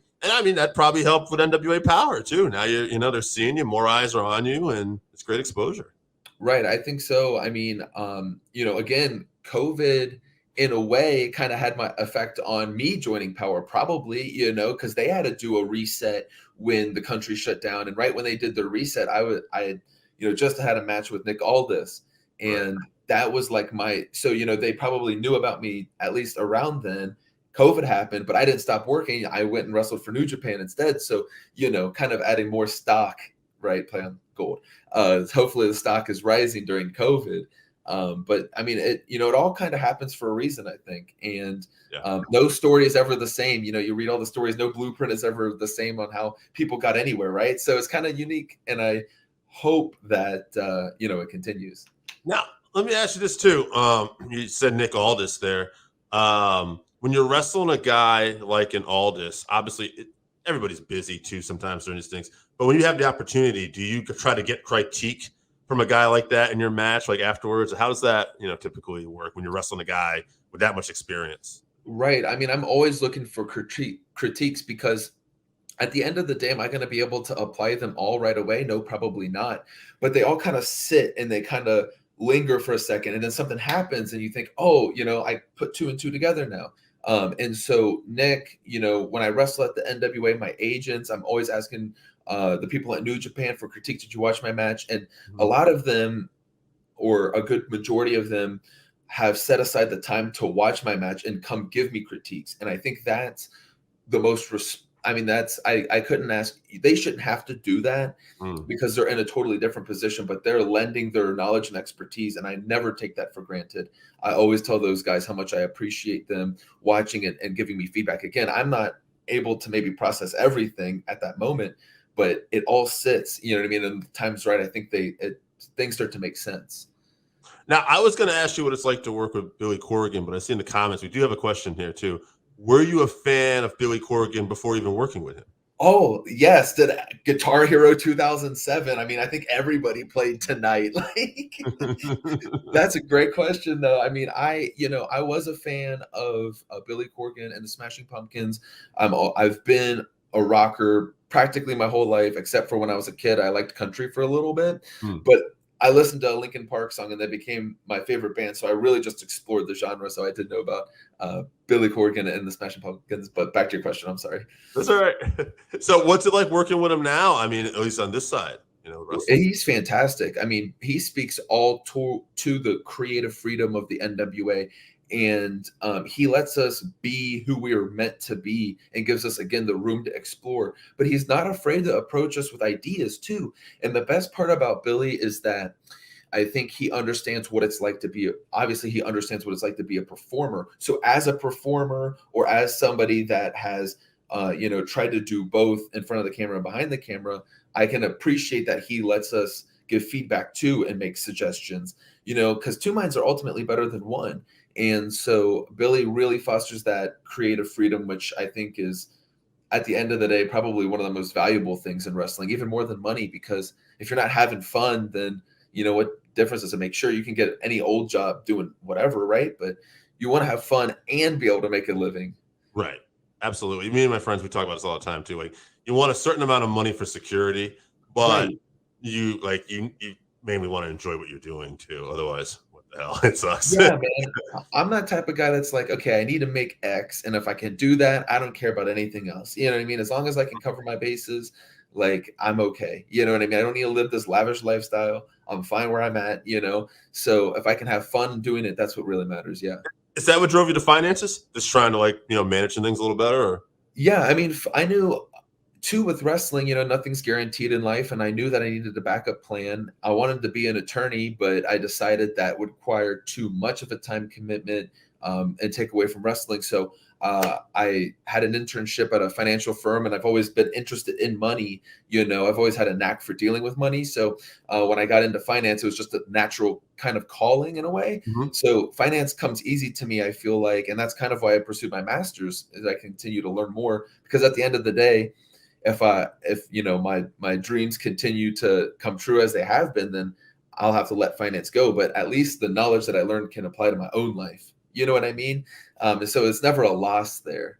S1: that probably helped with NWA Power too. Now you know, they're seeing you, more eyes are on you, and it's great exposure.
S6: Right. I think so. I mean, you know, again, COVID in a way kind of had my effect on me joining Power, probably, you know, because they had to do a reset when the country shut down. And right when they did the reset, I had, you know, just had a match with Nick Aldis. And that was like so, you know, they probably knew about me at least around then. COVID happened, but I didn't stop working. I went and wrestled for New Japan instead. So, you know, kind of adding more stock, right? Play on gold. Hopefully the stock is rising during COVID. But I mean, it all kind of happens for a reason, I think. And no story is ever the same. You know, you read all the stories, no blueprint is ever the same on how people got anywhere, right? So it's kind of unique. And I hope that, you know, it continues.
S1: Now, let me ask you this too. You said Nick Aldis there. When you're wrestling a guy like an Aldis, obviously everybody's busy too sometimes during these things. But when you have the opportunity, do you try to get critique from a guy like that in your match, like afterwards? How does that, you know, typically work when you're wrestling a guy with that much experience?
S6: Right. I mean, I'm always looking for critiques because at the end of the day, am I going to be able to apply them all right away? No, probably not. But they all kind of sit and they kind of linger for a second, and then something happens and you think, oh, you know, I put 2 and 2 together now. And so Nick, you know, when I wrestle at the NWA, my agents, I'm always asking the people at New Japan for critique. Did you watch my match? And a lot of them, or a good majority of them, have set aside the time to watch my match and come give me critiques. And I think that's the most I couldn't ask. They shouldn't have to do that because they're in a totally different position, but they're lending their knowledge and expertise. And I never take that for granted. I always tell those guys how much I appreciate them watching it and giving me feedback. Again, I'm not able to maybe process everything at that moment, but it all sits, you know what I mean? And the time's right. I think things start to make sense.
S1: Now, I was going to ask you what it's like to work with Billy Corrigan, but I see in the comments, we do have a question here too. Were you a fan of Billy Corrigan before even working with him?
S6: Oh, yes. Did Guitar Hero 2007. I mean, I think everybody played Tonight. Like, that's a great question, though. I mean, I was a fan of Billy Corrigan and the Smashing Pumpkins. I've been a rocker practically my whole life, except for when I was a kid. I liked country for a little bit. But I listened to a Linkin Park song and they became my favorite band. So I really just explored the genre. So I did know about Billy Corgan and the Smashing Pumpkins. But back to your question, I'm sorry.
S1: That's all right. So what's it like working with him now? I mean, at least on this side, wrestling.
S6: He's fantastic. I mean, he speaks all to the creative freedom of the NWA. And he lets us be who we are meant to be and gives us, again, the room to explore. But he's not afraid to approach us with ideas, too. And the best part about Billy is that I think he understands what it's like to be, obviously, he understands what it's like to be a performer. So as a performer or as somebody that has, tried to do both in front of the camera and behind the camera, I can appreciate that he lets us give feedback, too, and make suggestions, because two minds are ultimately better than one. And so Billy really fosters that creative freedom, which I think is, at the end of the day, probably one of the most valuable things in wrestling, even more than money, because if you're not having fun, then, what difference does it make? Sure, you can get any old job doing whatever, right? But you want to have fun and be able to make a living.
S1: Right. Absolutely. Me and my friends, we talk about this all the time, too. Like, you want a certain amount of money for security, but
S6: Right.
S1: you mainly want to enjoy what you're doing, too. Otherwise, hell, it sucks.
S6: Yeah, man. I'm that type of guy that's like, okay, I need to make X, and if I can do that, I don't care about anything else. You know what I mean? As long as I can cover my bases, like, I'm okay. You know what I mean? I don't need to live this lavish lifestyle. I'm fine where I'm at, So if I can have fun doing it, that's what really matters. Yeah.
S1: Is that what drove you to finances? Just trying to managing things a little better? Or?
S6: Yeah, I mean, I knew too with wrestling, nothing's guaranteed in life. And I knew that I needed a backup plan. I wanted to be an attorney, but I decided that would require too much of a time commitment and take away from wrestling. So I had an internship at a financial firm, and I've always been interested in money. I've always had a knack for dealing with money. So when I got into finance, it was just a natural kind of calling in a way.
S1: Mm-hmm.
S6: So finance comes easy to me, I feel like. And that's kind of why I pursued my master's, as I continue to learn more, because at the end of the day, if my dreams continue to come true as they have been, then I'll have to let finance go. But at least the knowledge that I learned can apply to my own life. You know what I mean? And so it's never a loss there.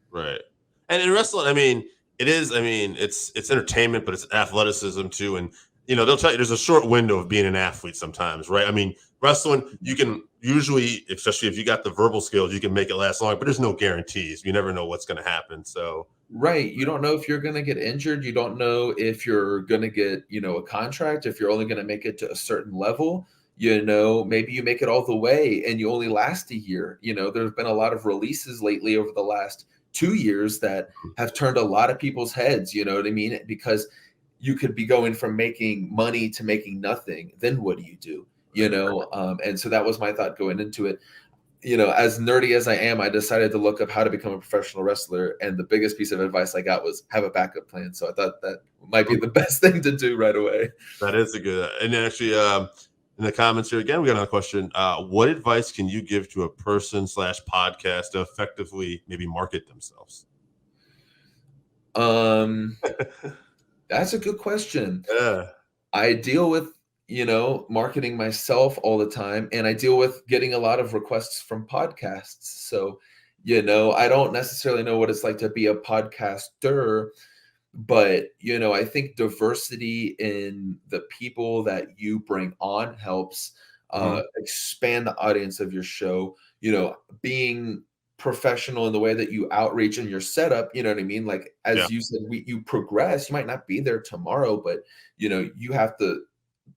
S1: Right. And in wrestling, I mean, it is, it's entertainment, but it's athleticism too. And, they'll tell you there's a short window of being an athlete sometimes, right? I mean, wrestling, you can usually, especially if you got the verbal skills, you can make it last long, but there's no guarantees. You never know what's going to happen. So.
S6: Right. You don't know if you're going to get injured. You don't know if you're going to get, a contract, if you're only going to make it to a certain level. Maybe you make it all the way and you only last a year. There's been a lot of releases lately over the last 2 years that have turned a lot of people's heads, you know what I mean? Because you could be going from making money to making nothing. Then what do you do? And so that was my thought going into it. As nerdy as I am, I decided to look up how to become a professional wrestler. And the biggest piece of advice I got was have a backup plan. So I thought that might be the best thing to do right away.
S1: That is a good, and actually, in the comments here again, we got another question. What advice can you give to a person /podcast to effectively maybe market themselves?
S6: That's a good question.
S1: Yeah.
S6: I deal with, marketing myself all the time, and I deal with getting a lot of requests from podcasts. So, I don't necessarily know what it's like to be a podcaster, but, I think diversity in the people that you bring on helps expand the audience of your show, being professional in the way that you outreach and your setup, you know what I mean? Like, as you said, you progress, you might not be there tomorrow, but, you have to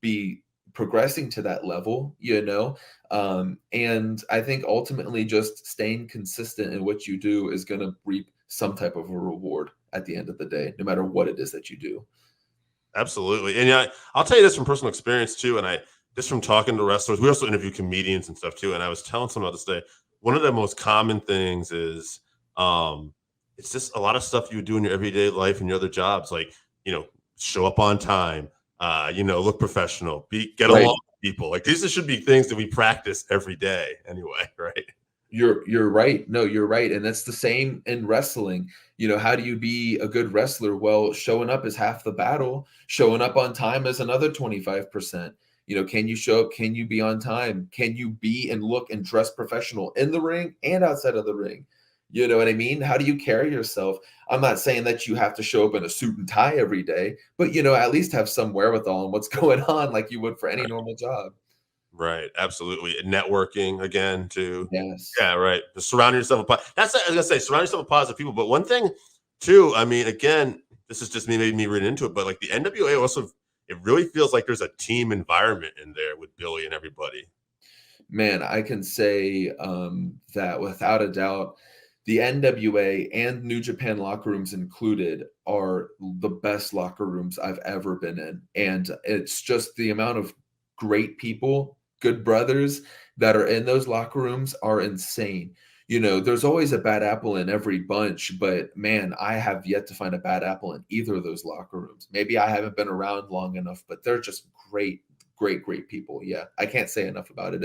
S6: be progressing to that level, and I think ultimately just staying consistent in what you do is going to reap some type of a reward at the end of the day, no matter what it is that you do.
S1: Absolutely. And I'll tell you this from personal experience too. And just from talking to wrestlers, we also interview comedians and stuff too. And I was telling someone this day, one of the most common things is it's just a lot of stuff you would do in your everyday life and your other jobs, like, show up on time, look professional, get along with people. Like, these should be things that we practice every day anyway, right?
S6: You're right. No, you're right. And that's the same in wrestling. How do you be a good wrestler? Well, showing up is half the battle. Showing up on time is another 25%. Can you show up? Can you be on time? Can you be and look and dress professional in the ring and outside of the ring? You know what I mean? How do you carry yourself? I'm not saying that you have to show up in a suit and tie every day, but at least have some wherewithal on what's going on, like you would for any normal job.
S1: Right, absolutely. Networking again too.
S6: Yes.
S1: Yeah, right. Surround yourself with that's what I was gonna say. Surround yourself with positive people. But one thing too, I mean, again, this is just made me read into it, but like the NWA also, it really feels like there's a team environment in there with Billy and everybody.
S6: Man, I can say that without a doubt, the NWA and New Japan locker rooms included are the best locker rooms I've ever been in. And it's just the amount of great people, good brothers that are in those locker rooms are insane. There's always a bad apple in every bunch, but man, I have yet to find a bad apple in either of those locker rooms. Maybe I haven't been around long enough, but they're just great people. Yeah, I can't say enough about it.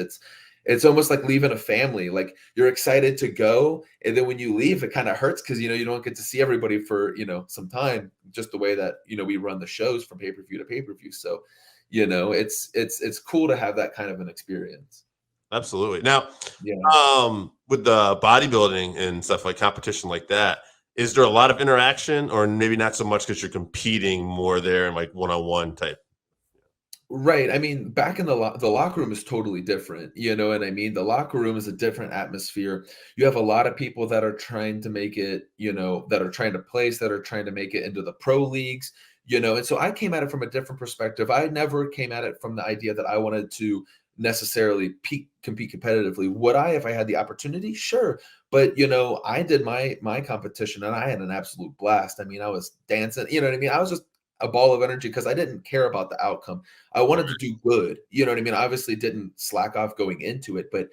S6: It's almost like leaving a family. Like you're excited to go, and then when you leave, it kind of hurts because you don't get to see everybody for some time. Just the way that we run the shows from pay-per-view to pay-per-view. So it's cool to have that kind of an experience.
S1: Absolutely. Now,
S6: Yeah.
S1: with the bodybuilding and stuff like competition like that, is there a lot of interaction, or maybe not so much because you're competing more there and like one-on-one type?
S6: Right. I mean, back in the locker room is totally different. You know what I mean? The locker room is a different atmosphere. You have a lot of people that are trying to make it, that are trying to place, that are trying to make it into the pro leagues, and so I came at it from a different perspective. I never came at it from the idea that I wanted to necessarily compete competitively. Would I, if I had the opportunity? Sure. But, I did my competition and I had an absolute blast. I mean, I was dancing, you know what I mean? I was just a ball of energy because I didn't care about the outcome. I wanted to do good. You know what I mean? I obviously didn't slack off going into it, but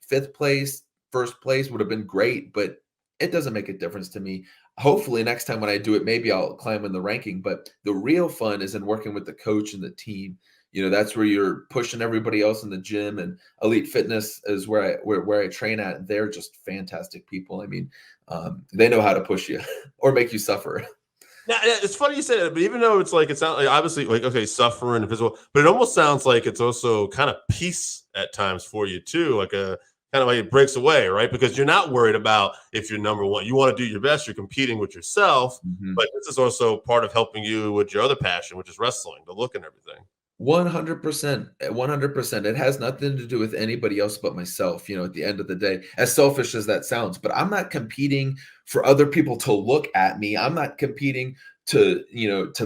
S6: fifth place, first place would have been great, but it doesn't make a difference to me. Hopefully next time when I do it, maybe I'll climb in the ranking, but the real fun is in working with the coach and the team. That's where you're pushing everybody else in the gym, and Elite Fitness is where I train at. They're just fantastic people. I mean, they know how to push you or make you suffer.
S1: Now, it's funny you say that, but even though it's not like obviously like, okay, suffering and physical, but it almost sounds like it's also kind of peace at times for you too, like a kind of like it breaks away, right? Because you're not worried about if you're number one. You want to do your best. You're competing with yourself, but this is also part of helping you with your other passion, which is wrestling, the look and everything.
S6: 100%. 100%. It has nothing to do with anybody else but myself, at the end of the day, as selfish as that sounds. But I'm not competing for other people to look at me. I'm not competing to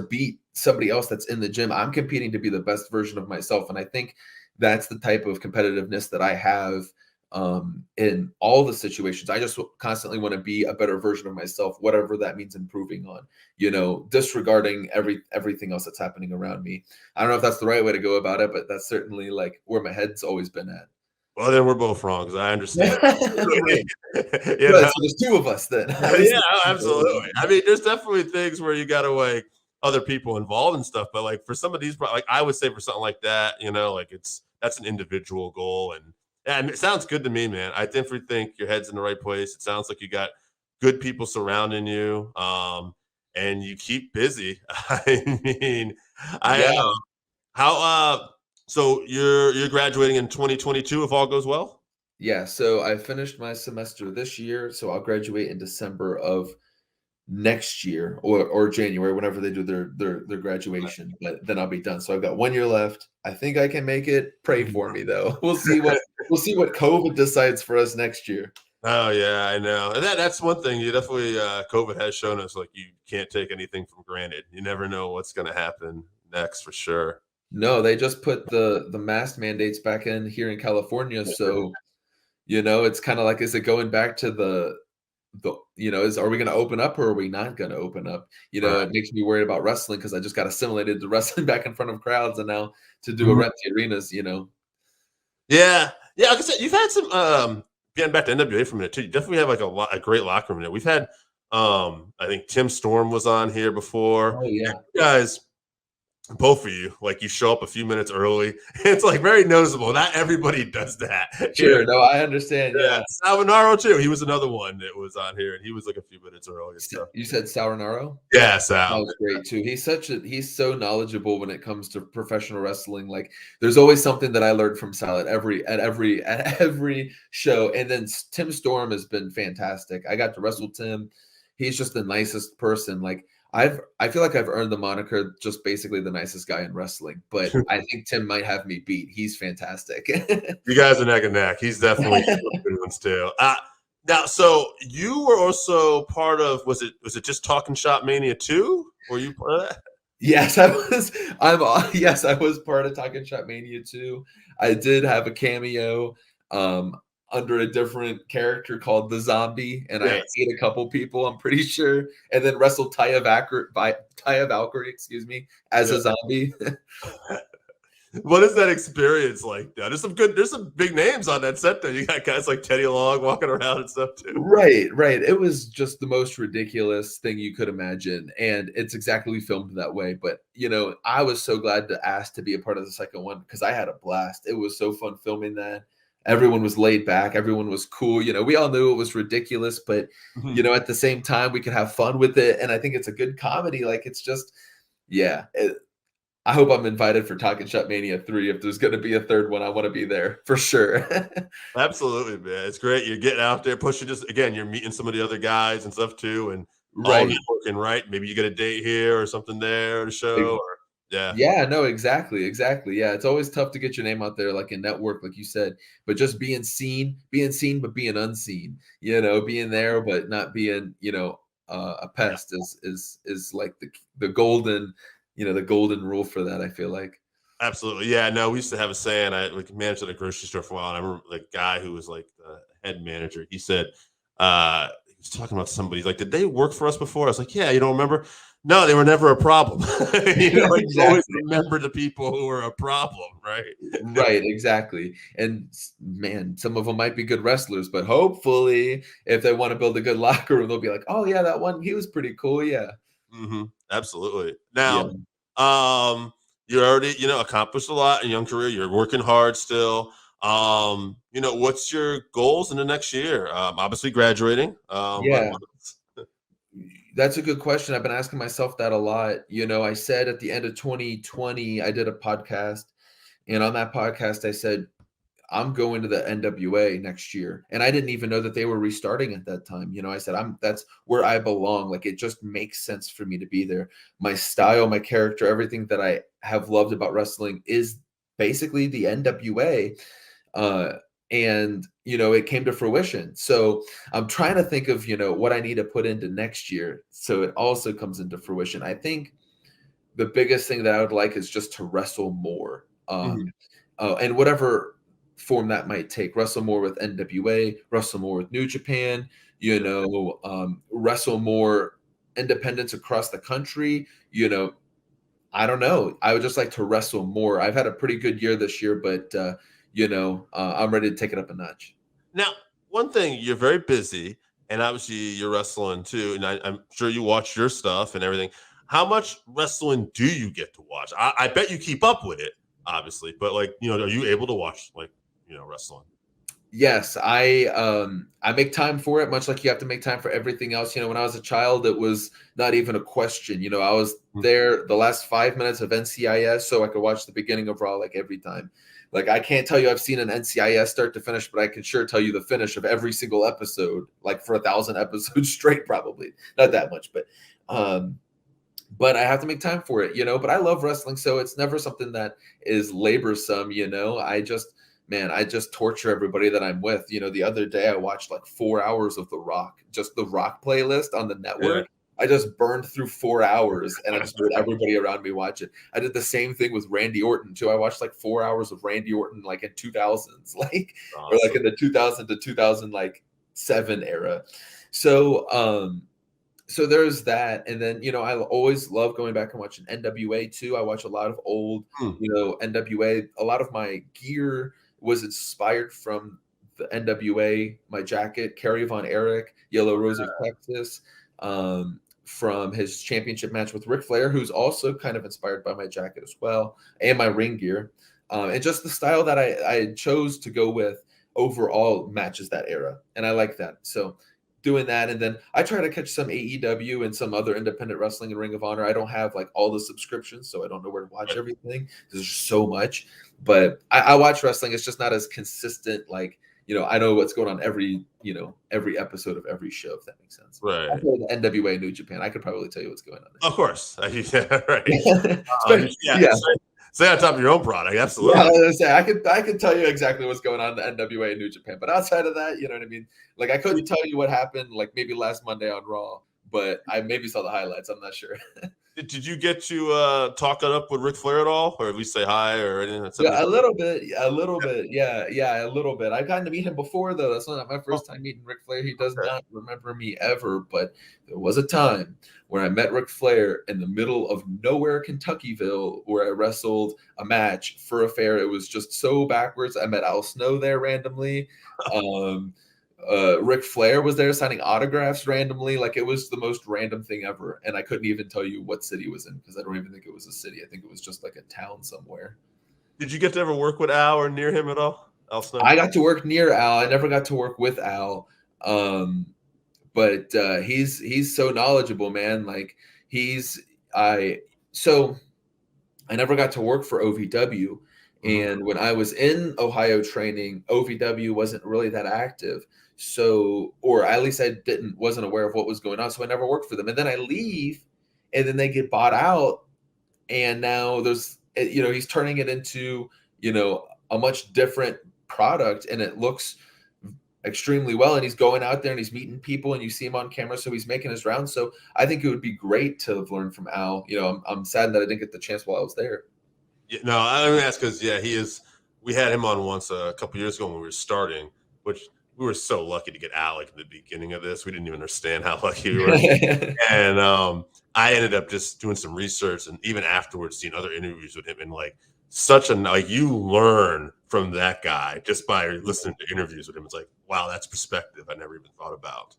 S6: beat somebody else that's in the gym. I'm competing to be the best version of myself. And I think that's the type of competitiveness that I have in all the situations. I just constantly want to be a better version of myself, whatever that means improving on, disregarding everything else that's happening around me. I don't know if that's the right way to go about it, but that's certainly like where my head's always been at.
S1: Well, then we're both wrong, because I understand.
S6: Right. So there's two of us then.
S1: Yeah, absolutely. I mean, there's definitely things where you got to like other people involved and stuff, but like for some of these, like I would say for something like that, like that's an individual goal, and it sounds good to me, man. I definitely think your head's in the right place. It sounds like you got good people surrounding you, and you keep busy. I mean, so you're graduating in 2022 if all goes well?
S6: Yeah, so I finished my semester this year, so I'll graduate in December of next year or January, whenever they do their graduation. But then I'll be done. So I've got 1 year left. I think I can make it. Pray for me though. We'll see what COVID decides for us next year.
S1: Oh yeah, I know. And that's one thing you definitely COVID has shown us, like you can't take anything for granted. You never know what's going to happen next for sure.
S6: No, they just put the mask mandates back in here in California. So, it's kind of like, is it going back to are we going to open up or are we not going to open up?
S1: Right.
S6: It makes me worried about wrestling because I just got assimilated to wrestling back in front of crowds, and now to do a empty arenas,
S1: Yeah. Like I said, you've had some getting back to NWA for a minute too. You definitely have like a great locker room there. We've had I think Tim Storm was on here before.
S6: Oh yeah.
S1: You guys both of you, like you show up a few minutes early. It's like very noticeable. Not everybody does that.
S6: Sure, no, I understand. Yeah.
S1: Salvanaro too. He was another one that was on here, and he was like a few minutes early. And stuff.
S6: You said Sauronaro?
S1: Yeah, Sal.
S6: That was great too. He's so knowledgeable when it comes to professional wrestling. Like, there's always something that I learned from Sal at every show. And then Tim Storm has been fantastic. I got to wrestle Tim. He's just the nicest person. Like, I feel like I've earned the moniker just basically the nicest guy in wrestling, but I think Tim might have me beat. He's fantastic.
S1: You guys are neck and neck. He's definitely good ones too. Now, so you were also part of, was it just Talking Shop Mania 2? Were you part of that?
S6: Yes, I was. Yes, I was part of Talking Shop Mania 2. I did have a cameo under a different character called the Zombie, and I ate a couple people, I'm pretty sure, and then wrestled Taya Valkyrie, as a zombie.
S1: What is that experience like? There's some big names on that set. There, you got guys like Teddy Long walking around and stuff too.
S6: Right. It was just the most ridiculous thing you could imagine, and it's exactly filmed that way. But I was so glad to ask to be a part of the second one because I had a blast. It was so fun filming that. Everyone was laid back. Everyone was cool. We all knew it was ridiculous, but at the same time, we could have fun with it. And I think it's a good comedy. Like, it's just, I hope I'm invited for Talking Shop Mania 3. If there's going to be a third one, I want to be there for sure.
S1: Absolutely, man. It's great. You're getting out there, pushing. You're meeting some of the other guys and stuff too, and all networking. Right? Maybe you get a date here or something there to show.
S6: Yeah, no, exactly. Yeah, it's always tough to get your name out there, like in network, like you said, but just being seen, but being unseen, being there, but not being, a pest is like the golden, the golden rule for that. I feel like.
S1: Absolutely. Yeah, no, we used to have a saying. I managed at a grocery store for a while. And I remember the guy who was like the head manager. He said, he was talking about somebody. He's like, did they work for us before? I was like, yeah, you don't remember? No, they were never a problem. You always remember the people who were a problem, right?
S6: Right, exactly. And man, some of them might be good wrestlers, but hopefully, if they want to build a good locker room, they'll be like, "Oh yeah, that one, he was pretty cool." Yeah,
S1: absolutely. Now, you already accomplished a lot in your young career. You're working hard still. What's your goals in the next year? Obviously, graduating.
S6: That's a good question. I've been asking myself that a lot. I said at the end of 2020, I did a podcast, and on that podcast, I said, I'm going to the NWA next year. And I didn't even know that they were restarting at that time. I said, that's where I belong. Like, it just makes sense for me to be there. My style, my character, everything that I have loved about wrestling is basically the NWA. And it came to fruition. So I'm trying to think of what I need to put into next year so it also comes into fruition. I think the biggest thing that I would like is just to wrestle more, and whatever form that might take. Wrestle more with NWA, wrestle more with New Japan, wrestle more independents across the country. I don't know. I would just like to wrestle more. I've had a pretty good year this year, but I'm ready to take it up a notch.
S1: Now, one thing, you're very busy, and obviously you're wrestling too, and I'm sure you watch your stuff and everything. How much wrestling do you get to watch? I bet you keep up with it, obviously, but are you able to watch wrestling?
S6: Yes, I make time for it, much like you have to make time for everything else. When I was a child, it was not even a question. I was there the last 5 minutes of NCIS so I could watch the beginning of Raw like every time. Like, I can't tell you I've seen an NCIS start to finish, but I can sure tell you the finish of every single episode, like for 1,000 episodes straight, probably. Not that much, but I have to make time for it, But I love wrestling, so it's never something that is laborsome, I just torture everybody that I'm with. The other day I watched like 4 hours of The Rock, just the Rock playlist on the network. Yeah. I just burned through 4 hours and I just made everybody around me watch it. I did the same thing with Randy Orton too. I watched like 4 hours of Randy Orton, like in 2000s, like, awesome. Or like in the 2000 to 2007 era. So there's that. And then, I always love going back and watching NWA too. I watch a lot of old, NWA. A lot of my gear was inspired from the NWA. My jacket, Kerry Von Erich, Yellow Rose of Texas, from his championship match with Ric Flair, who's also kind of inspired by my jacket as well, and my ring gear. And just the style that I chose to go with overall matches that era. And I like that. So doing that. And then I try to catch some AEW and some other independent wrestling and Ring of Honor. I don't have like all the subscriptions, so I don't know where to watch everything. There's just so much. But I watch wrestling. It's just not as consistent. Like, I know what's going on every episode of every show, if that makes sense.
S1: Right.
S6: I play the NWA New Japan. I could probably tell you what's going on.
S1: Of course. Yeah, right.
S6: Yeah.
S1: Stay on top of your own product. Absolutely.
S6: Yeah, I could tell you exactly what's going on in the NWA and New Japan. But outside of that, you know what I mean? Like, I couldn't tell you what happened, like, maybe last Monday on Raw, but I maybe saw the highlights. I'm not sure.
S1: Did you get to talk it up with Ric Flair at all, or at least say hi or anything?
S6: Yeah, a little bit. Yeah, a little bit. I've gotten to meet him before, though. That's not my first time meeting Ric Flair. He does not remember me ever, but there was a time where I met Ric Flair in the middle of nowhere, Kentuckyville, where I wrestled a match for a fair. It was just so backwards. I met Al Snow there randomly. Ric Flair was there signing autographs randomly. Like, it was the most random thing ever. And I couldn't even tell you what city it was in, because I don't even think it was a city. I think it was just like a town somewhere.
S1: Did you get to ever work with Al or near him at all? Al Snow?
S6: I got to work near Al. I never got to work with Al. But he's so knowledgeable, man. Like, I never got to work for OVW. And when I was in Ohio training, OVW wasn't really that active. So, or at least I wasn't aware of what was going on. So I never worked for them. And then I leave, and then they get bought out. And now he's turning it into, a much different product, and it looks extremely well. And he's going out there and he's meeting people, and you see him on camera. So he's making his rounds. So I think it would be great to have learned from Al. I'm sad that I didn't get the chance while I was there.
S1: Yeah, no, I don't ask because he is. We had him on once a couple years ago when we were starting, which we were so lucky to get Alec at the beginning of this. We didn't even understand how lucky we were. And I ended up just doing some research, and even afterwards, seeing other interviews with him, and you learn from that guy just by listening to interviews with him. It's like, wow, that's perspective I never even thought about.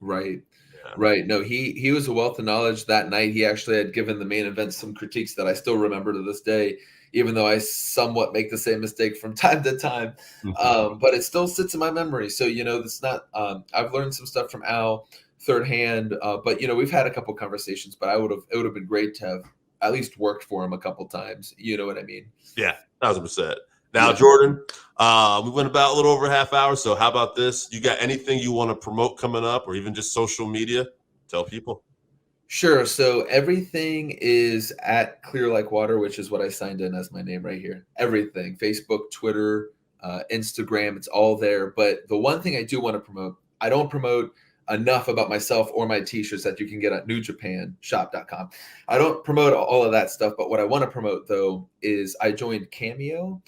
S6: Right.
S1: Yeah.
S6: Right. No, he was a wealth of knowledge. That night, he actually had given the main event some critiques that I still remember to this day, even though I somewhat make the same mistake from time to time. But it still sits in my memory. So, it's not, I've learned some stuff from Al third hand, but we've had a couple conversations, but it would have been great to have at least worked for him a couple times. You know what I mean?
S1: Yeah, 1,000%. Now, Jordan, we went about a little over a half hour. So how about this? You got anything you want to promote coming up, or even just social media? Tell people.
S6: Sure. So everything is at Clear Like Water, which is what I signed in as my name right here. Everything, Facebook, Twitter, Instagram, it's all there. But the one thing I do want to promote, I don't promote enough about myself or my t-shirts that you can get at newjapanshop.com. I don't promote all of that stuff. But what I want to promote, though, is I joined Cameo.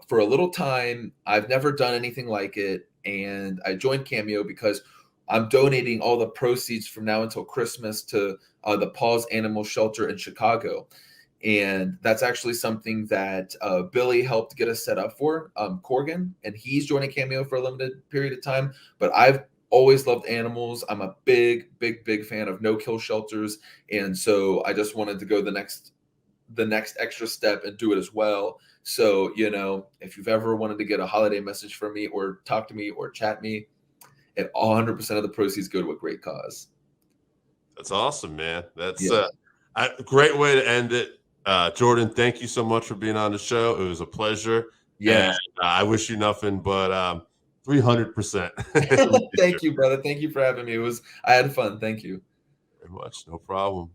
S6: For a little time. I've never done anything like it, and I joined Cameo because I'm donating all the proceeds from now until Christmas to the Paws Animal Shelter in Chicago, and that's actually something that Billy helped get us set up for, Corgan, and he's joining Cameo for a limited period of time. But I've always loved animals. I'm a big fan of no-kill shelters, and so I just wanted to go the next extra step and do it as well. So, if you've ever wanted to get a holiday message from me or talk to me or chat me, and 100% of the proceeds go to a great cause.
S1: That's awesome, man. That's a great way to end it. Jordan, thank you so much for being on the show. It was a pleasure.
S6: Yeah.
S1: And, I wish you nothing but 300%.
S6: Thank you, brother. Thank you for having me. I had fun. Thank you
S1: very much. No problem.